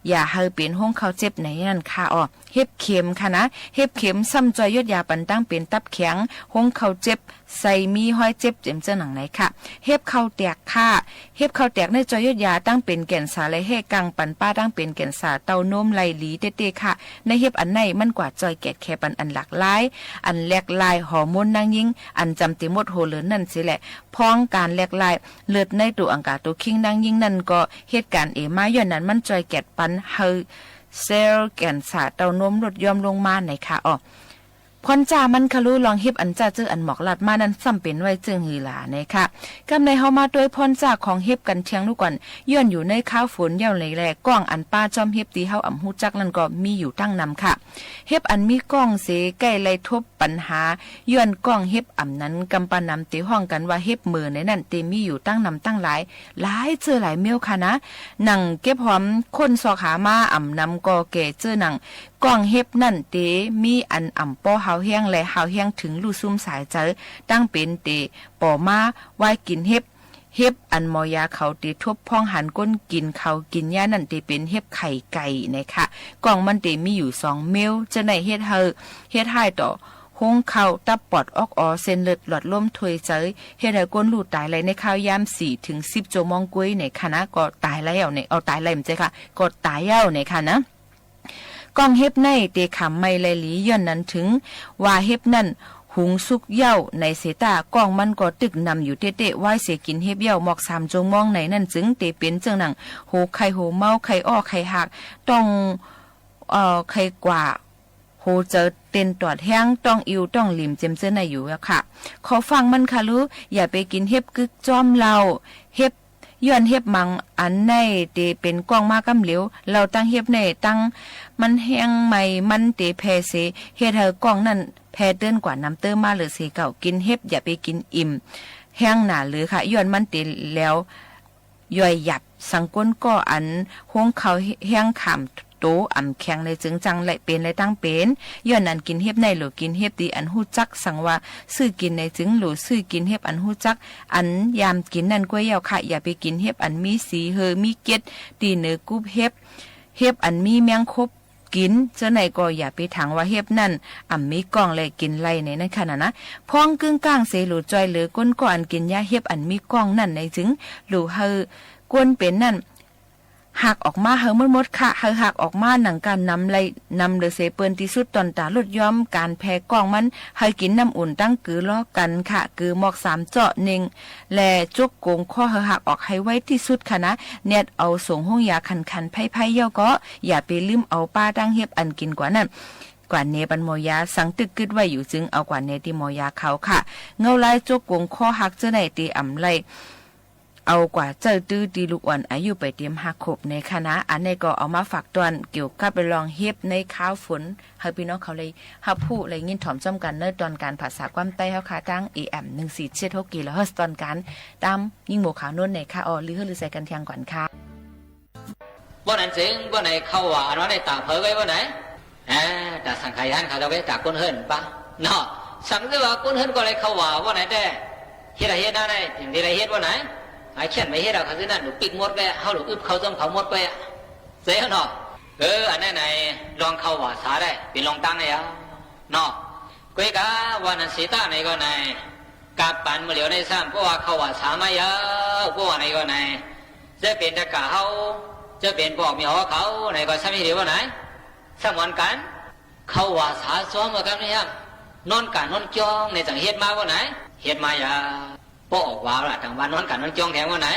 S10: อย่าเฮาเป็นห้องเขาเจ็บไหนนั่นค่ะเฮ็บเข็มค่ะนะเฮ็บเข็มซ้ำจอยยดยาปันตั้งเป็นตับแข็งห้องเขาเจ็บใส่มีห้อยเจ็บเจ็มเจ้าหนังไหนค่ะเฮ็บเข้าแตกค่ะเฮ็บเข้าแตกในจอยยดยาตั้งเป็นแก่นสาและเฮกังปันป้าตั้งเป็นแก่นสาเต้านมไหลหลีเตๆค่ะในเฮ็บอันไหนมันกว่าจอยแกดแคปันอันหลากหลายอันแหลกลายฮอร์โมนนางยิงอันจำติหมดโหเหลือนั่นสิแหละพ้องการแหลกลายเลือดในตัวอังกาตัวคิงนางยิงนั่นก็เหตุการณ์มาย้อนนั้นมันจอยแกดปันเฮาเซลแก่นสาเต้านมลดย่อมลงมาในค่ะ พรจ่ามันคะรู้ลองเฮ็บอันจ่าเจออันหมอกลัดมานั้นซ้ำเป็นไว้จึงหือหลานะคะกำในเฮามาด้วยพรจ่าของเฮ็บกันเทียงลูกก่อนย้อนอยู่ในข้าวฝนยาวแลๆก้องอันป้าจอมเฮ็บตีเฮาอำฮู้จักนั่นก็มีอยู่ตั้งนำค่ะเฮ็บอันมีก้องเสใกล้ไล่ทบปัญหาย้อนก้องเฮ็บอ่ำนั้นกำปานำติห้องกันว่าเฮ็บมือในนั้นเตมีอยู่ตั้งนำตั้งหลายเจอหลายเมียวค่ะนะหนังเก็บหอมคนสอกหามาอ่ำนำก็แก่เจอหนังก้องเฮ็บนั่นเตมีอันอ่ำป้อเฮาแห้งและเฮาแห้งถึงลู่ซุ่มสายเจอตั้งเป็นเตป่อมาไว้กินเฮ็บอันมอยาเขาตีทบพ้องหันก้นกินเขากินหญ้านั่นตีเป็นเฮ็บไข่ไก่นะคะกล่องมันตีมีอยู่2เมลจะในเฮ็ดเให้ต่อหงเข้าตับปอดออกเส้นเลือดหลอดลมถวยเจยเฮ็ดให้ก้นหลุดตายเลยในข้าวยาม4 ถึง 10ชั่วโมงกุ้ยในคณะก็ตายแล้วในเอาตายเลยมั้ยจ๊ะค่ะก็ตายแล้วในค่ะนะกองเฮ็บในเตขำไม่ไหลหลีย้อนนั้นถึงว่าเฮ็บนั่นหุงสุกเหย้าในเสตากองมันก็ตึกนำอยู่เตะๆไว้เสียกินเฮ็บเหย้าหมอก3จงมองในนั่นจึงเตเป็นจังหนังโหไข่โหเมาไข่อ้อไข่หักต้องไข่กว่าโหเจอเต้นตอดแห้งต้องอิวต้องหลิมเจมเจอในอยู่อะค่ะขอฟังมันค่ะรู้อย่าไปกินเฮ็บกึกจอมเราเฮ็บย้อนเฮ็บมังอันในเตเป็นกล้องมากำเหลวเราตั้งเฮ็บในตั้งมันแห้งใหม่มันเตแพเสเฮ็ดให้กล้องนั่นแพเติ้นกว่าน้ำเติมมาหรือเสเก่ากินเฮ็บอย่าไปกินอิ่มแห้งหนาหรือค่ะย้อนมันเตแล้วย่อยหยับสังก้นก็อันห้องเขาแห้งขามโตอ่ำแข็งเลยจึงจังและเป็นและตั้งเป็นย้อนนั้นกินเฮ็บในหรือกินเฮ็บดีอันฮู้จักสั่งว่าซื้อกินในจึงหรือซื้อกินเฮ็บอันฮู้จักอันยามกินนั่นกล้วยยาวค่ะอย่าไปกินเฮ็บอันมีสีเฮอมีเกล็ดตีเนื้อกุบเฮ็บอันมีแมงคบกินเจ้าไหนก็อย่าไปถางว่าเฮ็บนั่นมีกล้องเลยกินไรในนั้นขนาดนะพ้องกึ่งกลางเสหรือจอยหรือก้นก่อนกินยาเฮ็บอันมีกล้องนั่นในจึงหรือเฮอกวนเป็นนั่นหักออกมาเฮาหมดค่ะเฮาหักออกมาหนังการนำเดเสเปิ้นที่สุดตอนตาลดย้อมการแพ้กล้องมันเฮากินน้ำอุ่นตั้งกือล้อกันค่ะกือหมอก3เจาะ1และจุกโกงข้อเฮาหักออกให้ไว้ที่สุดค่ะนะเน็ตเอาส่งห้องยาคันๆไผ่ๆเย่าก็อย่าไปลืมเอาป้าตั้งเฮ็บอันกินกว่านั้นกว่าเนปันหมอยาสังตึกกึดไว้อยู่จึงเอากว่าเนที่หมอยาเขาค่ะเงาลายจุกโกงข้อหักเจ้าไหนตีอ่ำไลเอากว่าเจ้าตื้อดีลูกอ่อนอายุไปเตรียมหักขบในคณะอันนี้ก็เอามาฝากตอนเกี่ยวกับไปลองเฮ็บในข้าวฝนให้พี่น้องเขาเลยฮับผู้เลยยินถ่อมจ้อมกันในตอนการภาษาความใต้เฮาค่ะตั้ง AM 1476กิโลเฮิรตซ์ตอนการตามยิ่งโมขาวนุ่นในค่ะหรือใส่กันเทียงก่อนค่ะ
S12: บ่นั้นจึงบ่ไหนเข้าว่าอันว่าในต่างเผยไว้บ่ไหนแต่สังขารเขาจะไว้จากก้นเฮิรนปะเนาะสังคือว่าก้นเฮิรนก็เลยเข้าว่าบ่ไหนแต่เฮ็ดอะไรเฮ็ดได้ถึงได้เฮ็ดบ่ไหนไอ้เขียนไม่เฮ็ดเอาคือนั่นหนูปิดหมดไปเฮาหนูอึบเขาจมเขาหมดไปเสียเนาะอันนั้นไหนลองเข้าว่าสาได้เป็นลองตั้งได้เนาะก้อยกะวันนั้นสีตาในก็ไหนกาปันมื้อเหลียวในซ้ำเพราะว่าเข้าว่าสามาเยอะเพราะว่าในก็ไหนจะเป็นตะกะเฮาจะเป็นบอกมีหัวเขาไหนก็ซ้ำเหลียวว่าไหนสมวนกันเข้าว่าสาซ้อมมากันนี่ครับนอนกันนอนจ้องในจังเฮ็ดมาว่าไหนเฮ็ดมาอย่าป้อว่าละทางบ้านนอนกันนอนจ้องแถวว่าไหน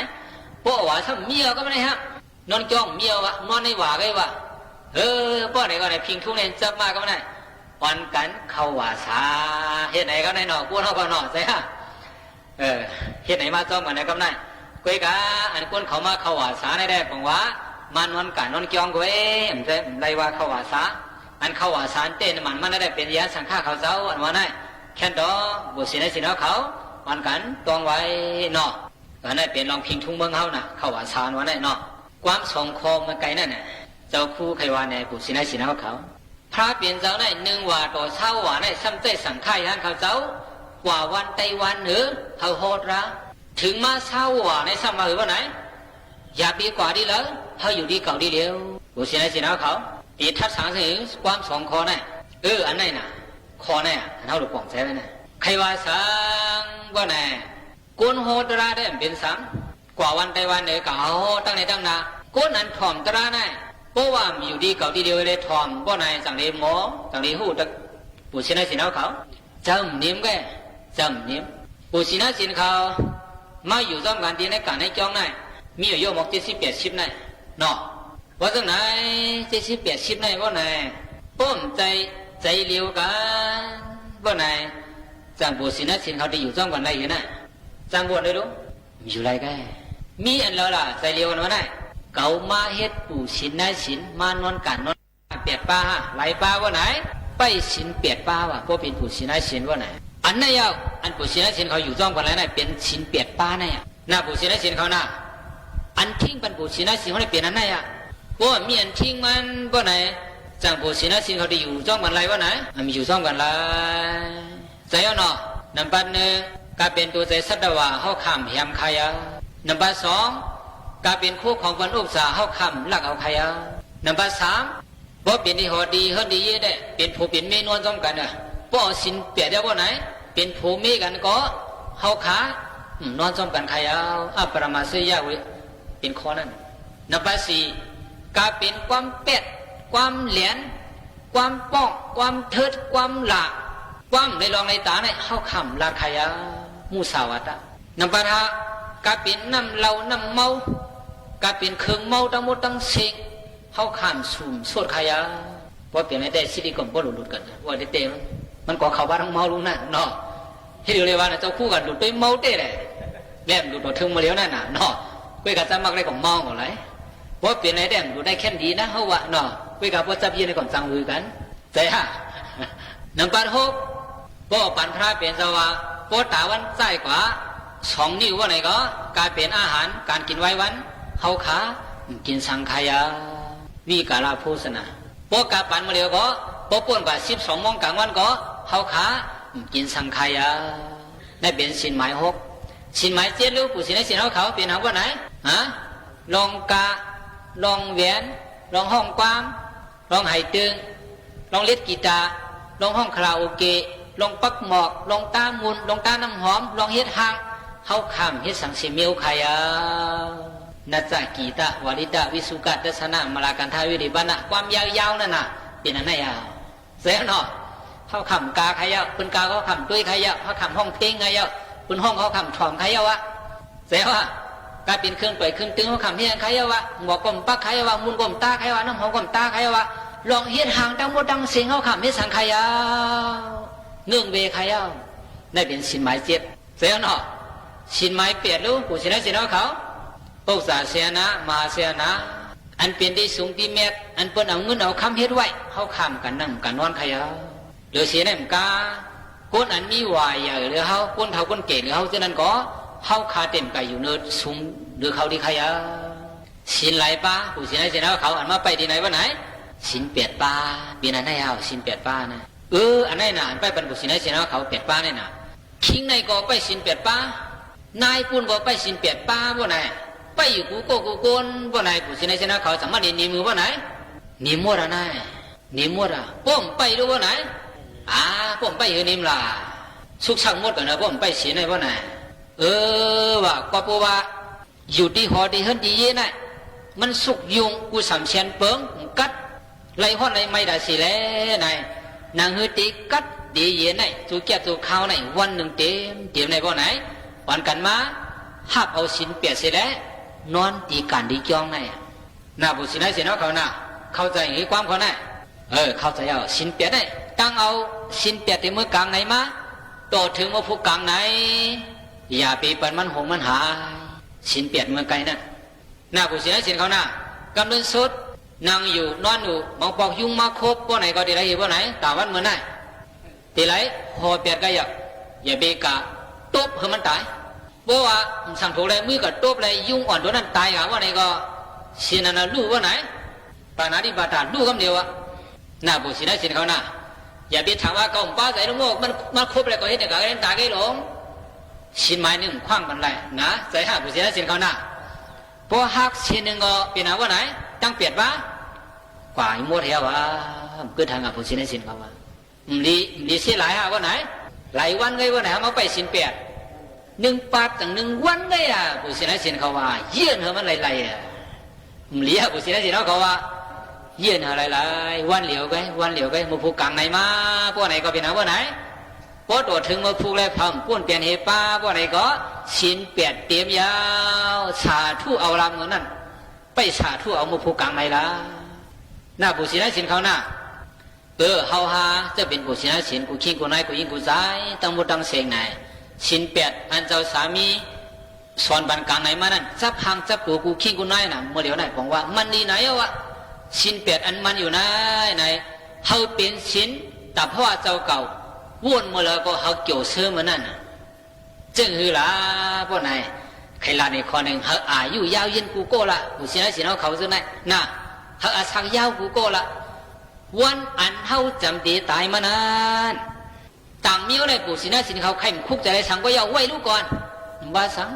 S12: ป้อว่าซ้ำเมียก็ไม่ได้ฮะนอนจ้องเมียวะนอนในว่าไงวะป้อไหนก็ไหนพิงทุ่งเนี่ยจับมาก็ไม่ได้วันกันเข้าว่าสาเฮ็ดไหนก็ไหนหนอกวนเขาก็หนอใช่ฮะเฮ็ดไหนมาจ้องกันไหนก็ได้ก้อยกะอันคนเขามาเข้าว่าสาได้บอกว่ามานอนกันนอนจ้องก้อยมันจะไรว่าเข้าว่าสาอันเข้าว่าสาเต้นมันได้เป็นยาสังฆาเขาเจ้าอันว่าไหนแค่ดอบุษย์สินเขาวันกันตองไว้เนาะก็ได้เป็นลองพิงทุ่งเมืองเฮาน่ะเข้าว่าสารวันได้เนาะความสงคมมันไกลนั่นน่ะเจ้าคู่ใครว่าในบุษย์สินเขาพระเปลี่ยนเจ้าได้1ว่าต่อเช้าว่าได้ซ้ำเต้สังฆายท่านเขาเจ้ากว่าวันไต้วันหรือเขาโหดระถึงมาเช้าว่าในซ้ำมาหรือว่าไหนอย่าปีกว่าดีแล้วเขาอยู่ดีเก่าดีเดียวบุษย์สินเขาปีทัดสังถึงความสงคมน่ะอันไหนน่ะคอเนี่ยเขาหลุดป่องแท้เลยน่ะใครว่าสังว่าไหนกุนโหตระได้เป็นสังกว่าวันไต้วันเนี่ยก็เอาตั้งในตั้งนากุนนั้นถ่อมตระได้เพราะว่ามีอยู่ดีเก่าดีเดียวเลยถ่อมว่าไหนสังเดียหมอสังเดียหูตะปุชินาสินเขาจำนิ่มแกจำนิ่มปุชินาสินเขามาอยู่ร่วมกันดีในการในจ้องได้มีอยู่โยมอก70-80ได้เนาะว่าจังไหน70-80ได้ว่าไหนป้อมใจเลี้ยวกัน บ่ไหนจังบวชศีลนะศีลเขาที่อยู่จ้องกันไรอยู่น่ะจังบวชได้รู้อยู่ไรกันมีอันแล้วล่ะใจเรียวกันวะน่ะเก่ามาเฮ็ดปู่ศีลนะศีลมานอนกันนอนเปียดป้าไหลป้าว่าไหนไปศีลเปียดป้าว่ะพวกเป็นปู่ศีลนะศีลว่าไหนอันนั้นยาวอันปู่ศีลนะศีลเขาอยู่จ้องกันไรน่ะเป็นศีลเปียดป้าน่ะน่ะปู่ศีลนะศีลเขาน่ะอันทิ้งเป็นปู่ศีลนะศีลเขาได้เปลี่ยนอันนั้นอ่ะพวกมีอันทิ้งมันว่าไหนจังปู่ศีลนะศีลเขาที่อยู่จ้องกันไรว่าไหนมันมีอยู่จ้องกันไรใจเอาเนาะนับปันหนึ่งก็เป็นตัวใจสัตว์ว่าเขาขำเหี่ยมขายานับปันสองก็เป็นคู่ของคนอุปสาเขาขำลักเอาขายานับปันสามบ่เป็นที่หอดีเฮิรดีเย่ได้เป็นผู้เป็นเมนวนจ้องกันอ่ะบ่สินเปียได้บ่ไหนเป็นผู้เมกันก็เขาขานอนจ้องกันขายาอัปปรามาเสียวิเป็นข้อนั้นนับปันสี่ก็เป็นความเป็ดความเหรียญความป้องความเทิดความหลาความในรองในตาในเข้าคำราคายามูสาวัตะนับปะทะกาเป็นน้ำเหล้าน้ำเมากาเป็นเครื่องเมาทั้งหมดทั้งสิ่งเข้าคำสุ่มสวดขายาว่าเปลี่ยนให้ได้สิริกรมบ่หลุดกันว่าได้เต็มมันก็เข้าบ้านทั้งเมาลุงนั่นเนาะที่เดียวเลยว่าเจ้าคู่กันหลุดไปเมาเต้เลยแม่หลุดตัวถึงมาเลี้ยวนั่นน่ะเนาะกุยกับจะมักได้ของเมาก่อนเลยว่าเปลี่ยนให้ได้หลุดได้แค่ดีนะเขาว่าเนาะกุยกับว่าจะเพี้ยนในก่อนจังมือกันใจฮะนับปะทะบ่ปันพระเป็นสวะบ่ตาวันใส่กว่า2 นิ้วว่าไหนก็กลายเป็นอาหารการกินไว้วันเฮาขากินสังขายาวิกาลาโภชนะบ่กาปันมาเดียวก็บ่ป่วนกว่า12 โมงกลางวันก็เฮาขากินสังขายาได้เป็นสินหมาย6สินหมาย7รู้ผู้สินให้สินเฮาเขาเป็นหาว่าไหนฮะลองกาลองแหวนลองห้องความลองไหตึงลองเล่นกีตาร์ลองห้องคาราโอเกะลองปักหมอกลองตามุนลองตาน้ำหอมลองเฮ็ดหางเฮาคำเฮ็ดสังสิเมียวขายานัจจกีตะวาริตะวิสุกัตสนะมลากันทาวิริบานะความยาวๆนั่นน่ะเป็นอันไหนอ่ะเสียเนาะเฮาคำกาขายาเพิ่นกาเขาคำด้วยขายาเฮาคำห้องเพลงขายาเพิ่นห้องเขาคำถ่อมขายาวะเสียว่ากาเป็นเครื่องเปิดเครื่องตึงเฮาคำเฮียขายาวะหมอกลมปักขายาวะมุนกลมตาขายาวะน้ำหอมกลมตาขายาวะลองเฮ็ดหางดังบ่ดังเสียงเฮาคำเฮ็ดสังขายาเนื่องเวขายาได้เป็นสินหมาย7เสียเนาะสินหมาย8รู้ผู้สินให้สินเขาปุษาเสียนะมาเสียนะอันเป็นที่สูงที่เม็ดอันเปิ้นเอาเงินเอาคำเฮ็ดไว้เฮาค้ำกันนั่งกันนอนขายาหรือเสียได้มกาคนอันมีวายใหญ่หรือเฮาคนเฒ่าคนเก๋หรือเฮาฉะนั้นก็เฮาคาเต็มไก่อยู่เนินสูงหรือเขาที่ขายาสินไหลป้าผู้สินให้สินเขาอันมาไปที่ไหนวะไหนสิน8ป้าเป็นอันไหนเอาสิน8ป้านะอันไหนน่ะไปบรรพุสินให้สินเขา8ป้านี่น่ะคิงในก็ไปสิน8ป้านายปุ่นก็ไปสิน8ป้าบ่ไหนไปอยู่กูโกกูโกนบ่ไหนผู้สินให้สินเขาสามารถนิมือบ่ไหนนิมดอ่ะนายนิมดอ่ะป้อมไปดูบ่ไหนป้อมไปอยู่นิมล่ะสุกช่างหมดกันนะป้อมไปสินให้บ่ไหนว่าก็เพราะว่าอยู่ที่หอที่เฮิรนที่เย่น่ะมันสุกยุงกูสำเชียนเปิงกัดไล่ฮอดไล่ไม่ได้สิแล้วนายนางฮือตีกัดดีเย็นไหนจูเกียบจูข้าวไหนวันหนึ่งเต็มในบ่ไหนวันกันมาหับเอาสินเปียเสร็จแล้วนอนตีกันดีจ้องไหนน่าบุสินให้เสียน้องเขาน่ะเข้าใจหรือความเขาไหนเข้าใจเอาสินเปียได้ตั้งเอาสินเปียที่มือกลางไหนมาต่อถึงมาผู้กลางไหนอย่าไปเปิดมันหงมันหายสินเปียเมื่อไกลนั่นน่าบุสินให้เสียเขาน่ะกำลังสุดนั่งอยู่นอนอยู่มองปอกยุงมาครบบ่ไหนก็ดีไรอยู่บ่ไหนตาวันเมื่อไหนทีไรหอเปียกก็อย่าเบกะตบให้มันตายเพราะว่าสั่งถูกเลยมือก็ตบเลยยุงอ่อนตัวนั้นตายกะว่าไหนก็เสียนันรู้ว่าไหนปานาดิบาตารู้คำเดียวอะน่าบุสินให้เสียเขาน่ะอย่าไปถามว่าเขาป้าใส่ลูกโม่มันครบเลยก็เห็นแต่ก็เห็นตาแกหลงสินไม้หนึ่งคว้างมันเลยนะใจห้าบุสินให้เสียเขาน่ะพอหักสินหนึ่งก็เป็นอะไรว่าไหนตั้งเปียดวะกว่าหมดแล้ววะก็ทางผู้สินให้สินเขาว่าดีเสียหลายฮะว่าไหนหลายวันเลยว่าไหนมาไปสินเปียด1 ปัดตั้ง1 วันเลยผู้สินให้สินเขาว่าเยี่ยนเหรอมันไหลเลี้ยผู้สินให้สินเขาว่าเยี่ยนเหรอไหลวันเหลียวไกมาผูกกลางไหนมาพวกไหนก็เป็นว่าไหนพอตัวถึงมาผูกแล้วพำป้วนเปลี่ยนเหตุป้าพวกไหนก็สินเปียดเตรียมยาวสาธุเอาลำเงินนั่นไปสาธุเอามาผูกกลางไหนล่ะหน้าผู้สินให้สินเขาหน้า เฮาหาจะเป็นผู้ชนะสินกูขี้กูนายกูยิงกูใจตั้งหมดตั้งเสียงไหนสิน8อันเจ้าสามีสอนบันกลางไหนมานั่นจับหางจับตัวกูขี้กูนายน่ะเมื่อเดี๋ยวไหนบอกว่ามันดีไหนวะสิน8อันมันอยู่ไหนเฮาเป็นสินแต่เพราะว่าเจ้าเก่าวนมาแล้วก็เฮาเกี่ยวเสื้อมานั่นจึงคือล่ะพวกนายใครละในข้อหนึ่งเฮาอายุยาวยินกูโก้ละผู้ชนะสินเอาเขาซึ่งไหนน่ะเฮาอาศักยาวกูโก้ละวันอันเฮาจำตีตายมานานต่างเมียวในผู้ชนะสินเขาใครคุกใจอะไรสังก็ยาวไว้รู้ก่อนว่าสัง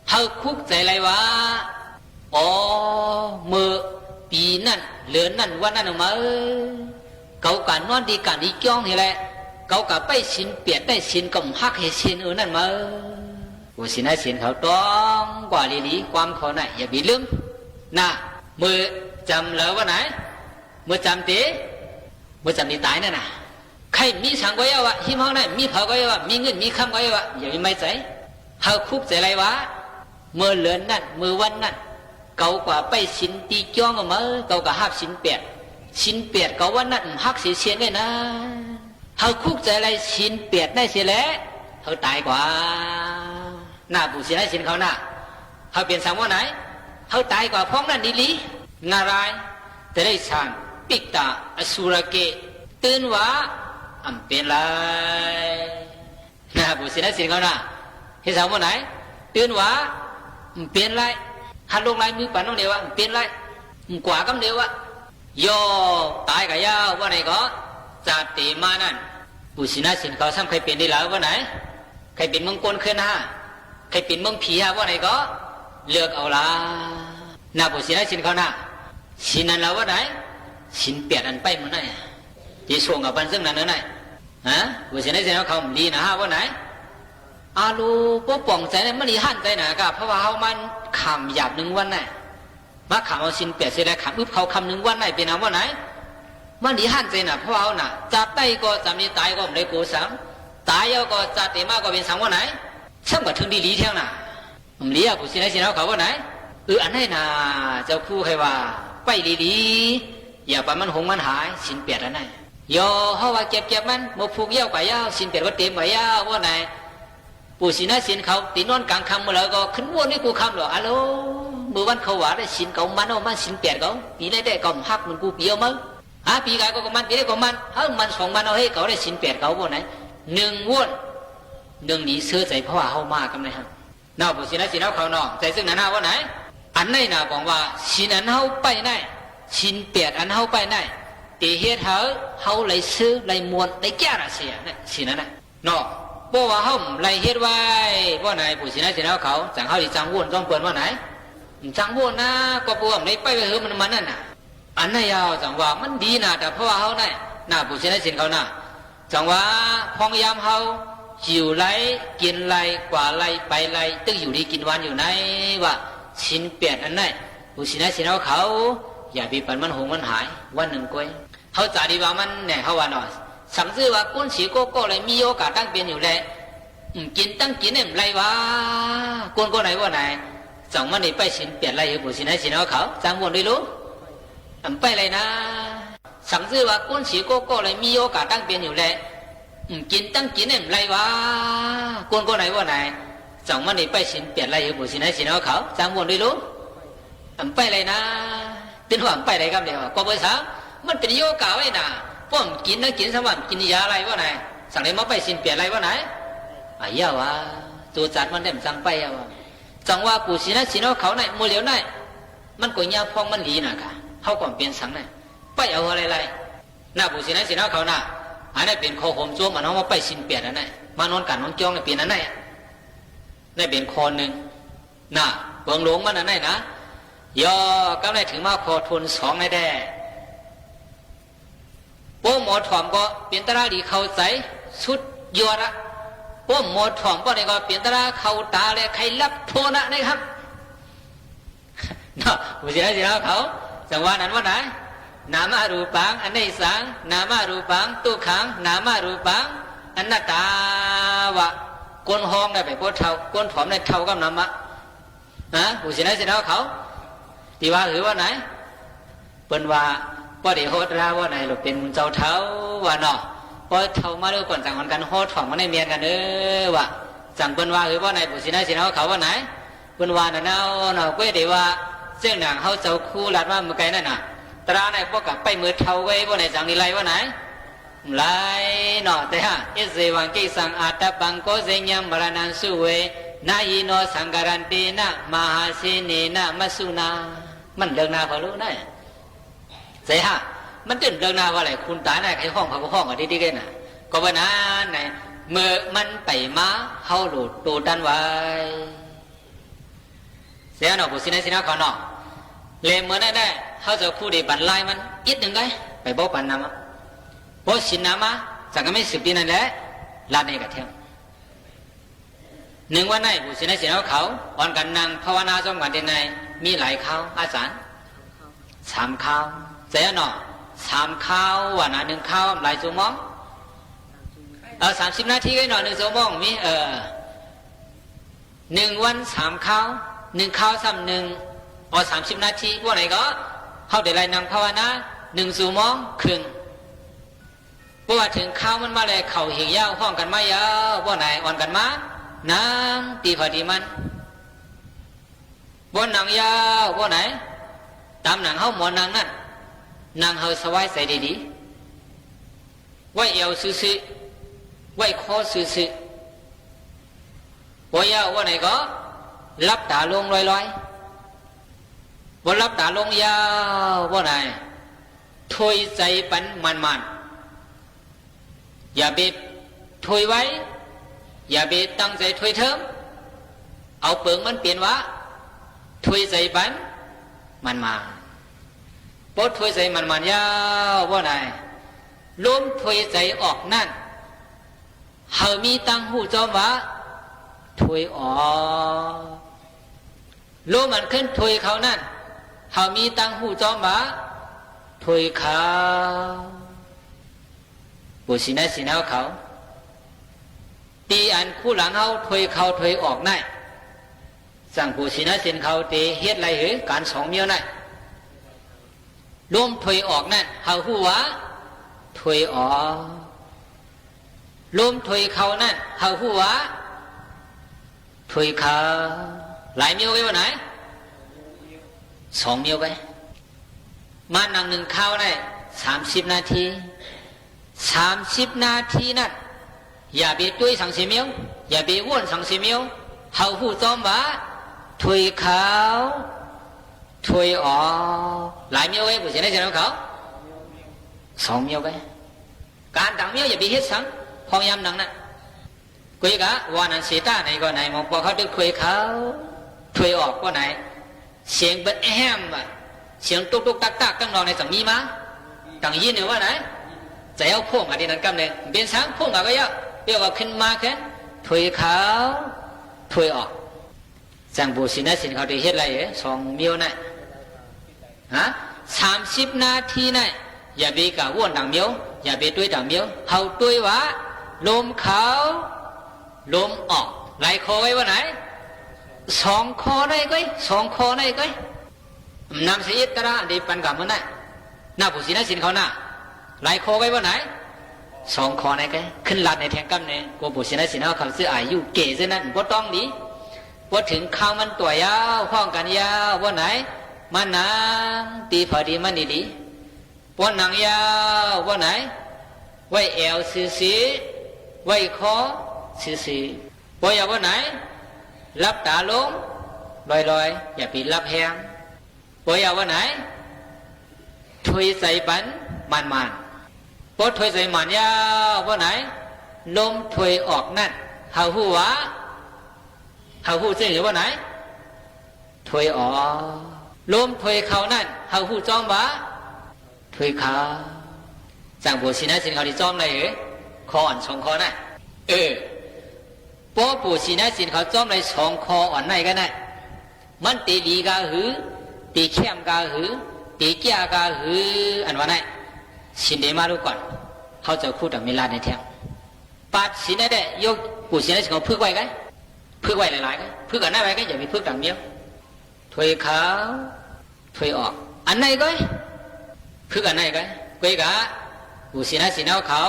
S12: เฮาคุกใจอะไรวะอ๋อมือปีนั่นเหลือนั่นวันนั้นออกมาเขาการนอนดีการดีจ้องนี่แหละเขากับไปสินเปียดได้สินกำฮักให้สินนั่นมาผู้ชนะสินเขาต้องกว่าลีความเขาไหนอย่าบีลืมนะมือจำแล้วว่าไหนเมื่อจำตีเมื่อจำตีตายนั่นน่ะใครมีสังก็ยาวะหิมห้องนั่นมีเผาก็ยาวะมีเงินมีคำก็ยาวะอย่ามีไม่ใจเฮาคุกใจอะไรวะเมื่อเหลือนนั่นเมื่อวันนั่นเก่ากว่าไปสินตีจ้องมาเก่ากับฮักสินเปียดสินเปียดเก่าวันนั่นฮักเสียได้นะเฮาคุกใจอะไรสินเปียดได้เสียแล้วเฮาตายกว่าหน้าผู้เสียให้สินเขาหน้าเฮาเปลี่ยนสังว่าไหนเฮาตายกว่าพ้องนั่นดีลีนารายแต่ได้สานปิกตาอสุรเกตื่นว่าอำเป็นไรหน้าผู้เสียให้สินเขาหน้าเห็นสังว่าไหนตื่นว่าอำเป็นไรหันลงไรมือปั่นน้องเดียวว่าอำเป็นไรกว่ากันเดียวว่าโยตายกับยาวว่าไหนก็จัดตีมานั่นผู้ชนะสินเขาซ้ำใครเป็นได้แล้วว่าไหนใครเป็นเมืองกลขึ้นฮะใครเป็นเมืองผีฮะว่าไหนก็เลือกเอาละหน้าผู้ชนะสินเขาหน้าสินนั้นแล้วว่าไหนสินเปียดอันไปมันไหนที่ส่งกับบันซึ่งนั้นไหนฮะผู้ชนะสินเขาดีนะฮะว่าไหนอาลูปกป้องใจเนี่ยมันดีหันใจหนากับเพราะว่าเขามันขำหยาบหนึ่งวันไหนมาขำเอาสินเปียดเสียแล้วขำอึบเขาคำหนึ่งวันไหนเป็นว่าไหนมันดีหันใจนะเพราะเอาน่ะจับได้ก็จำนี้ตายก็ไม่ได้กูสังตายแล้วก็จับเตมาก็เป็นสังว่าไหนช่างกว่าถึงดีลีเที่ยงน่ะผมเลี้ยกูสิไหนสิเขาว่าไหนอันไหนน่ะเจ้าคู่ใครว่าไปดีอย่าไปมันหงมันหายสินเปียดอันไหนย่อเขาว่าเก็บมันโมผูกเยี่ยวกับยาวสินเปียดว่าเต็มกับยาวว่าไหนปู่สินะสินเขาตีนอนกลางคำเมื่อไรก็ขึ้นวนนี่กูคำหรออะโลเมื่อวันเขาว่าได้สินเขามันเอามันสินเปียดเขาปีได้ก็หักมันกูเปียวมั้งปีกายก็มันปีได้ก็มันมันสองมันเอาให้เขาได้สินเปียดเขาบ่ไหนหนึ่งวนหนึ่งนี้เสื้อใจเพราะว่าเขามากกันเลยฮะนอกปู่สินะสินเขานอกใจซึ่งนั้นว่าไหนอันไหนน่ะบอกว่าสินอันเขาไปไหนสินเปียดอันเขาไปไหนตีเหตุเขาเลยซื้อเลยมวนเลยแก่ละเสียเนี่ยสินนั้นน่ะนอกเพราะว่าเขาเลยเหตุไว้ว่าไหนปู่สินะสินเขาจังเขาดิจังวนต้องเปิดว่าไหนจังวนนะก็ปวดไม่ไปเฮือมันนั่นน่ะอันนั้นยาวจังว่ามันดีนะแต่เพราะว่าเขาเนี่ยหน้าผู้ชนะสินเขาน่ะจังว่าพองยามเขาอยู่ไรกินไรกว่าไรไปไรตึกอยู่ดีกินวันอยู่ไหนว่าสินเปียดอันนั้นผู้ชนะสินเขาอย่าบีบมันหงมันหายวันหนึ่งก้อยเขาจ่าดีว่ามันเนี่ยเขาว่าหน่อยสังซื้อว่าก้นสีโก้เลยมีโอกาสตั้งเป็นอยู่เลยกินตั้งกินเนี่ยไรวะก้นไหนว่าไหนจังมันนี่ไปสินเปียดไรผู้ชนะสินเขาจังวนได้รู้ไปเลยนะสังซื้อว่าก้นสีโก้เลยมีโอกาสตั้งเป็นอยู่เลยกินตั้งกินเนี่ยไรวะก้นไหนว่าไหนจังมันนี่ไปสินเปียดไรผู้ชนะสินเขาจังวนได้รู้ไปเลยนะเป็นห่วงไปเลยครับเดี๋ยวก็เบอร์สามมันเป็นโยกาไว้นะป้อมกินนะกินสมัครกินยาอะไรวะไหนสั่งเลยมาไปสินเปียดอะไรวะไหนยาวะตัวจัดมันเด่มสั่งไปยาวะจังว่าผู้ชนะสินเขาไหนโมเหลียวไหนมันก็ยาพองมันดีนะค่ะเขาก่อนเป็นสังไหนไปเอาอะไรหน้าผู้ชนะสินเขาหน้าอันนั้นเป็นคอผมจ้วมันเอามาไปสินเปียดอันนั้นมานอนกันนอนจ้องในเปลี่ยนอันนั้นนี่เป็นคอหนึ่งน่ะเบิ่งหลงมันอันนั้นนะย่อก็ได้ถึงมาคอทุนสองในแด่โป้หมอถ่อมก็เปลี่ยนตราดีเข้าใจสุดยอดละโป้หมอถ่อมก็ได้ก็เปลี่ยนตราเข้าตาเลยใครรับโทนะนะครับน่ะผู้ชนะสินะเขาจังหวะนั้นว่าไหนนามารูปังอันนี้สังนามารูปังตุขังนามารูปังอันนัตตาวะก้นห้องได้ไปก้นเท่าก้นผอมได้เท่ากับน้ำมะผู้ชนะสินะเขาตีว่าหรือว่าไหนเป็นว่า บ่ได้โหดราว่าไหนหรือเป็นเจ้าเท้าว่าเนาะบ่เท่ามาด้วยก่อนจังกันโหดถ่องมาในเมียนกันเด้อว่าจังเปิ้นว่าคือว่าไหนผู้สินะสิเฮาเขาว่าไหนเปิ้นว่าน่ะเนาะก้อยได้ว่าเจ้าหนังเฮาเจ้าคู่ลัดว่ามื้อไกลนั่นน่ะตราไหนพวกกับไปมือเท่าไว้บ่ไหนจังนี่ไล่ว่าไหนไล่เนาะแต่ฮะอิเสวังกิสังอาตปังโกเสญัมมรณังสุเวนายิโนสังการันตินะมหาสิเนนะมัสสุนามันเรื่องนาพอรู้นะเสียฮะมันตื่นเรื่องนาว่าอะไรคุณตาไหนใครห้องเขาก็ห้องกันดีๆกันนะก็ว่านั้นไหนเมื่อมันไปมาเฮาหลุดตูดันไว้เสียเนาะผู้สินะสินะเขาเนาะเลยเมื่อนั้นได้เฮาจะคู่ดีบันไล่มันอีกหนึ่งไงไปบอกปันน้ำบอกสินน้ำมาจากก็ไม่10 ปีนั่นแหละลาดในกระเทียมหนึ่งวันไหนผู้สินะสินะเขาอ่อนกันนั่งภาวนาจอมกันเดนในมีหลายข้าวอาจารย์3 ข้าวเสียเนาะ3 ข้าววันน่ะ1 ข้าวหลายชั่วโมง30 นาทีก็หน่อย1 ชั่วโมงมี1 วัน3 ข้าว1 ข้าวซ้ำ130 นาทีพวกไหนก็เขาได้ไล่นั่งภาวนา1 ชั่วโมงครึ่งเพราะว่าถึงข้าวมันมาเลยเข่าเหี่ยวยาวห้องกันมายาวพวกไหนอ่อนกันมานั่งตีพอดีมันบนหนังยาวพวกไหนตามหนังเขาหมอนหนังนั่นหนังเขาสบายใส่ดีๆไว้เอวซื่อๆไว้คอซื่อๆพอยาวพวกไหนก็รับตาลงลอยๆบนรับตาลงยาวพวกไหนถอยใจปันมันอย่าเบ็ดถอยไว้อย่าไปตั้งใจถอยเทิมเอาเปิงมันเปลี่ยนวะถอยใจปันมันมาปดถอยใจมันยาวว่าไหนล้มถอยใจออกนั่นเฮามีตั้งหูจอมวะถอยออกล้มมันขึ้นถอยเขานั่นเฮามีตั้งหูจอมวะถอยเขาบุษินะสินะเขาตีอันคู่หลังเขาถอยเขาถอยออกได้สั่งผู้ศินะสินเขาตีเฮ็ดไรหรือการ2 เมียวได้ร่วมถอยออกนั่นเขาหูวะถอยออกร่วมถอยเขานั่นเขาหูวะถอยเขาหลายเมียวไปวันไหน2 เมียวไปมานั่ง1 ข้าวได้30 นาที30 นาทีนั่นอย่าไปตุ้ยสังเสียเมียวอย่าไปว่นสังเสียเมียวเฮาหูจอมวะถอยเขาถอยออกหลายเมียวไว้ผู้เสียในใจของเขา2 เมียวไปการดังเมียวอย่าไปเฮ็ดสังพองยามดังนั้นกุยกะวานันเสตาไหนก็ไหนมองพอเขาดึกถอยเขาถอยออกก็ไหนเสียงเบิดแอมเสียงตุกๆตักๆตั้งนอนในสังมีมาดังยินเนี่ยว่าไหนจะเอาพ่วงอันนี้นั่นกำเนี่ยเป็นสังพ่วงก็เยอะเรียกว่าขึ้นมาแค่ถอยเขาถอยออกจังบุษินะสินเขาได้เฮ็ดอะไร2 เมียวน่ะฮะ30 นาทีน่ะอย่าไปกะว่นดังเมียวอย่าไปตุ้ยดังเมียวเฮาตุ้ยวะลมเขาลมออกไหลคอไว้ว่าไหน2 คอได้ก้อย2 คอได้ก้อยนำเสียตระดีปันกับมันน่ะหน้าบุษินะสินเขาน่ะไหลคอไว้ว่าไหน2 คอไหนกันขึ้นหลัดในแทงกำเนี่ยกูบุษินะสินะเขาซื้ออายุเก๋ซะนั่นบ่ต้องดีว่าถึงข้าวมันตัวยาวห้องกันยาวว่าไหนมันนางตีพอดีมันดีว่าหนังยาวว่าไหนไว้เอวซื่อไว้คอซื่อว่าอย่าว่าไหนรับตาลงลอยอย่าไปรับแหงว่าอย่าว่าไหนถอยใจปันมันพอถอยใจมันยาวว่าไหนลมถอยออกนั่นเฮาหูวะเฮาหูเสียงอยู่ว่าไหนถอยออกลมถอยเขานั่นเฮาหูจอมวะถอยเขาจังบุษินะสินเขาที่จอมเลยคออ่อน2 คอนั่นพอบุษินะสินเขาจอมเลย2 คออ่อนไหนกันน่ะมันตีดีกาหือตีเข้มกาหือตีแก่กาหืออันว่าไหนสินเดมาดูก่อนเขาจะพูดแต่เวลาในแถมปัดสินได้ยกบุษินะสินเขาพึกไว้กันพึกไว้หลายๆกันพึกกันได้ไว้กันอย่าไปพึกดังเมียวถอยเขาถอยออกอันไหนก็ คือกันไหนกันกุยกะกูสินะสินะเขา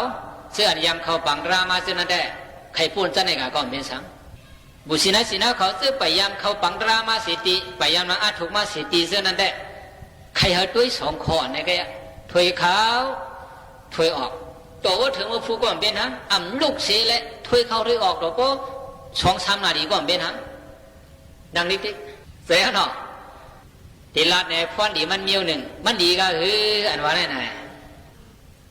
S12: เสื้อยำเขาปังรามาเสื้อนั่นได้ใครพูดจะไหนกะก่อนเป็นสังบุสินะสินะเขาเสื้อไปยำเขาปังรามาสิติไปยำนางอาถูกมาสิติเสื้อนั่นได้ใครหาด้วยสองข้อในกันถอยเขาถอยออกตัวว่าถึงว่าผู้ก่อนเป็นฮะอ่ำลูกเสียและถอยเข้าถอยออกตัวก็2-3 นาทีก่อนเป็นฮะดังนี้ที่เสียเนาะทีละในพรดีมันมีหนึ่งมันดีก็คืออันว่าแน่น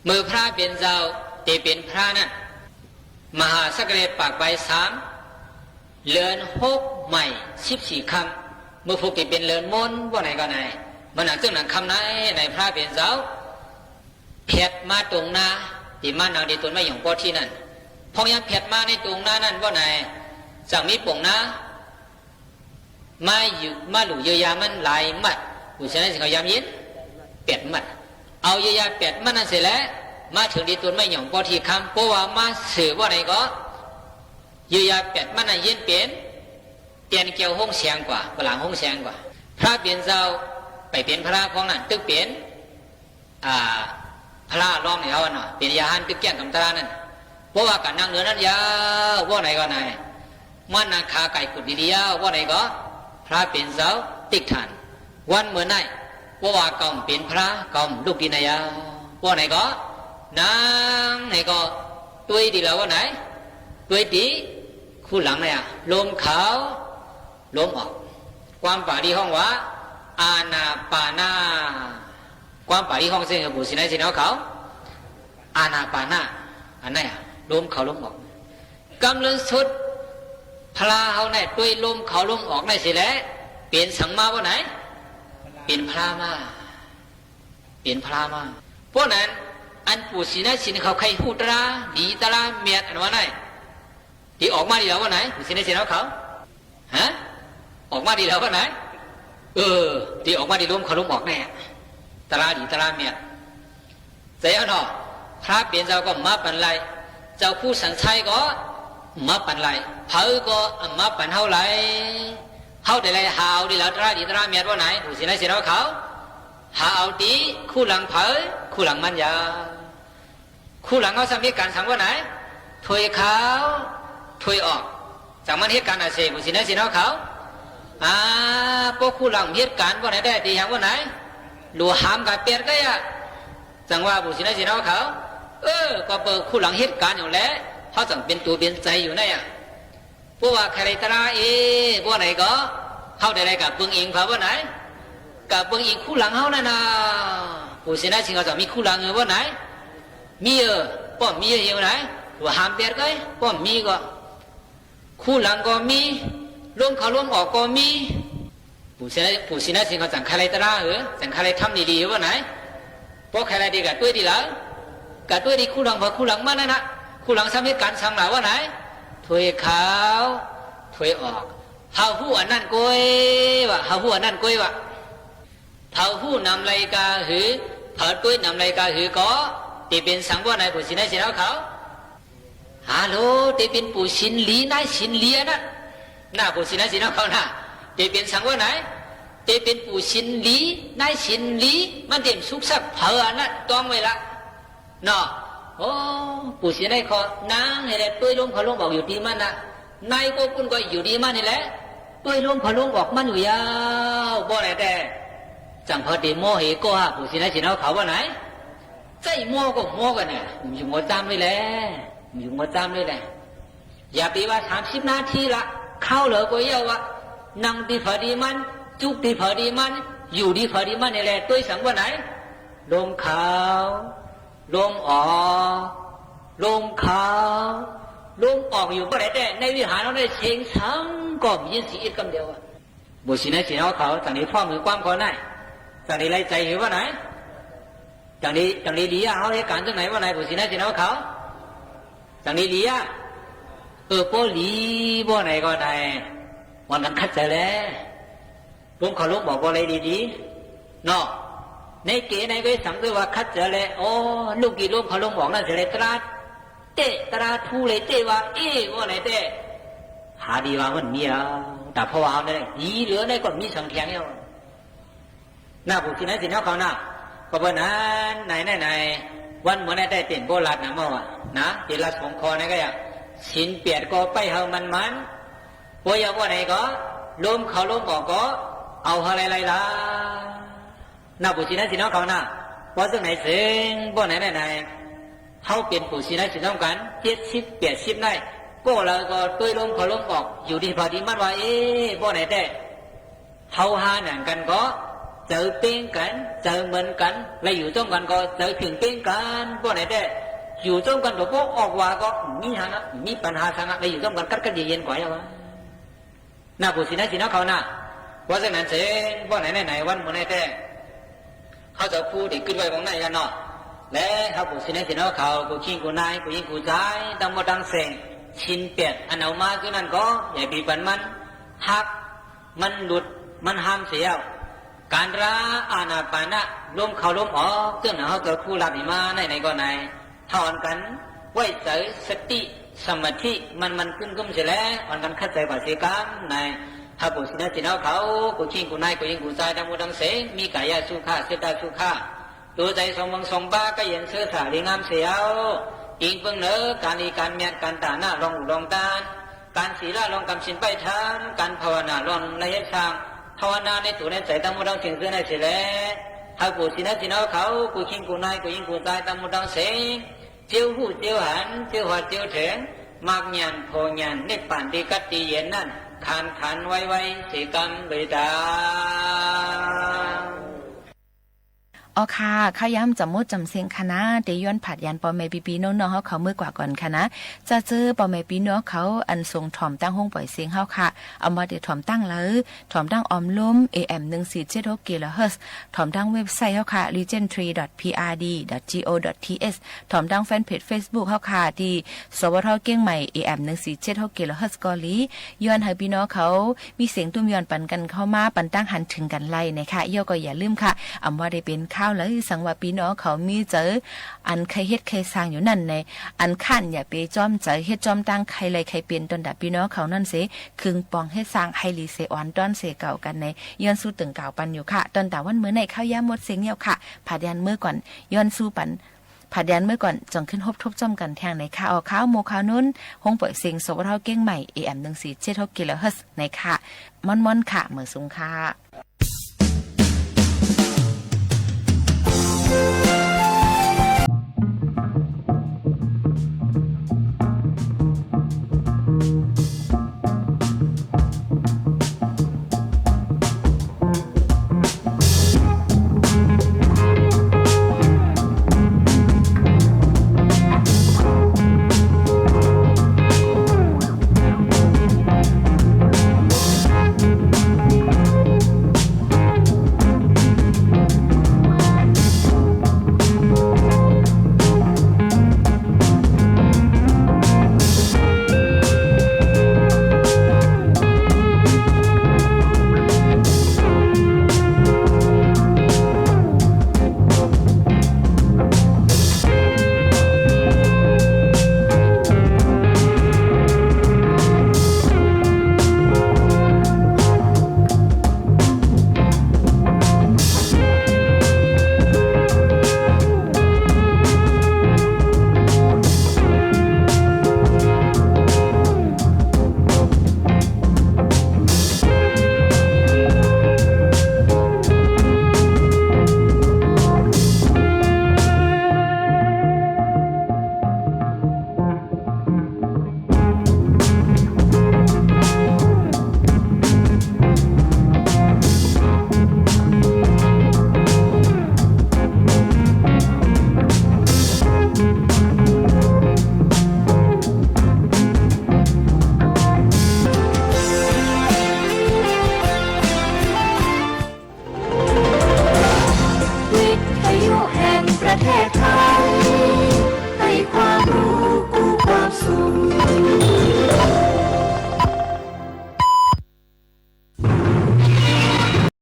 S12: มือพระเป็นเจ้าเตเป็นพระนั่นมหาสักเรปากใบ3เลือน6ใหม่14 คำเมื่อพวกที่เป็นเลือนมนว่าไหนก็ไหนมันหนังจึงหนังคำไหนในพระเป็นเจ้าเพียดมาตรงหน้าที่มาหนังดีตุนไม่หยงปอที่นั่นพอยังเพียดมาในตรงหน้านั่นว่าไหนสั่งมีป่งนะมาอยู่มาหลู่เยียวยามันหลายมัดผู้ชายสิเขายามยิน8 มัดเอาเยียวยา8 มัดนั่นเสร็จแล้วมาถึงดีตุนไม่หยงปอที่คำเพราะว่ามาสื่อว่าไหนก็เยียวยา8 มัดนั่นยินเปลี่ยนเกี่ยวห้องเสียงกว่าหลังห้องเสียงกว่าพระเปลี่ยนเจ้าไปเปลี่ยนพระของนั่นตึกเปลี่ยนพระร้องเนี่ยเอาหน่อยเปลี่ยนยาหันตึกแก่งกำตรานั่นเพราะว่าการนั่งเนื้อนั้นยาวว่าไหนก็ไหนมันนาคาไก่กุดดียาวว่าไหนก็พระเป็นเจ้าติกฐานวันเมื่อไหนว่าก่อมเป็นพระก่อมลูกดินายาว่าไหนก็นางไหนก็ตัวดีแล้วว่าไหนตัวดีคู่หลังเนี่ยลมเขาลมออกความป่าดีห้องว่าอาณาปานาความป่าดีห้องเส้นกับบุษนัยสินะเขาอาณาปานาอันไหนลมเขาลมออกกำลังสุดพลาเขาเนี่ยด้วยลมเขาลมออกในสิแล้วเปลี่ยนสังมาว่าไหนเปลี่ยนพลามาเปลี่ยนพลามาเพราะนั้นอันปุษินะสินเขาใครหูตราดีตราเมียดอันว่าไหนที่ออกมาดีแล้วว่าไหนปุษินะสินเขาฮะออกมาดีแล้วว่าไหนที่ออกมาดีลมเขาลมออกแน่ตราดีตราเมียดเสียหนอพระเปลี่ยนเจ้าก็มาปันไรเจ้าผู้สังชัยก็มาปันไรเผาก็มาปันเท่าไรเท่าแต่ไรหาวดีแล้วตราดีตราเมียดว่าไหนปุษินะสินเขาหาเอาดีคู่หลังเผยคู่หลังมันยาคู่หลังเขาสำนึกการสั่งว่าไหนถอยเขาถอยออกจากมันเหตุการณ์อะไรบุษินะสินะเขาพวกคู่หลังเหตุการณ์ว่าไหนได้ดีอย่างว่าไหนหลัวหามกับเปียดก็ยะจังว่าบุษินะสินะเขาก็เปิดคู่หลังเหตุการณ์อยู่แล้วเขาจังเป็นตัวเป็นใจอยู่นั่นพวกว่าใครตราพวกไหนก็เข้าได้กับปึงอิงพาว่าไหนกับเบื้องอีกคู่หลังเขานั่นนะผู้เสียหายสิเขาจะมีคู่หลังว่าไหนมีป้อมมีอยู่ไหนว่าหามเปียดก็ป้อมมีก็คู่หลังก็มีร่วมเขาร่วมออกก็มีผู้เสียหายสิเขาจังใครตระจังใครทำดีๆว่าไหนเพราะใครดีกับตัวดีแล้วกับตัวดีคู่หลังพอคู่หลังมานั่นนะคู่หลังสามีการสั่งหนาว่าไหนถอยเขาถอยออกเฮาผู้อันนั่นก้อยวะเฮาผู้อันนั่นก้อยวะเผาผู้นำรายการหือเผาตัวนำรายการหือก็ตีเป็นสังว่าในผู้สินได้สิแล้วเขาฮัลโหลตีเป็นผู้สินลีนายสินเลียนะหน้าผู้สินได้สิแล้วเขาหน้าตีเป็นสังว่าไหนตีเป็นผู้สินลีนายสินลีมันเต็มสุกสักเผาอันนั้นต้องไว้ละเนาะโอ้ผู้สินได้ขอนางให้ได้ตัวลมเขาลมบอกอยู่ดีมันนะนายก็คุณก็อยู่ดีมันนี่แหละตัวลมเขาลมบอกมันอยู่ยาวบ่ไหนแต่จังพอดีโมเหก็ฮะผู้สินได้สิเขาว่าไหนใจโมก็โมกันเนี่ยอยู่หัวจำเลยแหละอยู่หัวจำเลยแหละอย่าปีว่า30 นาทีละเข้าเหลือก็เยอะวะนั่งดีพอดีมันจุกดีพอดีมันอยู่ดีพอดีมันนี่แหละตัวสังว่าไหนลมเขาลมออกลมเขาลมออกอยู่ก็ได้แต่ในวิหารเราได้เสียงสังก็ยินเสียงคำเดียวผู้สินได้สิเขาจากนี้พ่อมือความก่อนได้จากนี้ไรใจเห็นว่าไหนจากนี้ดีเขาเหตุการณ์ตรงไหนว่าไหนผู้สินได้สิเขาจากนี้ดีโปลีว่าไหนก็ได้วันนั้นคัดใจแล้วลุงเขาลุงบอกว่าอะไรดีๆเนาะในเก๋ในก็สั่งด้วยว่าคัดใจแล้วโอ้ลูกกี่ลุงเขาลุงบอกนั่นเสร็จตราเตะตราทูเลยเตะว่าว่าไหนเตะหาดีว่ามันมีแล้วแต่พอว่าเนี่ยดีเหลือในก็มีสังเกตเนี่ยหน้าผู้สินได้สิเขาหน้า ก็เพราะนั้นไหนวันเหมือนได้เต็นโบราณนะมั่วนะเจริญสงคอนี่ก็อย่างสินเปียดก็ไปเฮามันพวกอย่างว่าไหนก็ล้มเขาล้มบอกก็เอาอะไรล่ะน่าผู้ชีนะสิน้องเขาน่ะว่าซึ่งไหนซึ่งบ่ไหนเขาเป็นผู้ชีนะสิน้องกัน70-80ได้ก็เราก็ตัวล้มเขาล้มบอกอยู่ที่พอดีมันว่าบ่ไหนแต่เขาหาหนังกันก็เจอเป็นกันเจอเหมือนกันแล้วอยู่ร่วมกันก็เจอถึงเป็นกันบ่ไหนแต่อยู่ร่วมกันตัวพวกออกว่าก็มีปัญหาสังแล้วอยู่ร่วมกันกัดเย็นกว่าอย่างวะน่าผู้ชีนะสิน้องเขาน่ะว่าซึ่งนั้นซึ่งบ่ไหนวันบ่ไหนแต่เขาจะพูดอีกขึ้นไว้ของไหนกันเนาะและเขาผู้ชีนะสิน้องเขากูขี้กูนายกูยิงกูใจตั้งหมดตั้งเสียงชินเปียดอันเอามาคือนั่นก็อย่าปีปันมันหักมันหลุดมันห้ามเสียการระอาณาปานะล้มเขาล้มออกเรื่องเขาเกิดคู่รับมาไหนก็ไหนถอนกันไว้เสยสติสมาธิมันขึ้นกุ้มเสียแล้วมันกันคัดใจกว่าเสียกันในถ้าบุษนะสิน้าเขากูชิงกูนายกูยิงกูใจดังมูดังเสงมีกายสุขาเสตาสุขาตัวใจสมวังสมบ้าก็ยังเสื้อสาดีงามเสียวอิงเพิ่งเนอการอีการเมียนการตาหน้าลองลองตานการศีลาลองกำสินไปทานการภาวนาลองในเหตุสร้างภาวนาในตัวในใจตั้งมูดังเสียงเสื้อในเสียแล้วถ้าบุษนะสิน้าเขากูชิงกูนายกูยิงกูใจตั้งมูดังเสงเจียวหูเจียวหันเจียวหัดเจียวแถงมากยันโพยันเนปานดีกัตติเย็นนั่นขันไว้สิกรรมเบดา
S10: อ๋อค่ะข้าย้ำจำมุดจำเสียงคณะเดย้อนผัดยันปอเมปีน้องๆเขามือกว่าก่อนค่ะนะจะเจอปอเมปีน้องเขาอันทรงถ่อมตั้งห้องปล่อยเสียงเฮาค่ะเอามาเดี๋ยวถ่อมตั้งเลยถ่อมตั้งออมลุ่ม AM 1476 kHz ถ่อมตั้งเว็บไซต์เฮาค่ะ legendtree.prd.go.th ถ่อมตั้งแฟนเพจ Facebook เฮาค่ะที่สวทเก้งใหม่ AM 1476 kHz กอลีย้อนให้พี่น้องเขามีเสียงตุ้มย้อนปันกันเข้ามาปันตั้งหันถึงกันไล่นะคะย่อก็อย่าลืมค่ะอำว่าได้เป็นแล้วสังว่าพี่น้องเขามีเจออันใครเฮ็ดใครสร้างอยู่นั่นในอันขั้นอย่าไปจ้อมใจเฮ็ดจ้อมตั้งใครเลยใครเป็นตนดับพี่น้องเขานั่นเสคึงปองให้สร้างให้รีเซออนต้อนเสเก่ากันในย้อนสู้ตึงเก่าปันอยู่ค่ะตอนแต่วันมื้อในข้าวย่าหมดเสียงเหี่ยวค่ะผาดยันมื้อก่อนย้อนสู้ปันผาดยันมื้อก่อนจงขึ้นฮบทบจ้อมกันแทงในข้าวข้าวโมข้าวนุ่นห้องปล่อยเสียงสวทเก้งใหม่ AM 1476 kHz ในค่ะม่อนๆค่ะมื้อสูงค่ะ